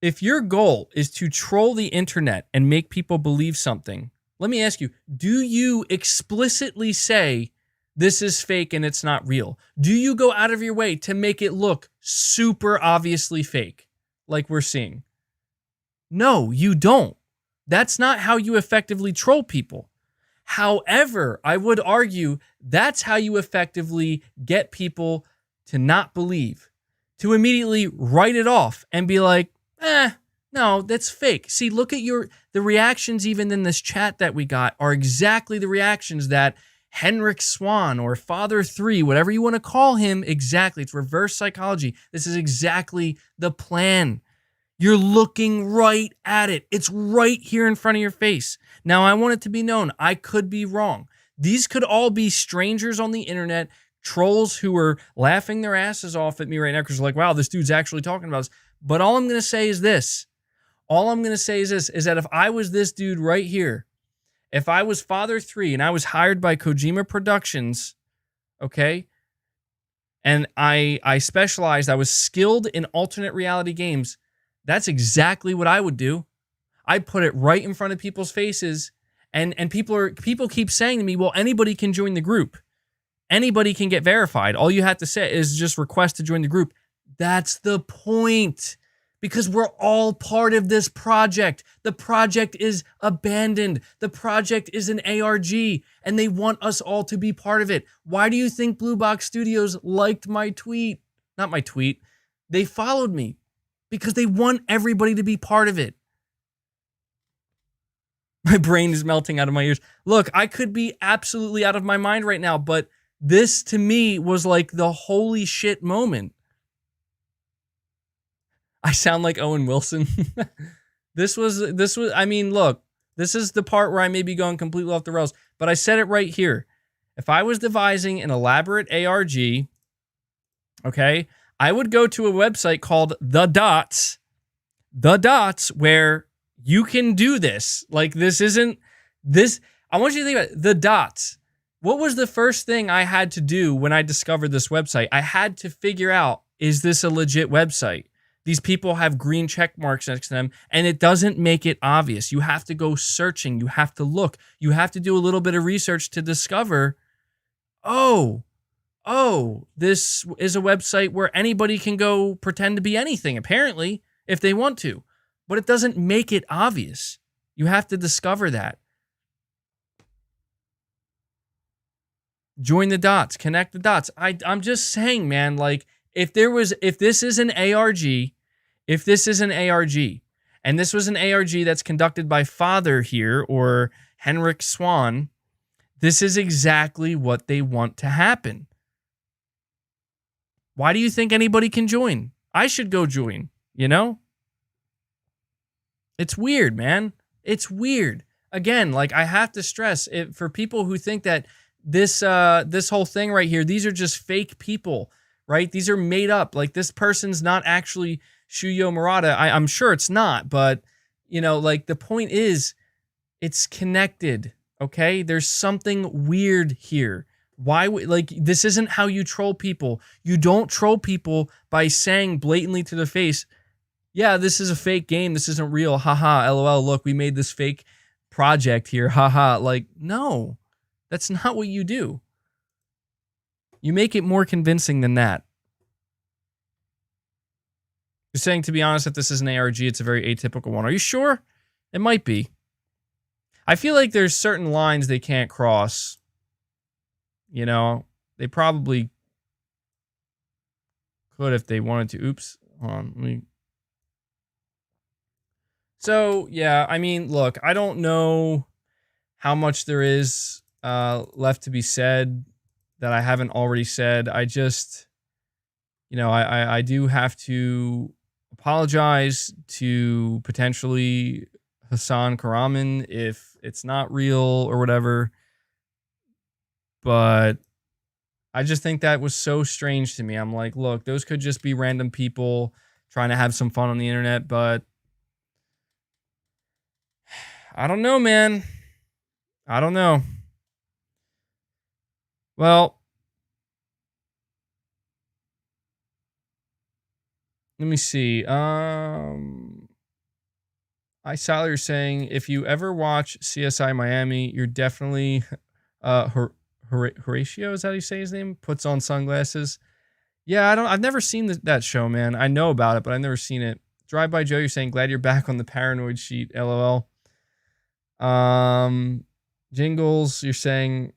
if your goal is to troll the internet and make people believe something, let me ask you, do you explicitly say this is fake and it's not real? Do you go out of your way to make it look super obviously fake, like we're seeing? No, you don't. That's not how you effectively troll people. However, I would argue that's how you effectively get people to not believe, to immediately write it off and be like, no, that's fake. See, look at the reactions even in this chat that we got are exactly the reactions that Henrik Swan or Father 3, whatever you want to call him, exactly. It's reverse psychology. This is exactly the plan. You're looking right at it. It's right here in front of your face. Now, I want it to be known, I could be wrong. These could all be strangers on the internet, trolls who are laughing their asses off at me right now because they're like, wow, this dude's actually talking about this. But all I'm going to say is this. Is that if I was this dude right here, if I was Father 3 and I was hired by Kojima Productions, okay, and I specialized, I was skilled in alternate reality games, that's exactly what I would do. I'd put it right in front of people's faces, and people keep saying to me, well, anybody can join the group. Anybody can get verified. All you have to say is just request to join the group. That's the point. Because we're all part of this project. The project is abandoned. The project is an ARG, and they want us all to be part of it. Why do you think Blue Box Studios liked my tweet? Not my tweet. They followed me because they want everybody to be part of it. My brain is melting out of my ears. Look, I could be absolutely out of my mind right now, but this to me was like the holy shit moment. I sound like Owen Wilson. This was, I mean, look, this is the part where I may be going completely off the rails, but I said it right here. If I was devising an elaborate ARG, okay, I would go to a website called The Dots, where you can do this. Like, this isn't, this, I want you to think about it. The Dots. What was the first thing I had to do when I discovered this website? I had to figure out, is this a legit website? These people have green check marks next to them, and it doesn't make it obvious. You have to go searching. You have to look. You have to do a little bit of research to discover, oh, this is a website where anybody can go pretend to be anything, apparently, if they want to. But it doesn't make it obvious. You have to discover that. Join the dots. Connect the dots. I'm just saying, man, like, if this is an ARG, and this was an ARG that's conducted by Father here or Henrik Swan, this is exactly what they want to happen. Why do you think anybody can join? I should go join, you know? It's weird, man. It's weird. Again, like, I have to stress it for people who think that this whole thing right here, these are just fake people. Right? These are made up. Like, this person's not actually Shuyo Murata. I'm sure it's not, but, you know, like, the point is, it's connected, okay? There's something weird here. Why, like, this isn't how you troll people. You don't troll people by saying blatantly to their face, yeah, this is a fake game. This isn't real. Haha, LOL, look, we made this fake project here. Haha. Like, no, that's not what you do. You make it more convincing than that. You're saying, to be honest, if this is an ARG, it's a very atypical one. Are you sure? It might be. I feel like there's certain lines they can't cross. You know, they probably could if they wanted to. Oops. Hold on. So, yeah, I mean, look, I don't know how much there is left to be said that I haven't already said. I just, you know, I do have to apologize to potentially Hassan Karaman if it's not real or whatever. But I just think that was so strange to me. I'm like, look, those could just be random people trying to have some fun on the internet, but I don't know, man. I don't know. Well, let me see. I saw you're saying if you ever watch CSI Miami, you're definitely Horatio. Is that how you say his name? Puts on sunglasses. Yeah, I've never seen that show, man. I know about it, but I've never seen it. Drive by Joe, you're saying glad you're back on the paranoid sheet. LOL. Jingles, you're saying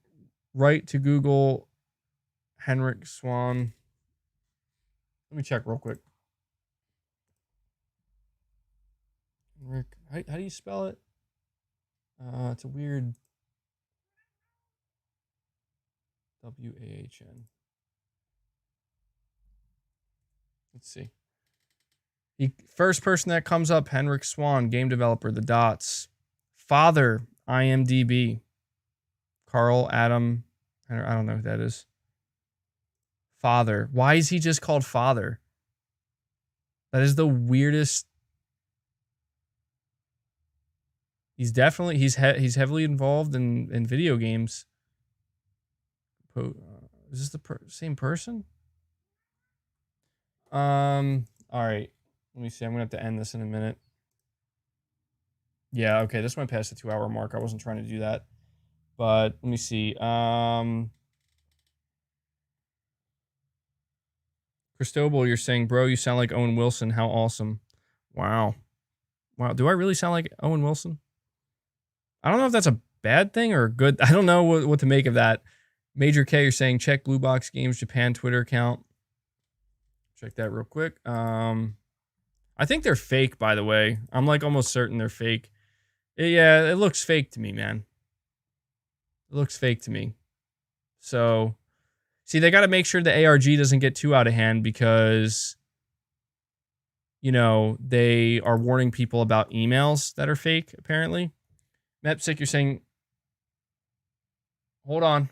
write to Google Henrik Swan. Let me check real quick. Henrik, how do you spell it? It's a weird WAHN. Let's see. First person that comes up, Henrik Swan, game developer, the dots. Father, IMDb. Carl Adam, I don't know who that is. Father. Why is he just called Father? That is the weirdest. He's definitely, he's heavily involved in video games. Is this the same person? All right. Let me see. I'm going to have to end this in a minute. Yeah, okay. This went past the 2-hour mark. I wasn't trying to do that. But let me see. Cristobal, you're saying, bro, you sound like Owen Wilson. How awesome. Wow. Wow. Do I really sound like Owen Wilson? I don't know if that's a bad thing or a good. I don't know what to make of that. Major K, you're saying, check Blue Box Games Japan Twitter account. Check that real quick. I think they're fake, by the way. I'm like almost certain they're fake. Yeah, it looks fake to me, man. It looks fake to me. So, see, they got to make sure the ARG doesn't get too out of hand because, you know, they are warning people about emails that are fake, apparently. Mepsic, you're saying, hold on.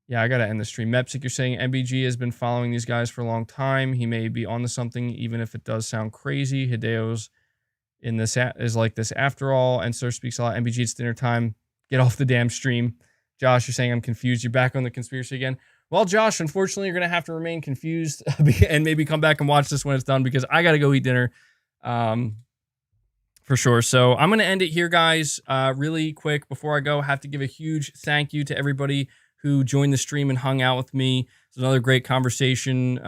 Yeah, I got to end the stream. Mepsic, you're saying MBG has been following these guys for a long time. He may be onto something, even if it does sound crazy. Hideo's in this is like this after all. And Sir speaks a lot. MBG, it's dinner time. Get off the damn stream. Josh, you're saying I'm confused. You're back on the conspiracy again. Well, Josh, unfortunately, you're going to have to remain confused and maybe come back and watch this when it's done because I got to go eat dinner for sure. So I'm going to end it here, guys. Really quick before I go, I have to give a huge thank you to everybody who joined the stream and hung out with me. It's another great conversation.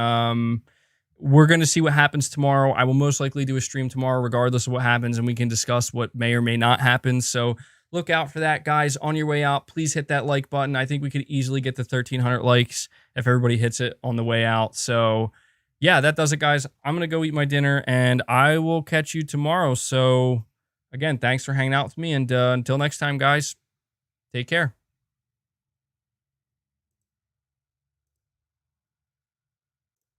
We're going to see what happens tomorrow. I will most likely do a stream tomorrow regardless of what happens, and we can discuss what may or may not happen. So look out for that, guys. On your way out, please hit that like button. I think we could easily get to 1,300 likes if everybody hits it on the way out. So yeah, that does it, guys. I'm going to go eat my dinner, and I will catch you tomorrow. So again, thanks for hanging out with me, and until next time, guys, take care.